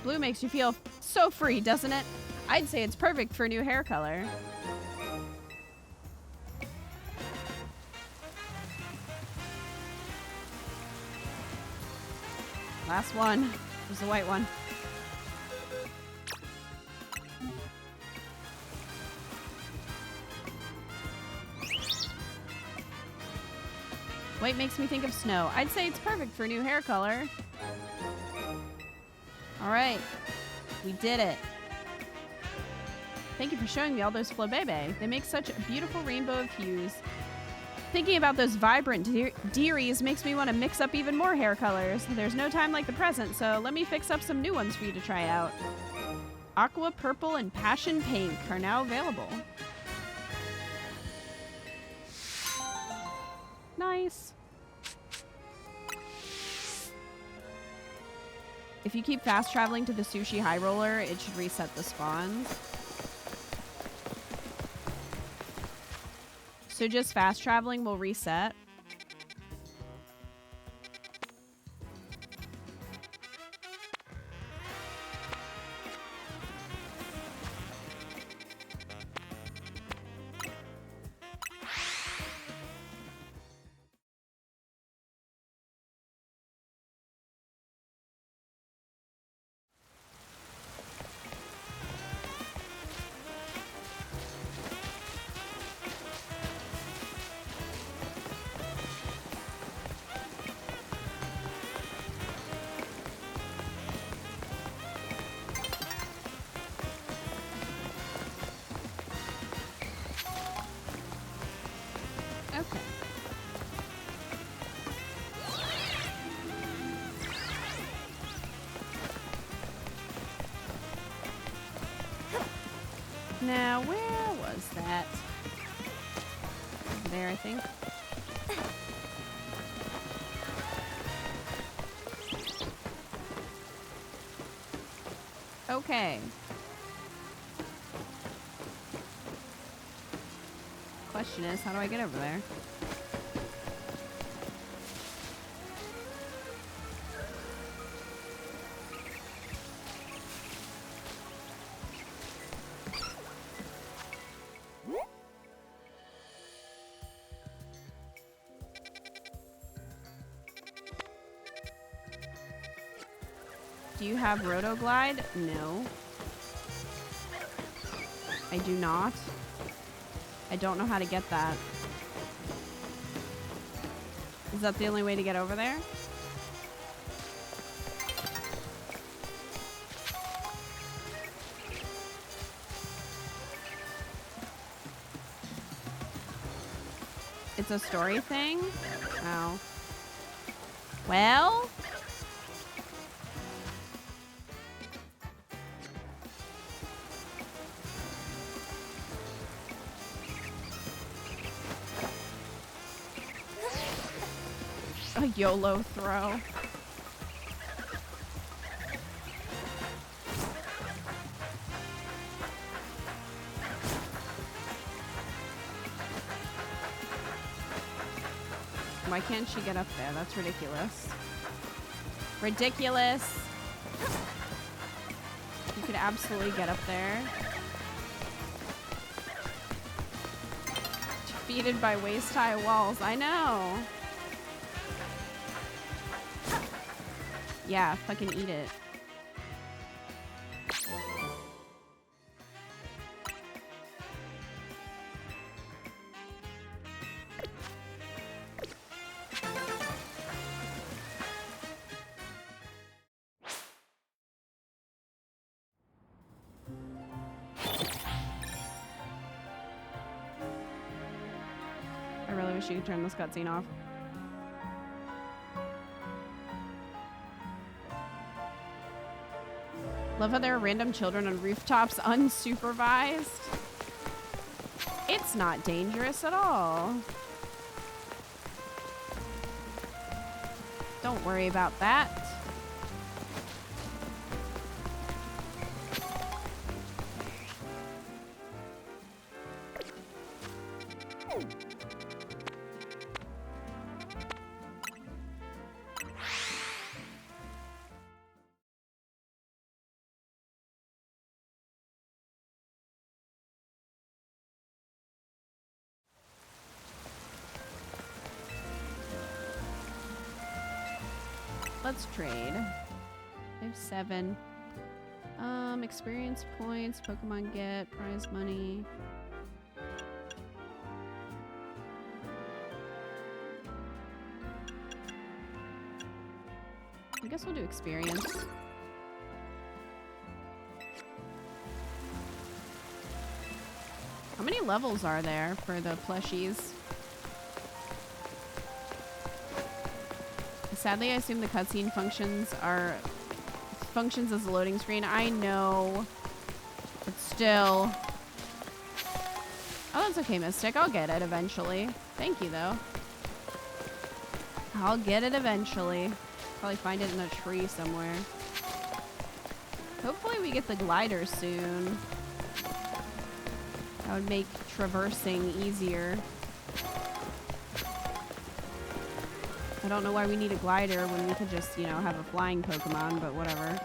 Blue makes you feel so free, doesn't it? I'd say it's perfect for a new hair color. Last one. There's the white one. White makes me think of snow. I'd say it's perfect for a new hair color. All right. We did it. Thank you for showing me all those flobebe. They make such a beautiful rainbow of hues. Thinking about those vibrant dearies makes me want to mix up even more hair colors. There's no time like the present, so let me fix up some new ones for you to try out. Aqua Purple and Passion Pink are now available. Nice. If you keep fast traveling to the Sushi High Roller, it should reset the spawns. So just fast traveling will reset. Okay. Now, where was that? Over there, I think. Okay. Question is, how do I get over there? Do you have Rotoglide? No. I do not. I don't know how to get that. Is that the only way to get over there? It's a story thing? Oh. Well? A YOLO throw. Why can't she get up there? That's ridiculous. Ridiculous. You could absolutely get up there. Defeated by waist-high walls. I know. Yeah, fucking eat it. I really wish you could turn this cutscene off. Love how there are random children on rooftops unsupervised. It's not dangerous at all. Don't worry about that. Let's trade. I have 7. Experience points, Pokemon get, prize money. I guess we'll do experience. How many levels are there for the plushies? Sadly, I assume the cutscene functions as a loading screen. I know, but still. Oh, that's okay, Mystic. I'll get it eventually. Thank you, though. I'll get it eventually. Probably find it in a tree somewhere. Hopefully we get the glider soon. That would make traversing easier. I don't know why we need a glider when we could just, you know, have a flying Pokemon, but whatever.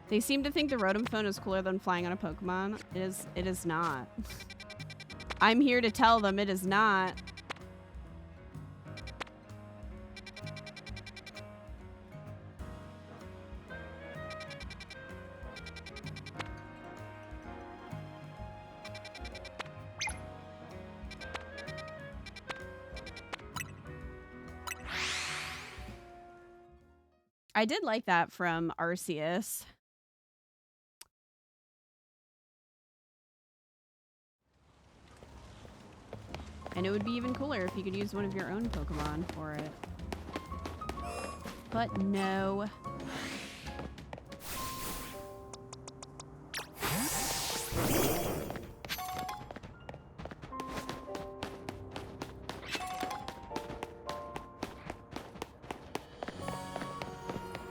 They seem to think the Rotom phone is cooler than flying on a Pokemon. It is not. I'm here to tell them it is not. I did like that from Arceus. And it would be even cooler if you could use one of your own Pokemon for it. But no.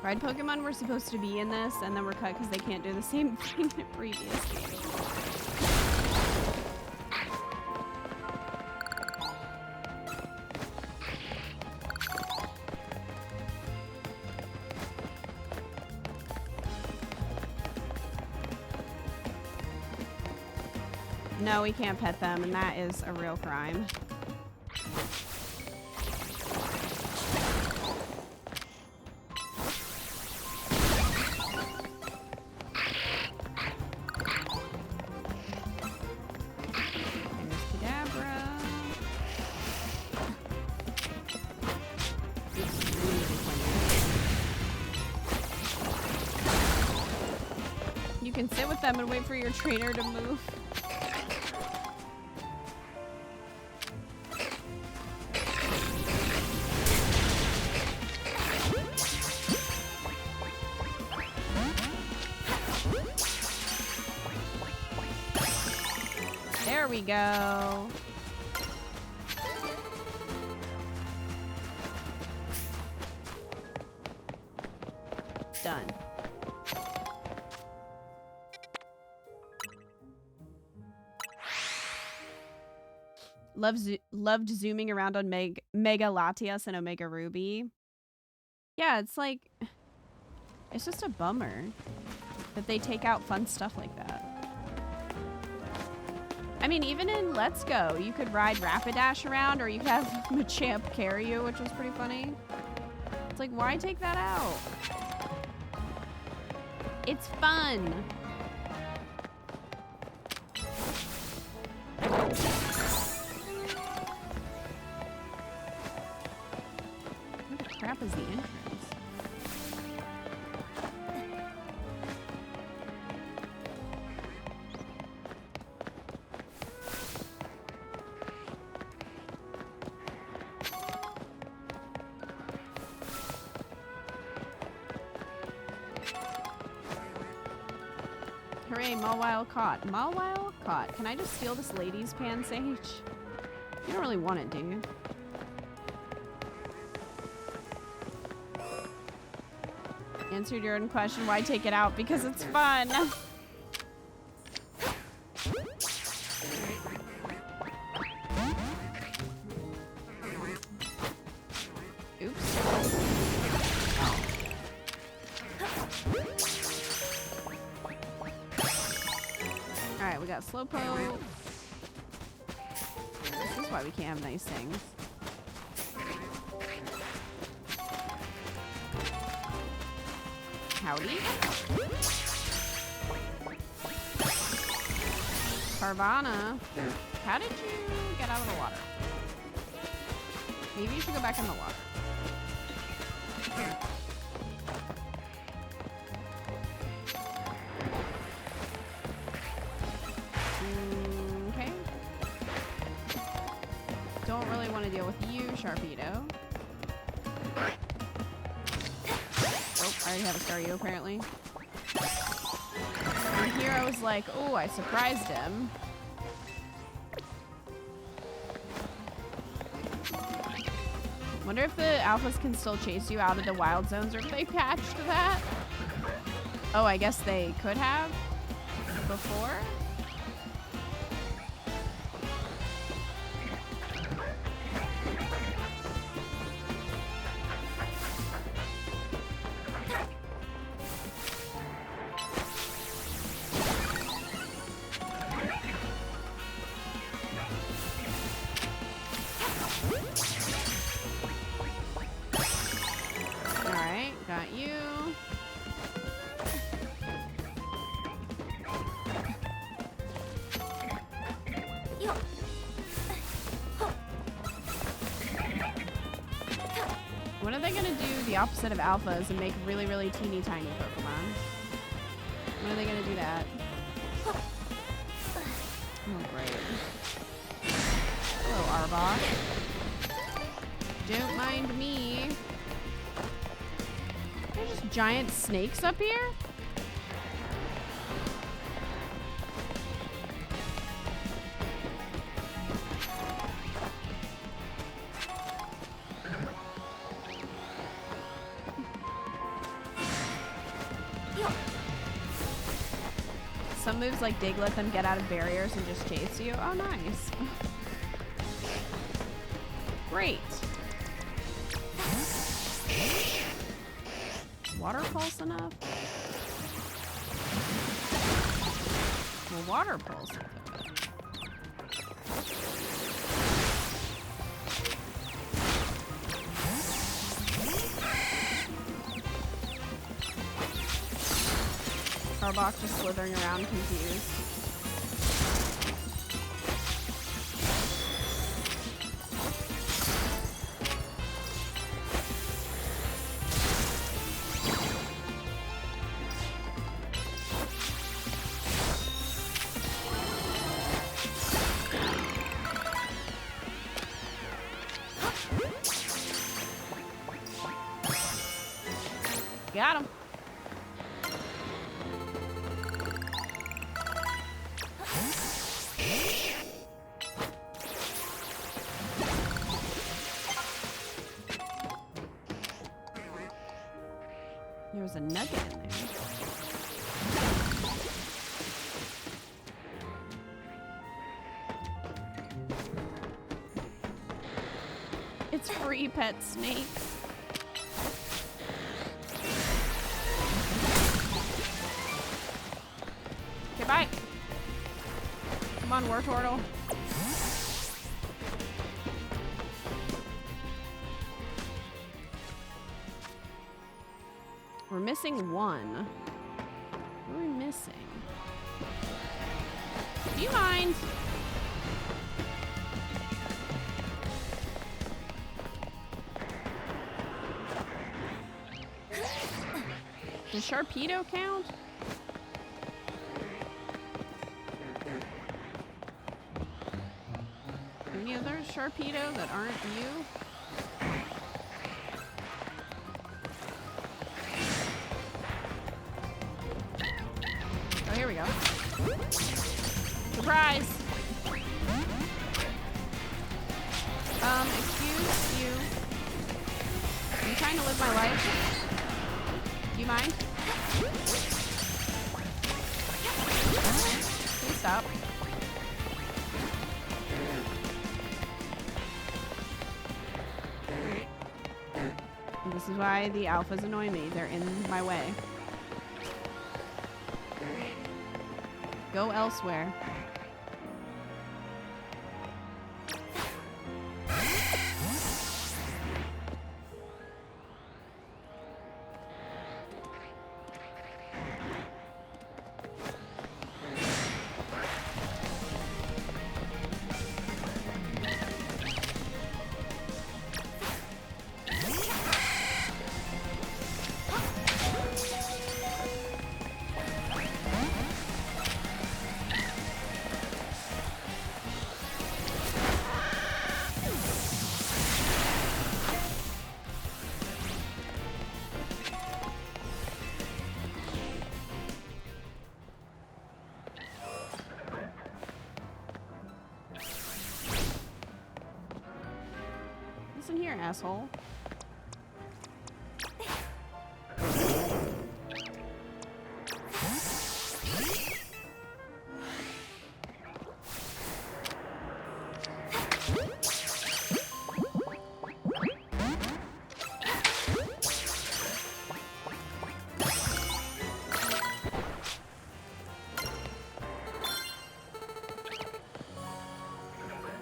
Ride Pokemon were supposed to be in this, and then were cut because they can't do the same thing in previous games. No, we can't pet them, and that is a real crime. can sit with them and wait for your trainer to move. There we go. Done. Loved zooming around on Mega Latias and Omega Ruby. Yeah, it's like, it's just a bummer that they take out fun stuff like that. I mean, even in Let's Go, you could ride Rapidash around, or you could have Machamp carry you, which was pretty funny. It's like, why take that out? It's fun. What the crap is the entrance? Hooray, Mawile caught. Mawile caught. Can I just steal this lady's Pansage? You don't really want it, do you? Answered your own question. Why take it out? Because it's fun. Oops. Alright, we got Slowpoke. This is why we can't have nice things. Howdy. Carvana, how did you get out of the water? Maybe you should go back in the water. Okay. Don't really want to deal with you, Sharpedo. Oh, I already have a Staryu apparently. And here I was like, oh, I surprised him. Wonder if the alphas can still chase you out of the wild zones, or if they patched that. Oh, I guess they could have before. Opposite of alphas and make really, really teeny tiny Pokemon. When are they gonna do that? Oh, great. Hello, Arbok. Don't mind me. There's just giant snakes up here? Some moves like Dig let them get out of barriers and just chase you. Oh, nice. Great. Water pulse enough? Well, water pulse. Arbok just slithering around confused. Got him. There was a nugget in there. It's free, pet snake. Okay, bye. Come on, Wartortle. We're missing one. What are we missing? Do you mind? Does Sharpedo count? Any other Sharpedo that aren't you? Oh, here we go. Surprise! Excuse you. I'm trying to live my life. Do you mind? Please stop. And this is why the alphas annoy me. They're in my way. Go elsewhere. Listen here, asshole.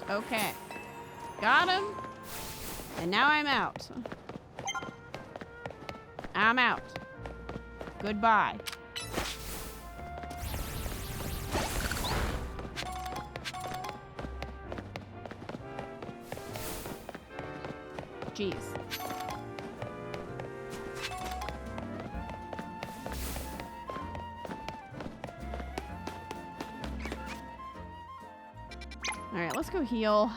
Okay. Got him. And now I'm out. I'm out. Goodbye. Jeez. All right, let's go heal.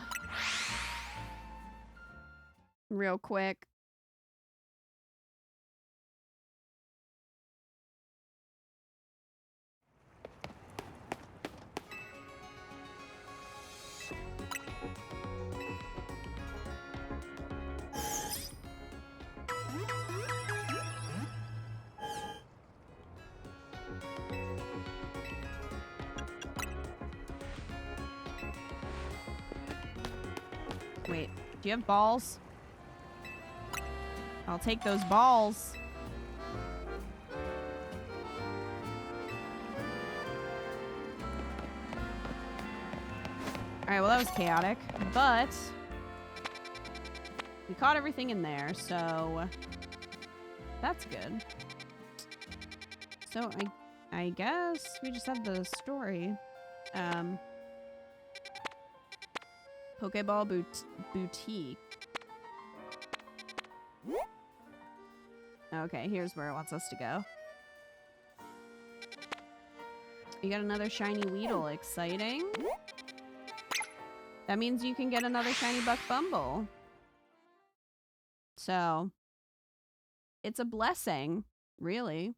Real quick. Wait, do you have balls? I'll take those balls. Alright, well that was chaotic, but we caught everything in there, so that's good. So I guess we just have the story. Pokeball Boutique. Okay, here's where it wants us to go. You got another shiny Weedle. Exciting. That means you can get another shiny Buck Bumble. So, it's a blessing. Really?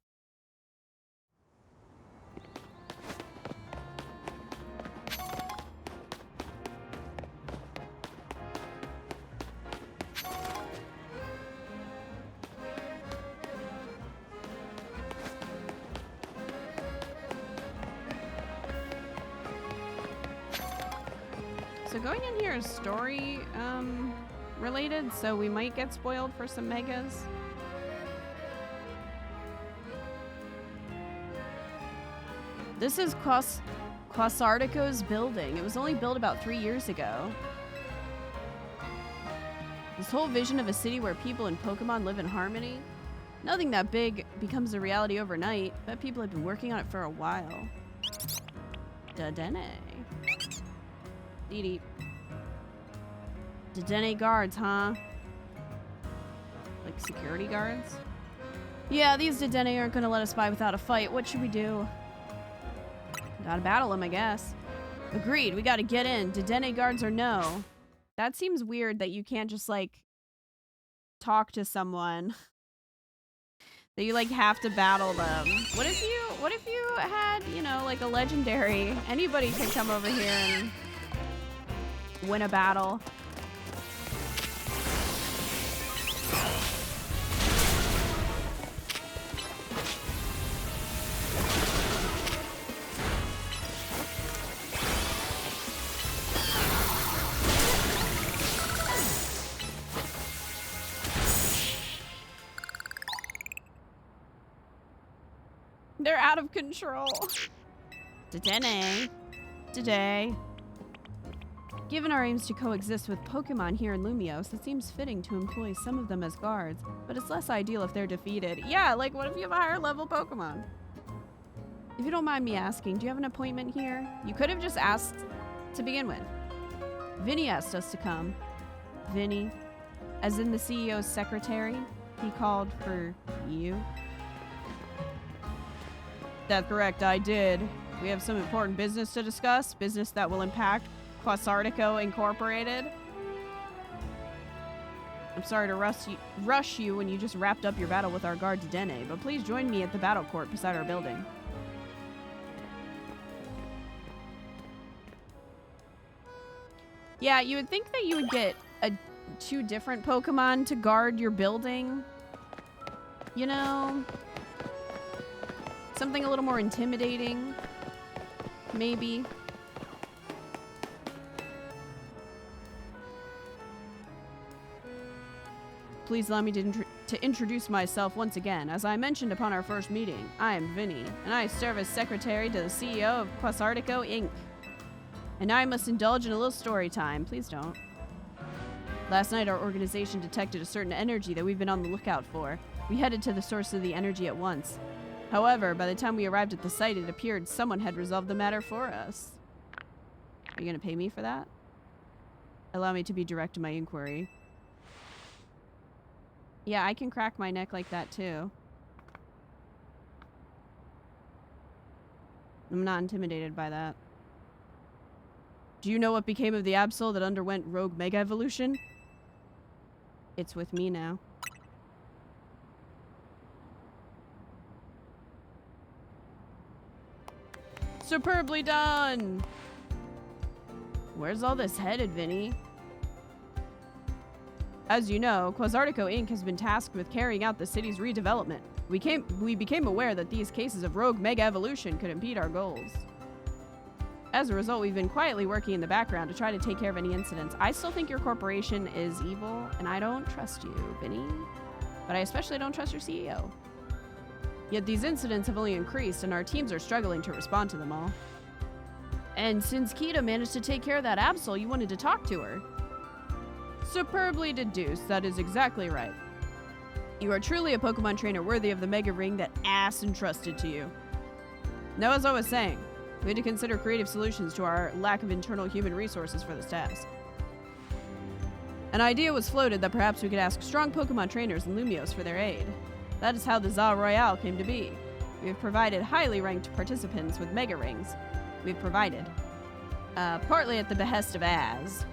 So going in here is story related, so we might get spoiled for some megas. This is Quasartico's building. It was only built about 3 years ago. This whole vision of a city where people and Pokemon live in harmony. Nothing that big becomes a reality overnight, but people have been working on it for a while. Dedenne. Dee Dedenne guards, huh? Like security guards? Yeah, these Dedenne aren't gonna let us by without a fight. What should we do? Gotta battle them, I guess. Agreed, we gotta get in. Dedenne guards or no. That seems weird that you can't just, like, talk to someone. That you, like, have to battle them. What if you had, you know, like a legendary? Anybody could come over here and win a battle. They're out of control. Dedenne. Today. Given our aims to coexist with Pokemon here in Lumiose, it seems fitting to employ some of them as guards, but it's less ideal if they're defeated. Yeah, like what if you have a higher level Pokemon? If you don't mind me asking, do you have an appointment here? You could have just asked to begin with. Vinny asked us to come. Vinny, as in the CEO's secretary, he called for you. That's correct, I did. We have some important business to discuss, business that will impact Quasartico Incorporated. I'm sorry to rush you when you just wrapped up your battle with our guard Dedenne, but please join me at the battle court beside our building. Yeah, you would think that you would get two different Pokemon to guard your building. You know? Something a little more intimidating. Maybe. Please allow me to introduce myself once again. As I mentioned upon our first meeting, I am Vinny, and I serve as secretary to the CEO of Quasartico, Inc. And I must indulge in a little story time. Please don't. Last night, our organization detected a certain energy that we've been on the lookout for. We headed to the source of the energy at once. However, by the time we arrived at the site, it appeared someone had resolved the matter for us. Are you going to pay me for that? Allow me to be direct in my inquiry. Yeah, I can crack my neck like that, too. I'm not intimidated by that. Do you know what became of the Absol that underwent Rogue Mega Evolution? It's with me now. Superbly done! Where's all this headed, Vinny? As you know, Quasartico Inc. has been tasked with carrying out the city's redevelopment. We became aware that these cases of rogue mega evolution could impede our goals. As a result, we've been quietly working in the background to try to take care of any incidents. I still think your corporation is evil, and I don't trust you, Vinny. But I especially don't trust your CEO. Yet these incidents have only increased, and our teams are struggling to respond to them all. And since Kita managed to take care of that Absol, you wanted to talk to her. Superbly deduced. That is exactly right. You are truly a Pokemon trainer worthy of the Mega Ring that Ass entrusted to you. Now, as I was saying, we had to consider creative solutions to our lack of internal human resources for this task. An idea was floated that perhaps we could ask strong Pokemon trainers in Lumiose for their aid. That is how the Za Royale came to be. We have provided highly ranked participants with Mega Rings. We've provided. Partly at the behest of Az.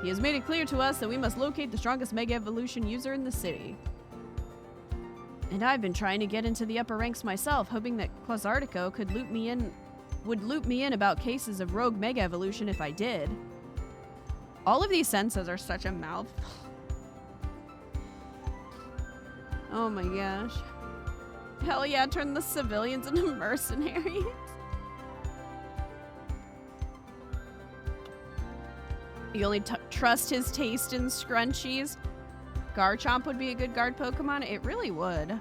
He has made it clear to us that we must locate the strongest Mega Evolution user in the city. And I've been trying to get into the upper ranks myself, hoping that Quasartico could loop me in about cases of rogue mega evolution if I did. All of these sentences are such a mouthful. Oh my gosh. Hell yeah, turn the civilians into mercenaries. You only trust his taste in scrunchies. Garchomp would be a good guard Pokemon. It really would.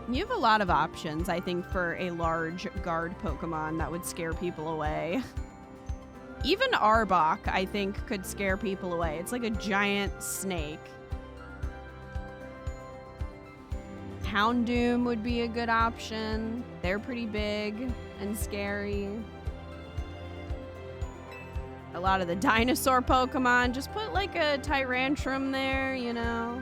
You have a lot of options, I think, for a large guard Pokemon that would scare people away. Even Arbok, I think, could scare people away. It's like a giant snake. Houndoom would be a good option. They're pretty big and scary. A lot of the dinosaur Pokemon. Just put like a Tyrantrum there, you know.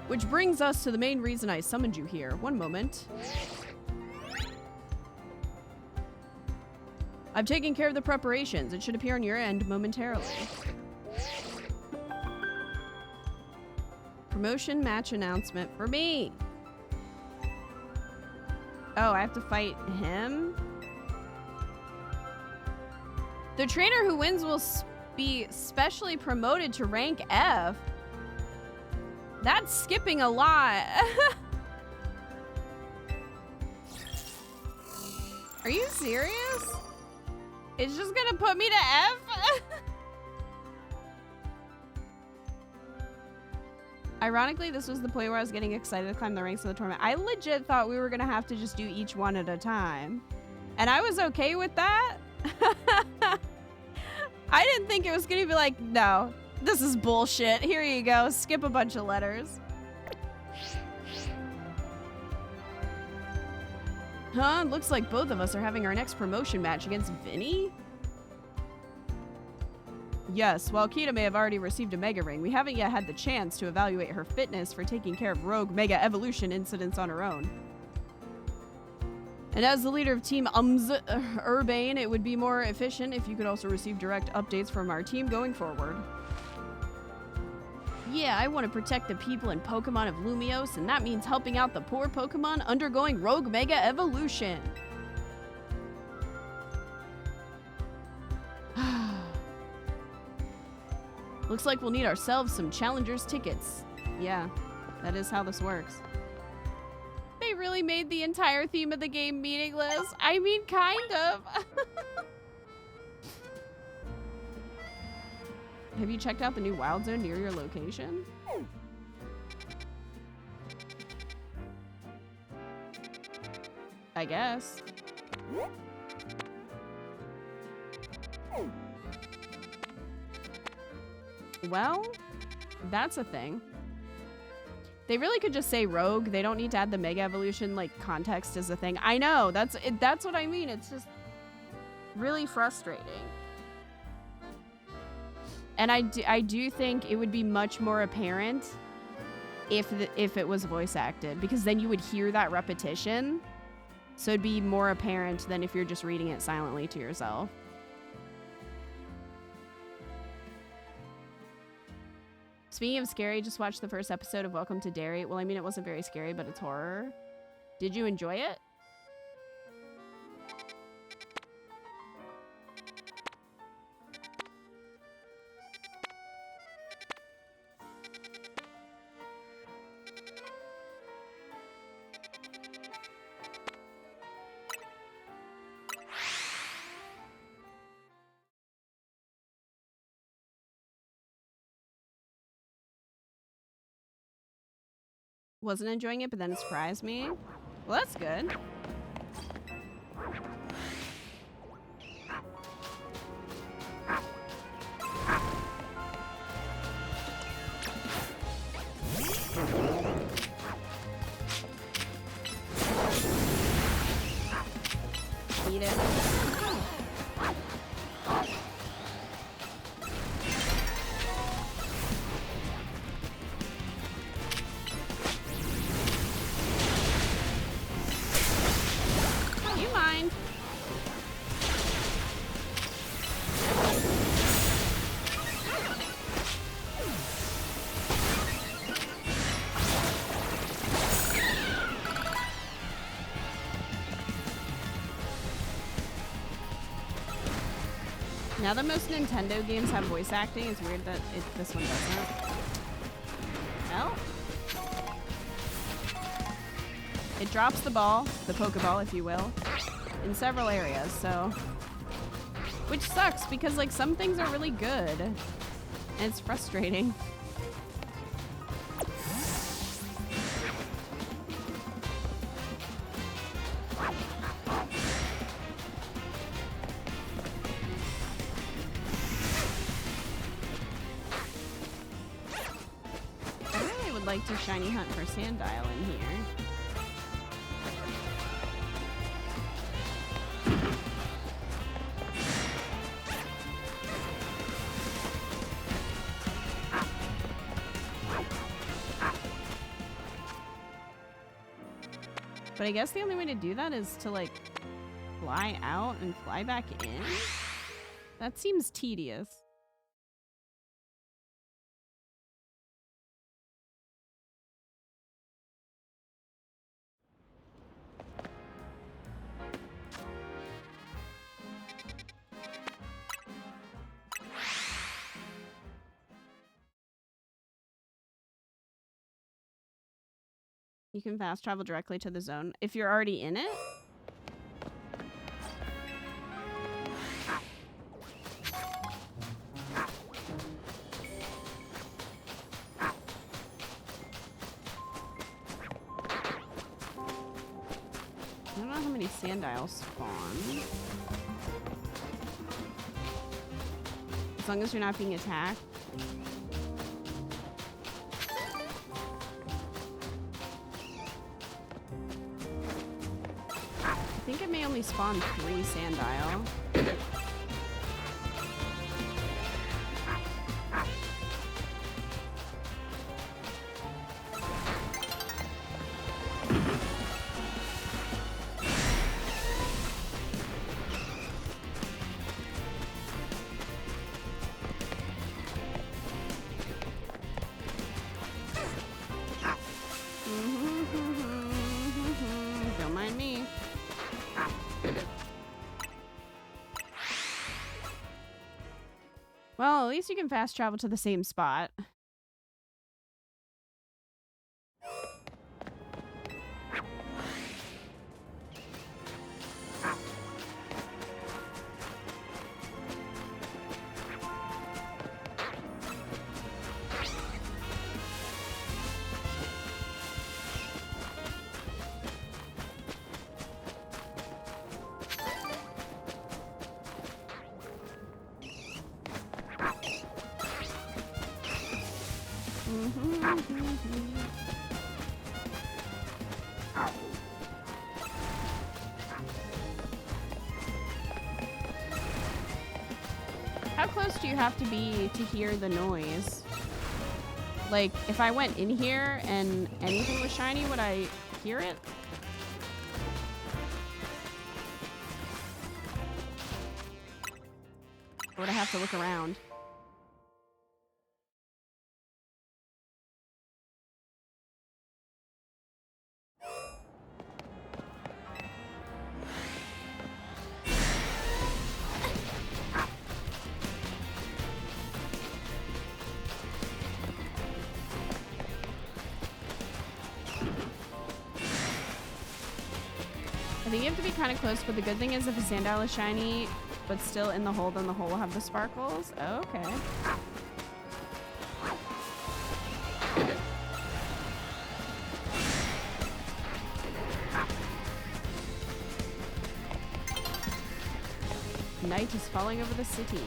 Which brings us to the main reason I summoned you here. One moment. I've taken care of the preparations. It should appear on your end momentarily. Promotion match announcement for me. Oh, I have to fight him? The trainer who wins will be specially promoted to rank F. That's skipping a lot. Are you serious? It's just gonna put me to F? Ironically, this was the point where I was getting excited to climb the ranks of the tournament. I legit thought we were gonna have to just do each one at a time. And I was okay with that. I didn't think it was gonna be like, no, this is bullshit. Here you go, skip a bunch of letters. Huh? Looks like both of us are having our next promotion match against Vinny? Yes, while Kita may have already received a Mega Ring, we haven't yet had the chance to evaluate her fitness for taking care of rogue Mega Evolution incidents on her own. And as the leader of Team Urbane, it would be more efficient if you could also receive direct updates from our team going forward. Yeah, I want to protect the people and Pokemon of Lumiose, and that means helping out the poor Pokemon undergoing rogue Mega Evolution. Looks like we'll need ourselves some Challengers tickets. Yeah, that is how this works. They really made the entire theme of the game meaningless. I mean, kind of. Have you checked out the new Wild Zone near your location? I guess. Well, that's a thing. They really could just say rogue. They don't need to add the Mega Evolution, like, context as a thing. I know, that's what I mean. It's just really frustrating. And I do think it would be much more apparent if it was voice acted, because then you would hear that repetition. So it'd be more apparent than if you're just reading it silently to yourself. Speaking of scary, just watched the first episode of Welcome to Derry. Well, I mean, it wasn't very scary, but it's horror. Did you enjoy it? Wasn't enjoying it, but then it surprised me. Well, that's good. Eat it. Now that most Nintendo games have voice acting, it's weird that this one doesn't. Well, it drops the ball, the Pokeball, if you will, in several areas, so... Which sucks, because, like, some things are really good. And it's frustrating. I really would like to shiny hunt for Sandile in here. But I guess the only way to do that is to, like, fly out and fly back in? That seems tedious. You can fast travel directly to the zone if you're already in it. I don't know how many Sandiles spawn. As long as you're not being attacked. I think it may only spawn 3 Sandile. Don't mind me. Well, at least you can fast travel to the same spot. How close do you have to be to hear the noise? Like, if I went in here and anything was shiny, would I hear it? Or would I have to look around? I think you have to be kind of close, but the good thing is if a Sandile is shiny, but still in the hole, then the hole will have the sparkles. Oh, okay. Night is falling over the city.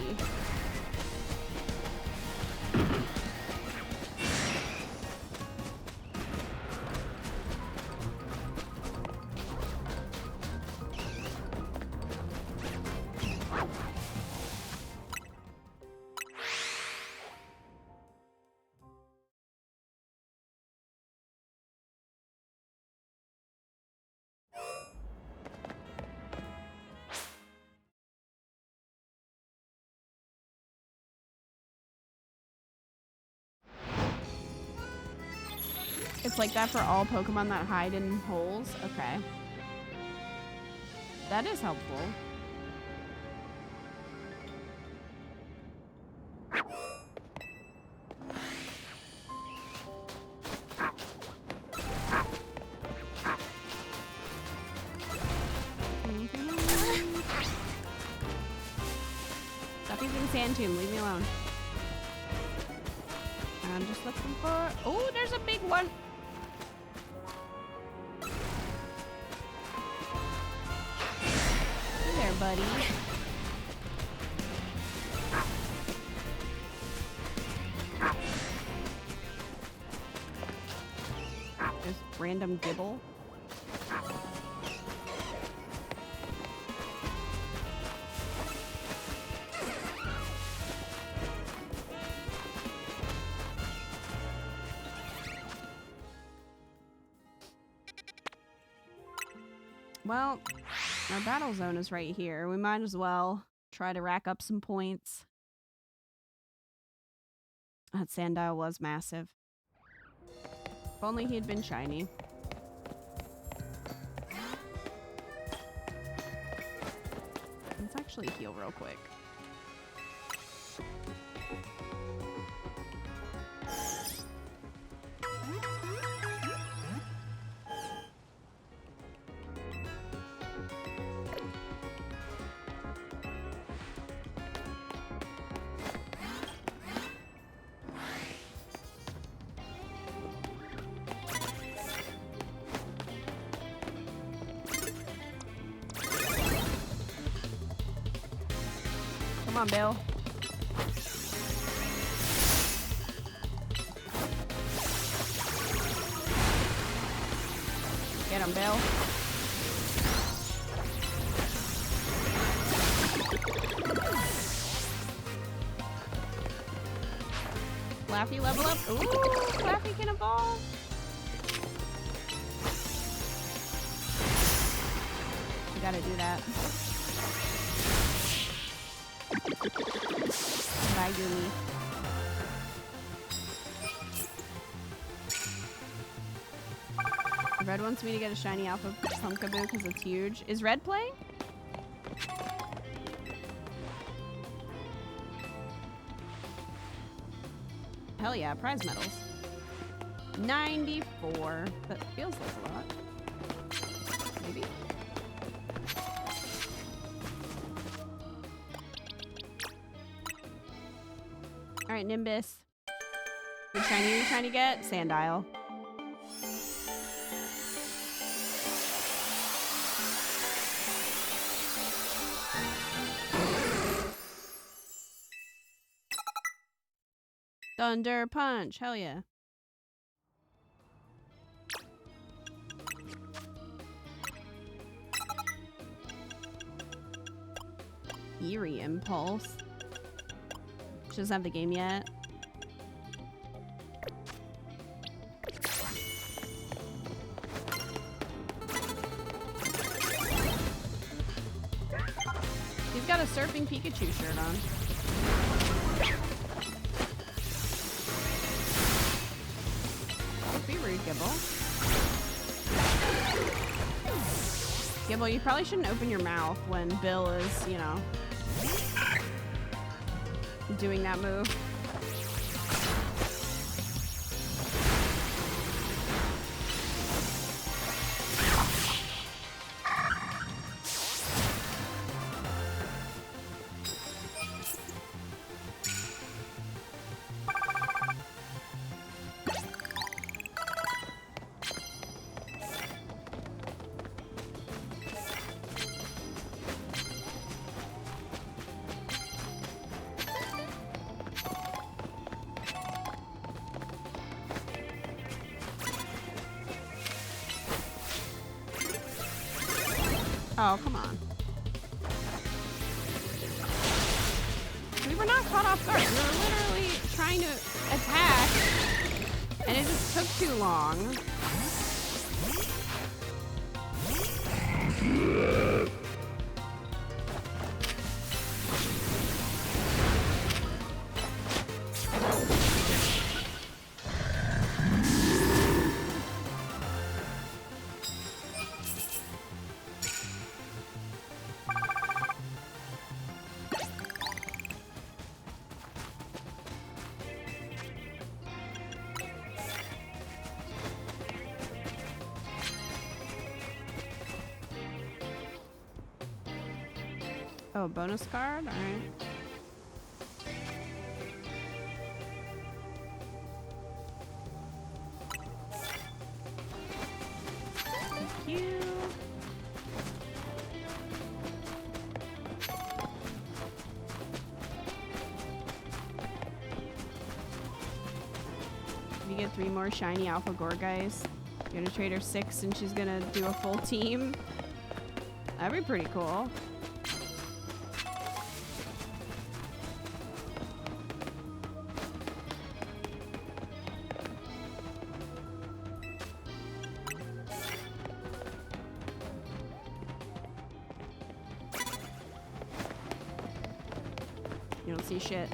It's like that for all Pokemon that hide in holes? Okay. That is helpful. sand tomb. Leave me alone. I'm just looking for... Oh, there's a big one. Hey there, buddy. Just random gibble. Well, our battle zone is right here. We might as well try to rack up some points. That Sandile was massive. If only he had been shiny. Let's actually heal real quick. Come on, Bill. Get him, Bill. Flaffy level up. Ooh, Flaffy can evolve. You gotta do that. Bye, Goomy. Red wants me to get a shiny alpha Pumpkaboo because it's huge. Is Red playing? Hell yeah, prize medals. 94. That feels like a lot. Maybe? Alright, Nimbus. Which shiny are you trying to get? Sandile. Thunder Punch. Hell yeah. Eerie Impulse. She doesn't have the game yet. He's got a surfing Pikachu shirt on. Don't be rude, Gibble. Gibble, you probably shouldn't open your mouth when Bill is, you know, doing that move. Oh, come on. We were not caught off guard. We were literally trying to attack, and it just took too long. Oh, bonus card? Alright. you get 3 more shiny Alpha Gorgeist, you're gonna trade her 6 and she's gonna do a full team. That'd be pretty cool. You don't see shit.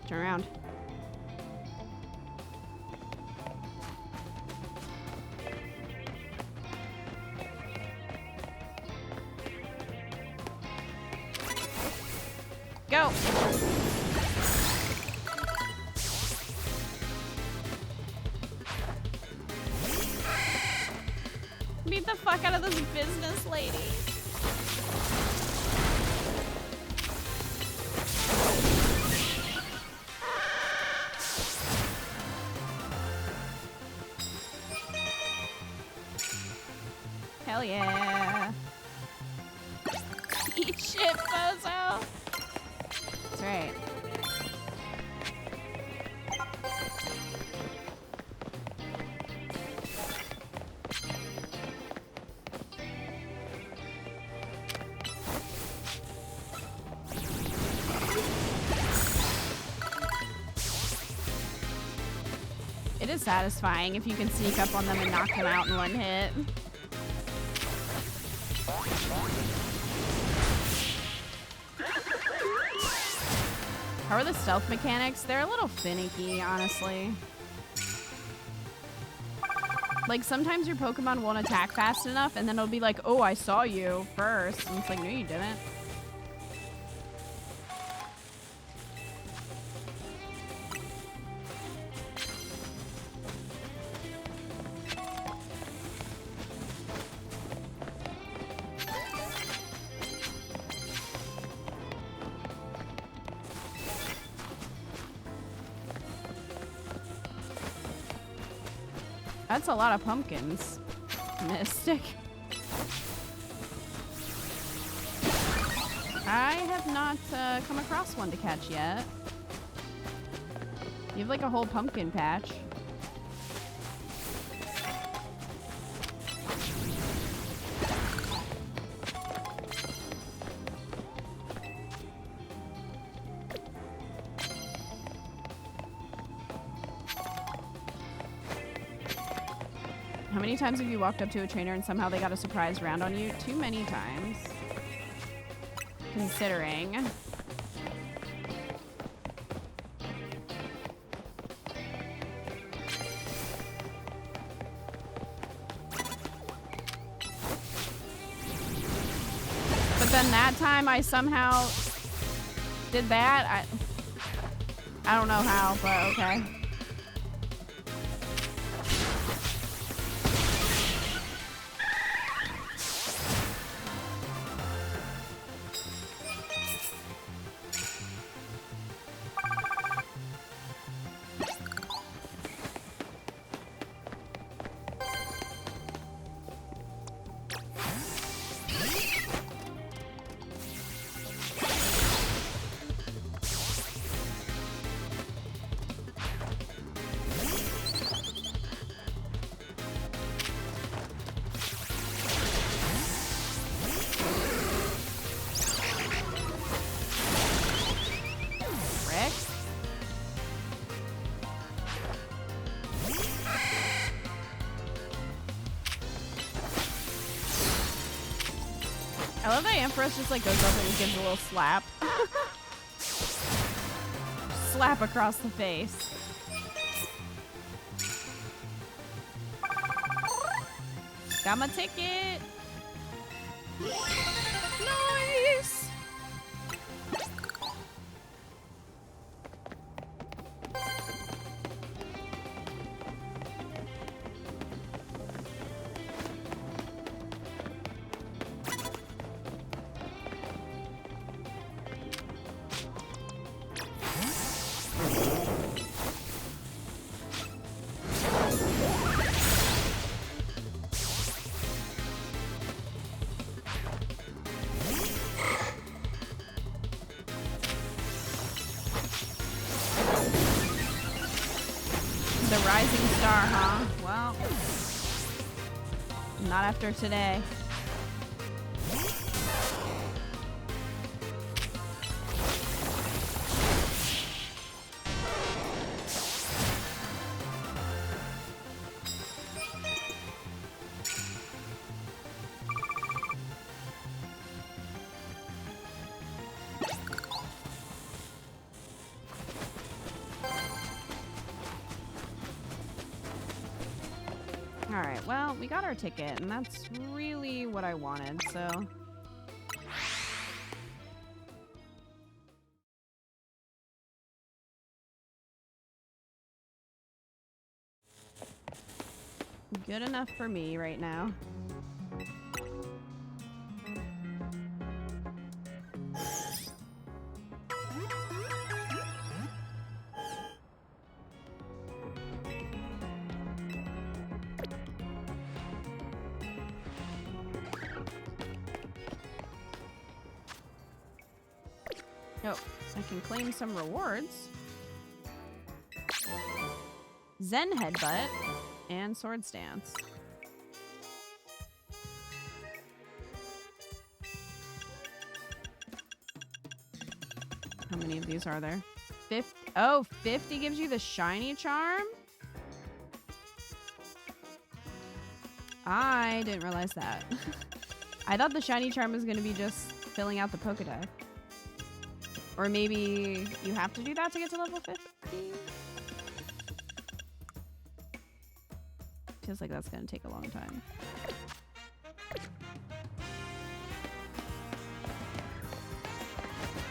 Turn around. Go! Beat the fuck out of this business lady. Hell yeah. Eat shit, bozo. That's right. It is satisfying if you can sneak up on them and knock them out in one hit. How are the stealth mechanics? They're a little finicky, honestly. Like, sometimes your Pokemon won't attack fast enough, and then it'll be like, oh, I saw you first. And it's like, no, you didn't. That's a lot of pumpkins, Mystic. I have not come across one to catch yet. You have like a whole pumpkin patch. How many times have you walked up to a trainer and somehow they got a surprise round on you? Too many times. Considering. But then that time I somehow did that. I don't know how, but okay. I love that Ampharos just like goes up and gives a little slap. Slap across the face. Got my ticket. Nice. rising star, huh? Well, not after today. Alright, well, we got our ticket, and that's really what I wanted, so... Good enough for me right now. Oh, I can claim some rewards. Zen Headbutt and Sword Stance. How many of these are there? 50. Oh, 50 gives you the shiny charm? I didn't realize that. I thought the shiny charm was going to be just filling out the Pokédex. Or maybe you have to do that to get to level 50? Feels like that's going to take a long time.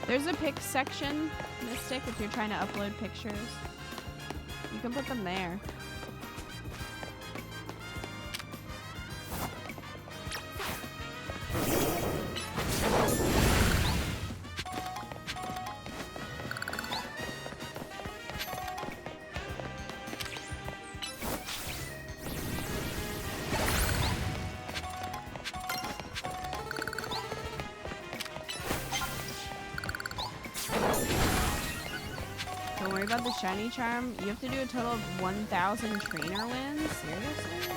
There's a pic section, Mystic, if you're trying to upload pictures. You can put them there. Don't worry about the shiny charm. You have to do a total of 1,000 trainer wins? Seriously?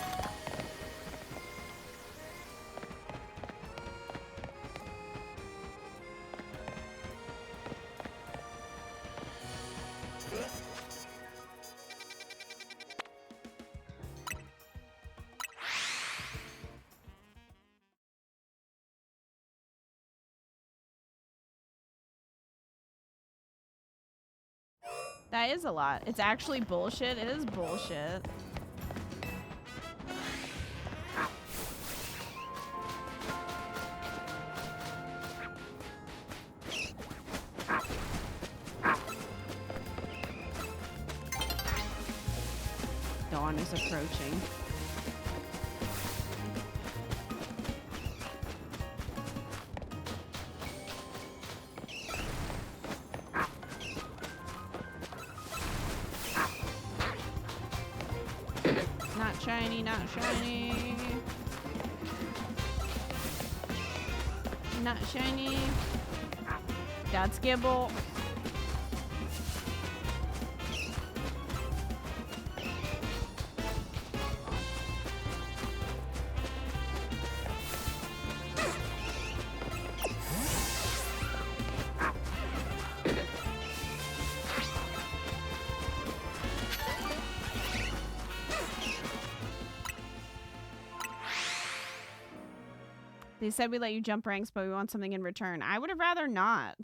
That is a lot. It's actually bullshit. It is bullshit. Dawn is approaching. Not shiny, not shiny. Not shiny. That's Gibble. They said we let you jump ranks, but we want something in return. I would have rather not.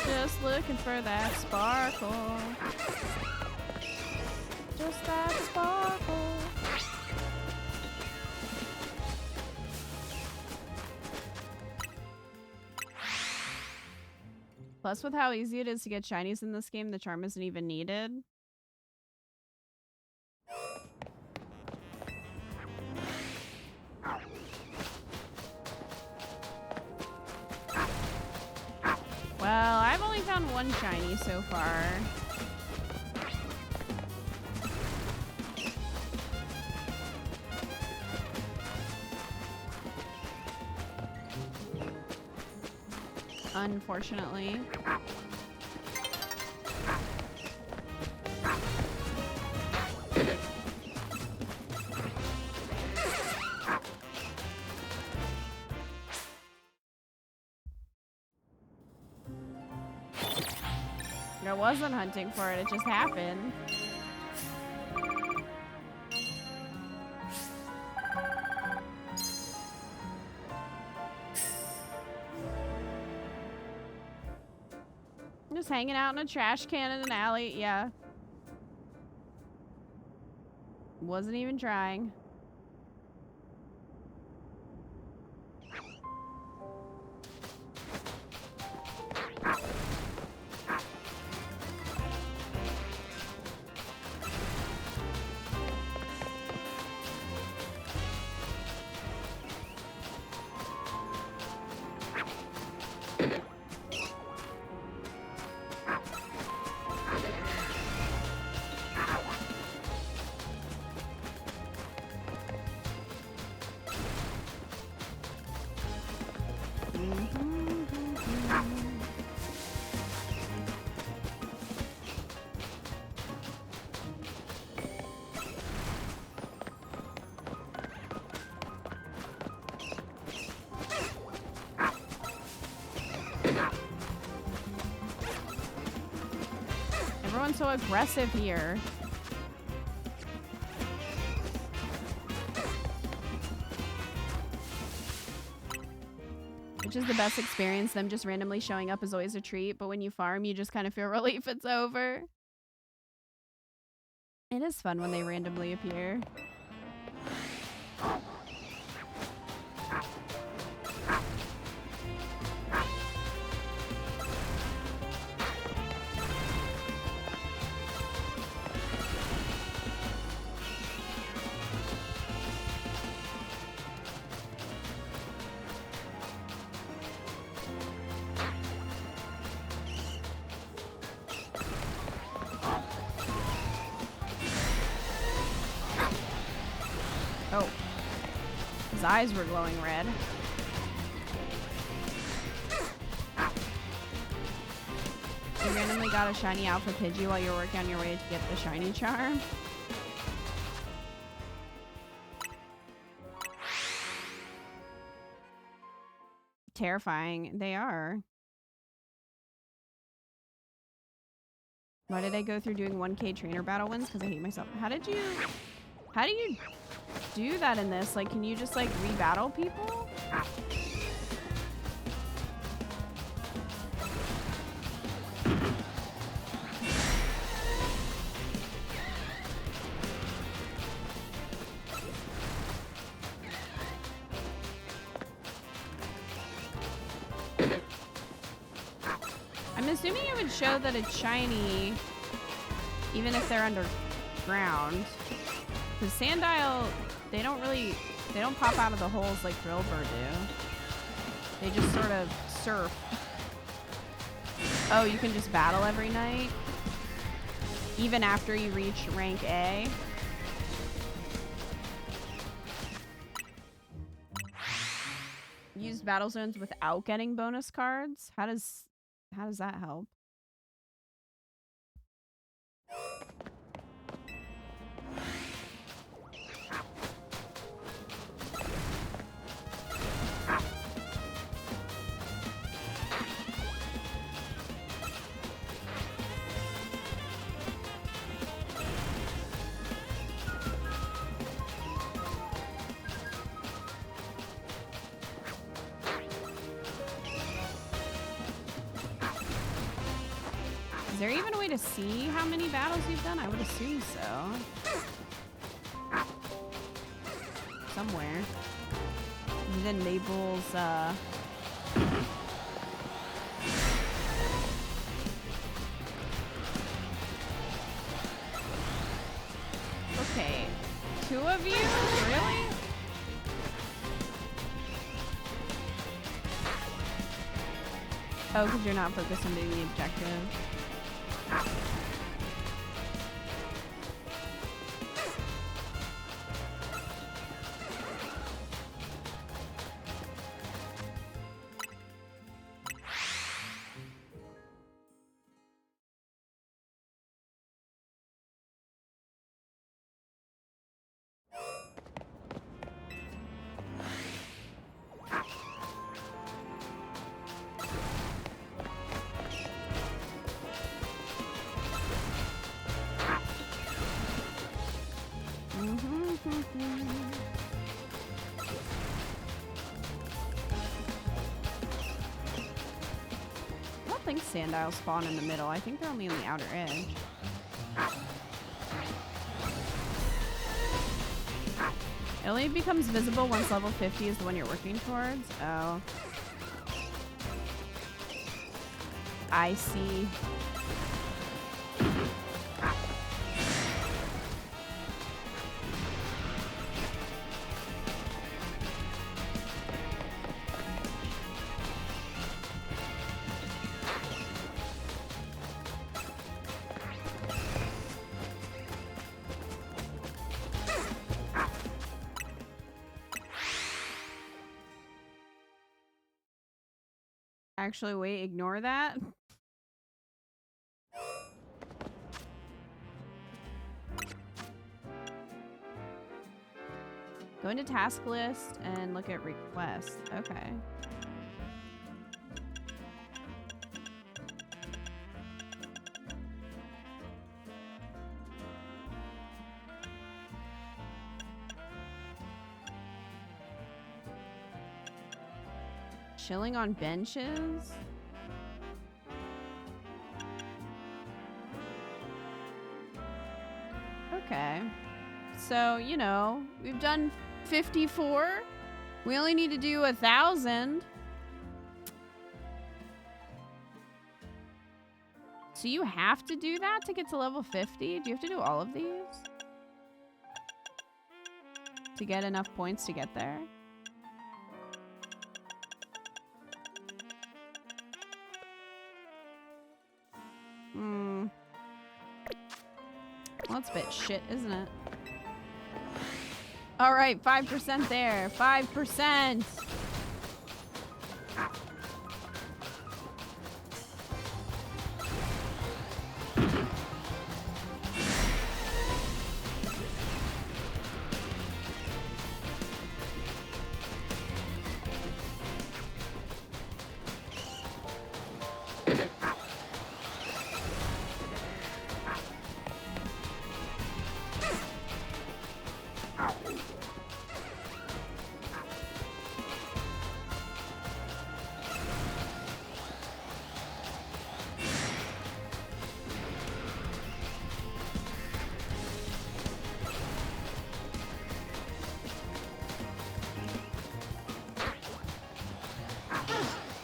Just looking for that sparkle. Just that sparkle. Plus, with how easy it is to get shinies in this game, the charm isn't even needed. found one shiny so far. Unfortunately. I wasn't hunting for it, it just happened. Just hanging out in a trash can in an alley, yeah. Wasn't even trying. Everyone's so aggressive here. Which is the best experience. Them just randomly showing up is always a treat, but when you farm, you just kind of feel relief it's over. It is fun when they randomly appear. Oh. His eyes were glowing red. You randomly got a shiny Alpha Pidgey while you were working on your way to get the shiny charm. Terrifying. They are. Why did I go through doing 1K trainer battle wins? Because I hate myself. How do you do that in this? Like, can you just like re-battle people? I'm assuming it would show that it's shiny even if they're underground. Because Sandile, they don't pop out of the holes like Drillbur do. They just sort of surf. Oh, you can just battle every night? Even after you reach rank A? Use battle zones without getting bonus cards? How does that help? Is there even a way to see how many battles you've done? I would assume so. Somewhere. And then Mabel's, Okay. 2 of you? Really? Oh, because you're not focused on doing the objective. I don't think Sandiles spawn in the middle. I think they're only on the outer edge. It only becomes visible once level 50 is the one you're working towards. Oh. I see. Actually, wait, ignore that. Go into task list and look at requests. Okay. Chilling on benches? Okay. So, you know, we've done 54. We only need to do 1,000. So you have to do that to get to level 50? Do you have to do all of these? To get enough points to get there? Well, that's a bit shit, isn't it? All right, 5% there. 5%.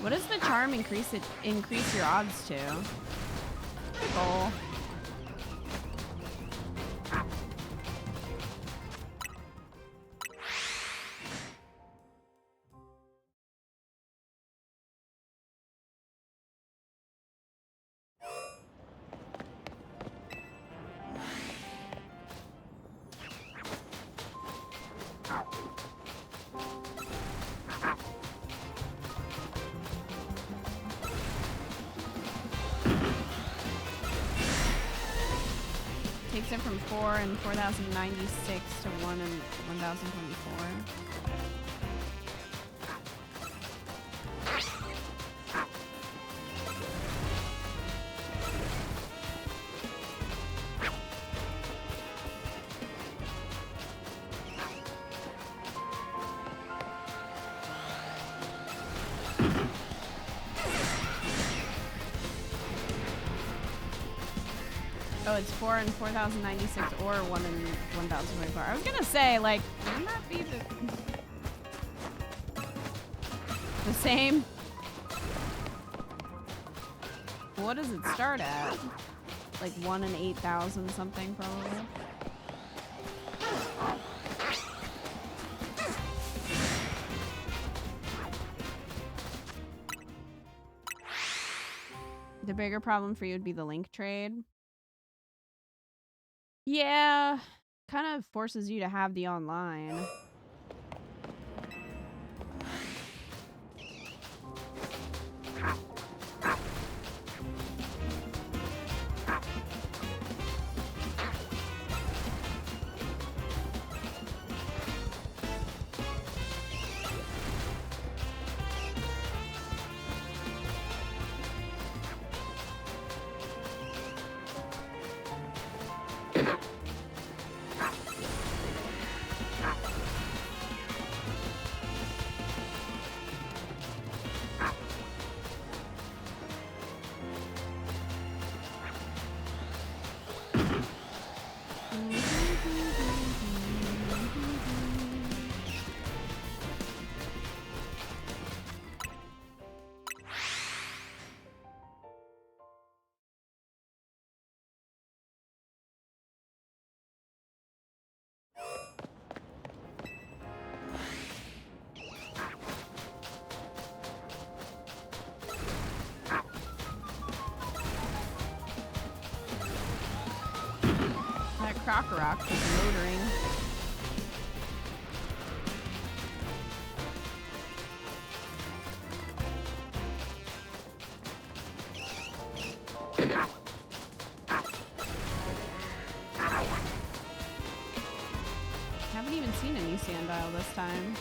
What does the charm increase your odds to? Goal. Takes it from 4 and 4,096 to 1 and 1,024. Oh, it's 4 and 4,096 or 1 and 1,024. I was gonna say, like, wouldn't that be the same? What does it start at? Like 1 and 8,000 something, probably. The bigger problem for you would be the link trade. Yeah, kind of forces you to have the online. Rock is motoring. Haven't even seen any Sandile this time.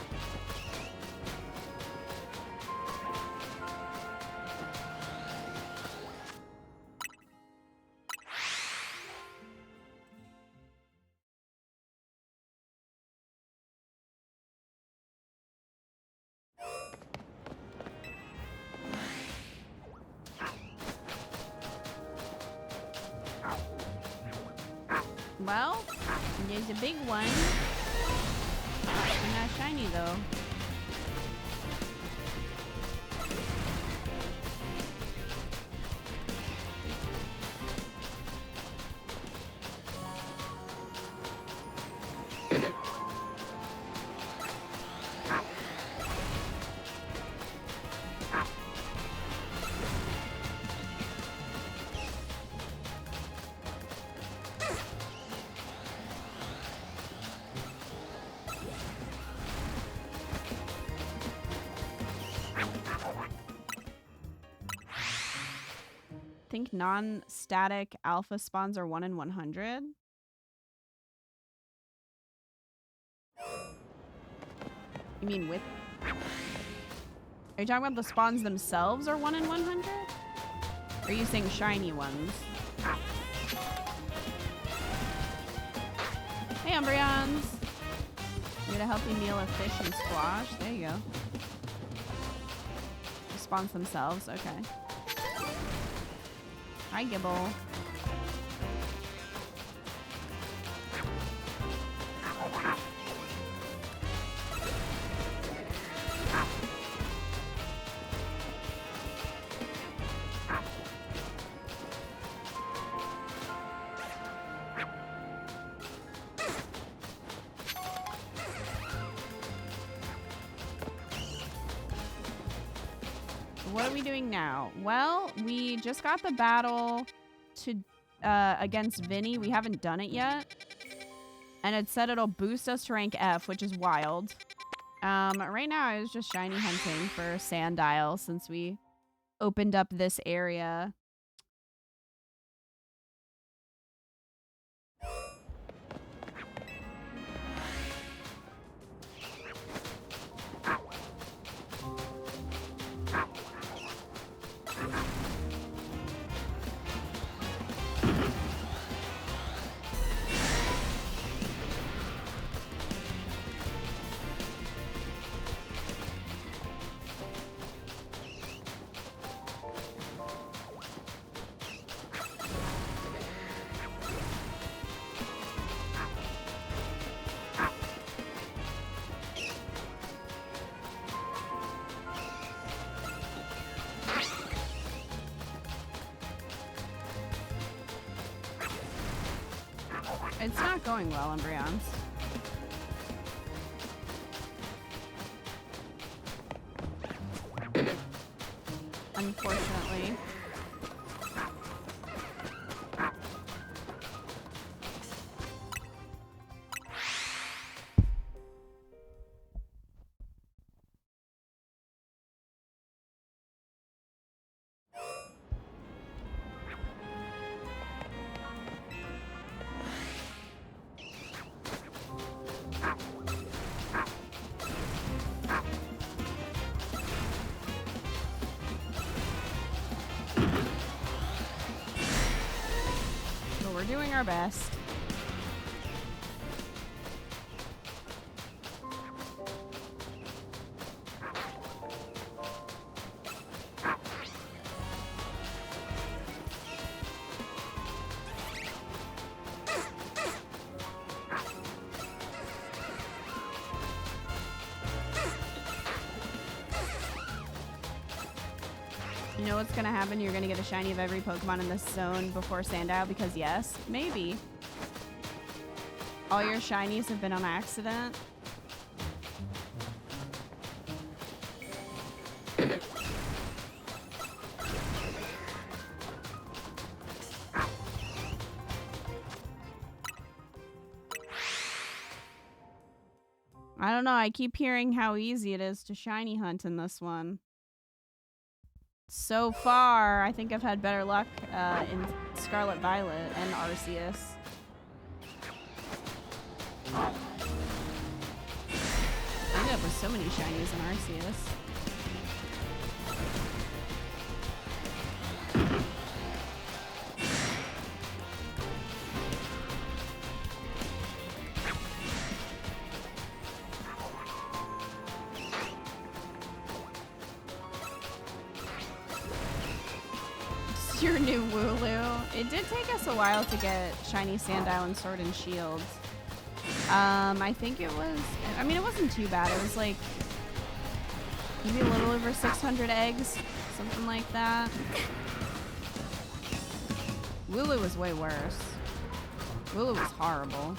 Well, there's a big one. Not shiny though. Think non-static alpha spawns are 1 in 100. You mean with? Are you talking about the spawns themselves are 1 in 100? Or are you saying shiny ones? Hey, Umbreons. You get a healthy meal of fish and squash. There you go. The spawns themselves. Okay. Hi, Gibble. What are we doing now? Well, we just got the battle to against Vinny. We haven't done it yet. And it said it'll boost us to rank F, which is wild. Right now I was just shiny hunting for Sandile since we opened up this area. It's not going well, Umbreons. Unfortunately. doing our best. You know what's gonna happen? You're gonna get a shiny of every Pokemon in this zone before Sandile, because yes, maybe. All your shinies have been on accident. I don't know, I keep hearing how easy it is to shiny hunt in this one. So far, I think I've had better luck in Scarlet Violet and Arceus. I ended up with so many shinies in Arceus. Your new Wooloo. It did take us a while to get shiny Sandile and Sword and Shield. I think it was, I mean, it wasn't too bad. It was like maybe a little over 600 eggs, something like that. Wooloo was way worse. Wooloo was horrible.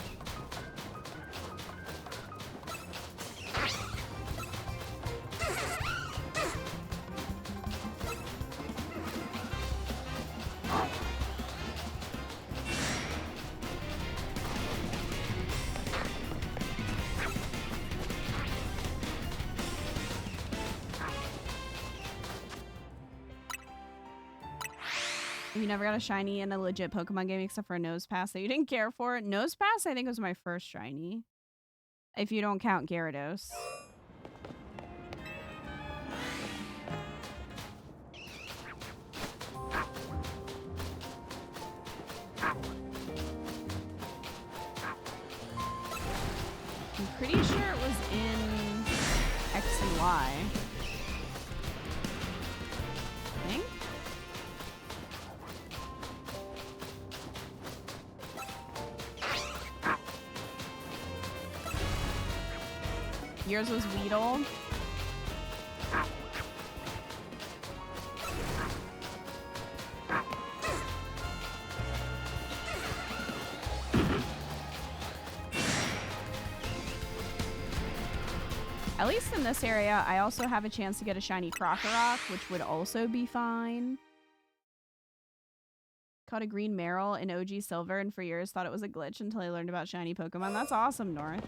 You never got a shiny in a legit Pokemon game except for a Nose Pass that you didn't care for. Nose Pass, I think, was my first shiny. If you don't count Gyarados. I'm pretty sure it was in X and Y. I think? Yours was Weedle. At least in this area, I also have a chance to get a shiny Krokorok, which would also be fine. Caught a green Marill in OG Silver, and for years thought it was a glitch until I learned about shiny Pokemon. That's awesome, North.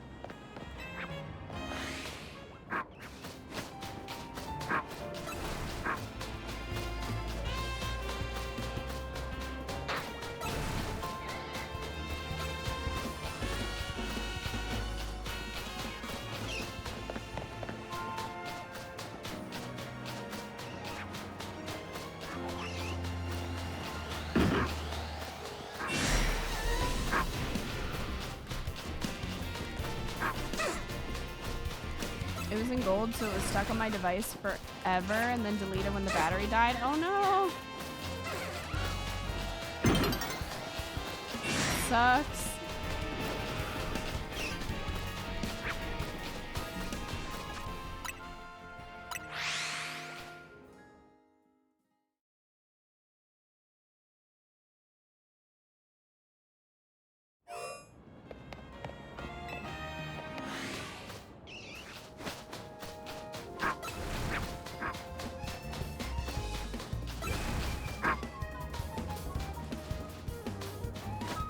It was in gold, so it was stuck on my device forever and then deleted when the battery died. Oh no! Sucks.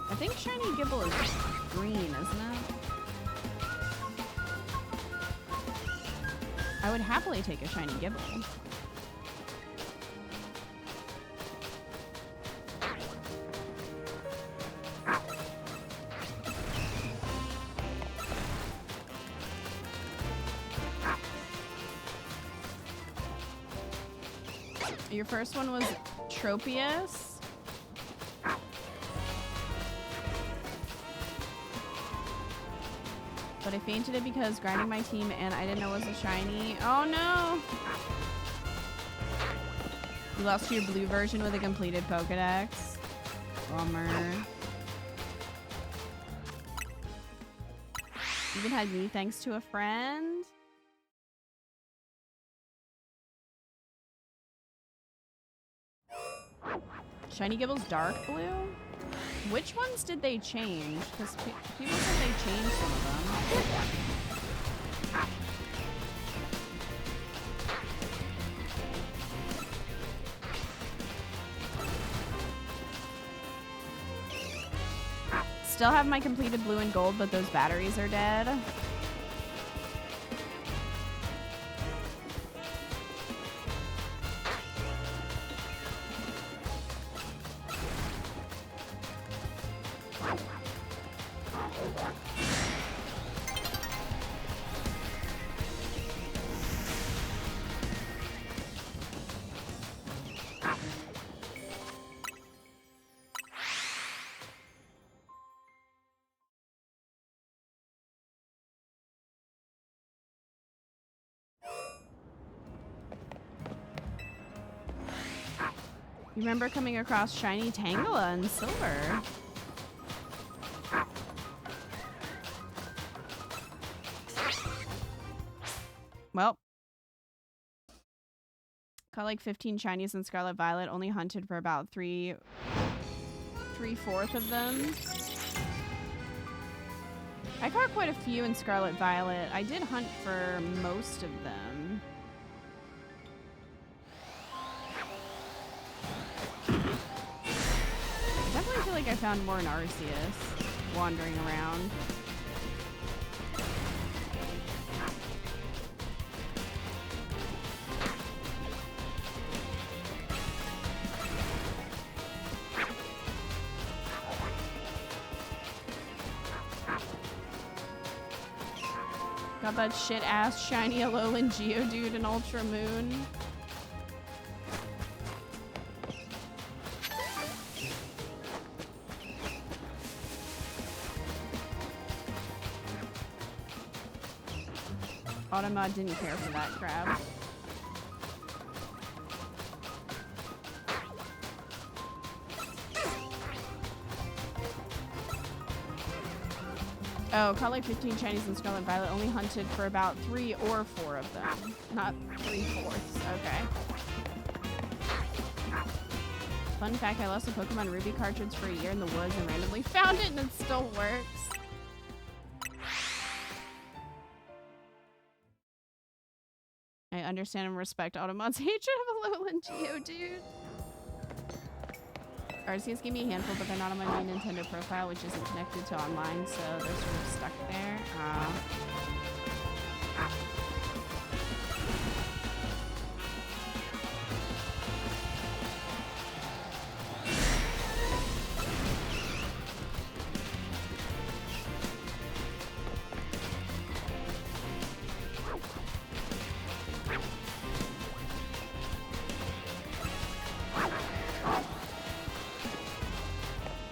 I think shiny Gibble is green, isn't it? I would happily take a shiny Gibble. Your first one was Tropius. But I fainted it because grinding my team and I didn't know it was a shiny. Oh no! You lost to your blue version with a completed Pokedex. Bummer. Even had me thanks to a friend. Shiny Gibble's dark blue? Which ones did they change? Because people said they changed some of them. Still have my completed blue and gold, but those batteries are dead. You remember coming across shiny Tangela in silver? Well, caught like 15 shinies in Scarlet Violet, only hunted for about three-fourths of them. I caught quite a few in Scarlet Violet. I did hunt for most of them. I definitely feel like I found more in Arceus wandering around. Got that shit-ass shiny Alolan Geodude in Ultra Moon. Automod didn't care for that crap. Oh, caught like 15 shinies in Scarlet Violet, only hunted for about 3 or 4 of them. Not 3/4. Okay. Fun fact, I lost a Pokemon Ruby cartridge for a year in the woods and randomly found it and it still works. I understand and respect Automod's hatred of Alolan Geodude. Arceus gave me a handful, but they're not on my main Nintendo profile, which isn't connected to online, so they're sort of stuck there.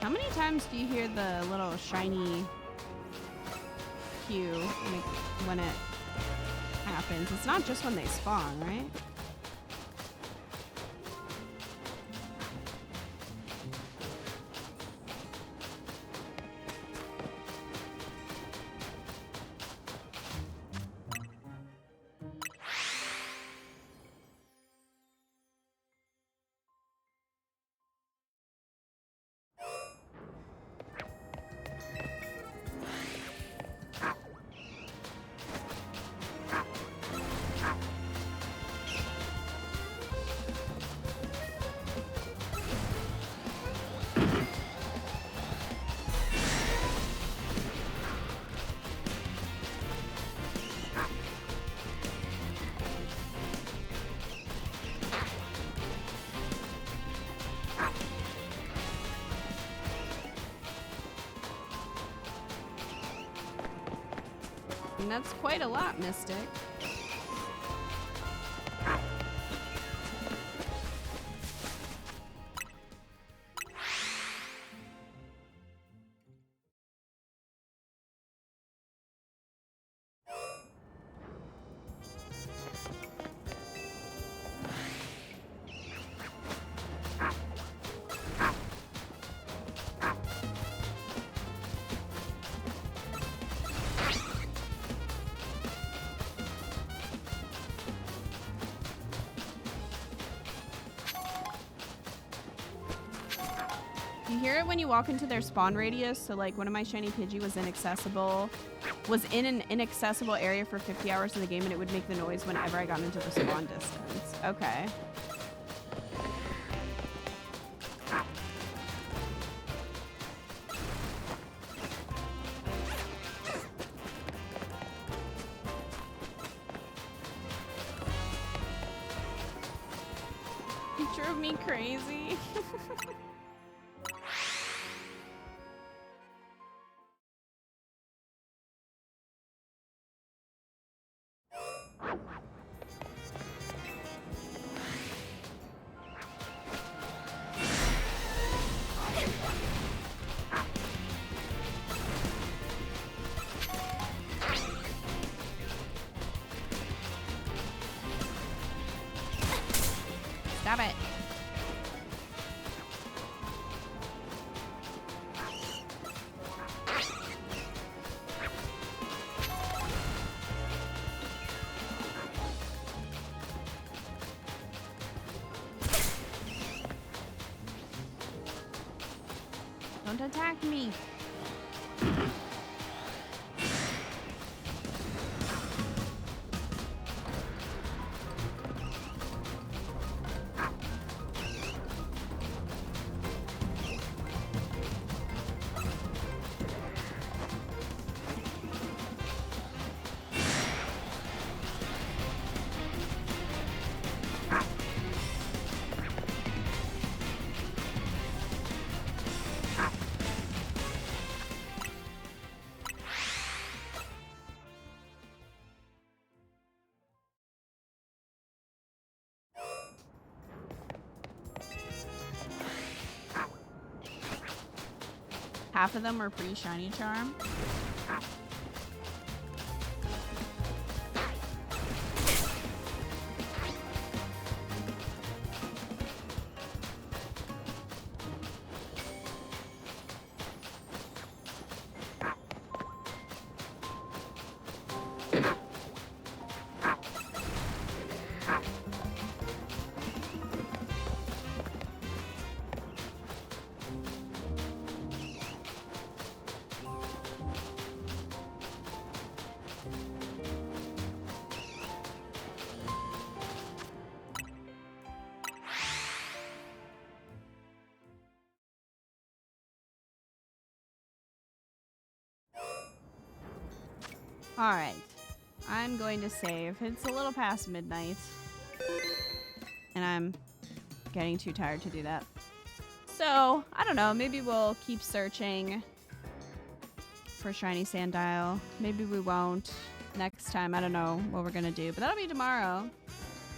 How many times do you hear the little shiny cue when it happens? It's not just when they spawn, right? And that's quite a lot, Mystic. You hear it when you walk into their spawn radius. So like one of my shiny Pidgey was in an inaccessible area for 50 hours of the game, and it would make the noise whenever I got into the spawn distance. Okay. It drove me crazy. Stop it. Don't attack me. Half of them were pre-shiny charm. Alright, I'm going to save. It's a little past midnight, and I'm getting too tired to do that. So, I don't know, maybe we'll keep searching for shiny Sandile. Maybe we won't next time. I don't know what we're going to do, but that'll be tomorrow.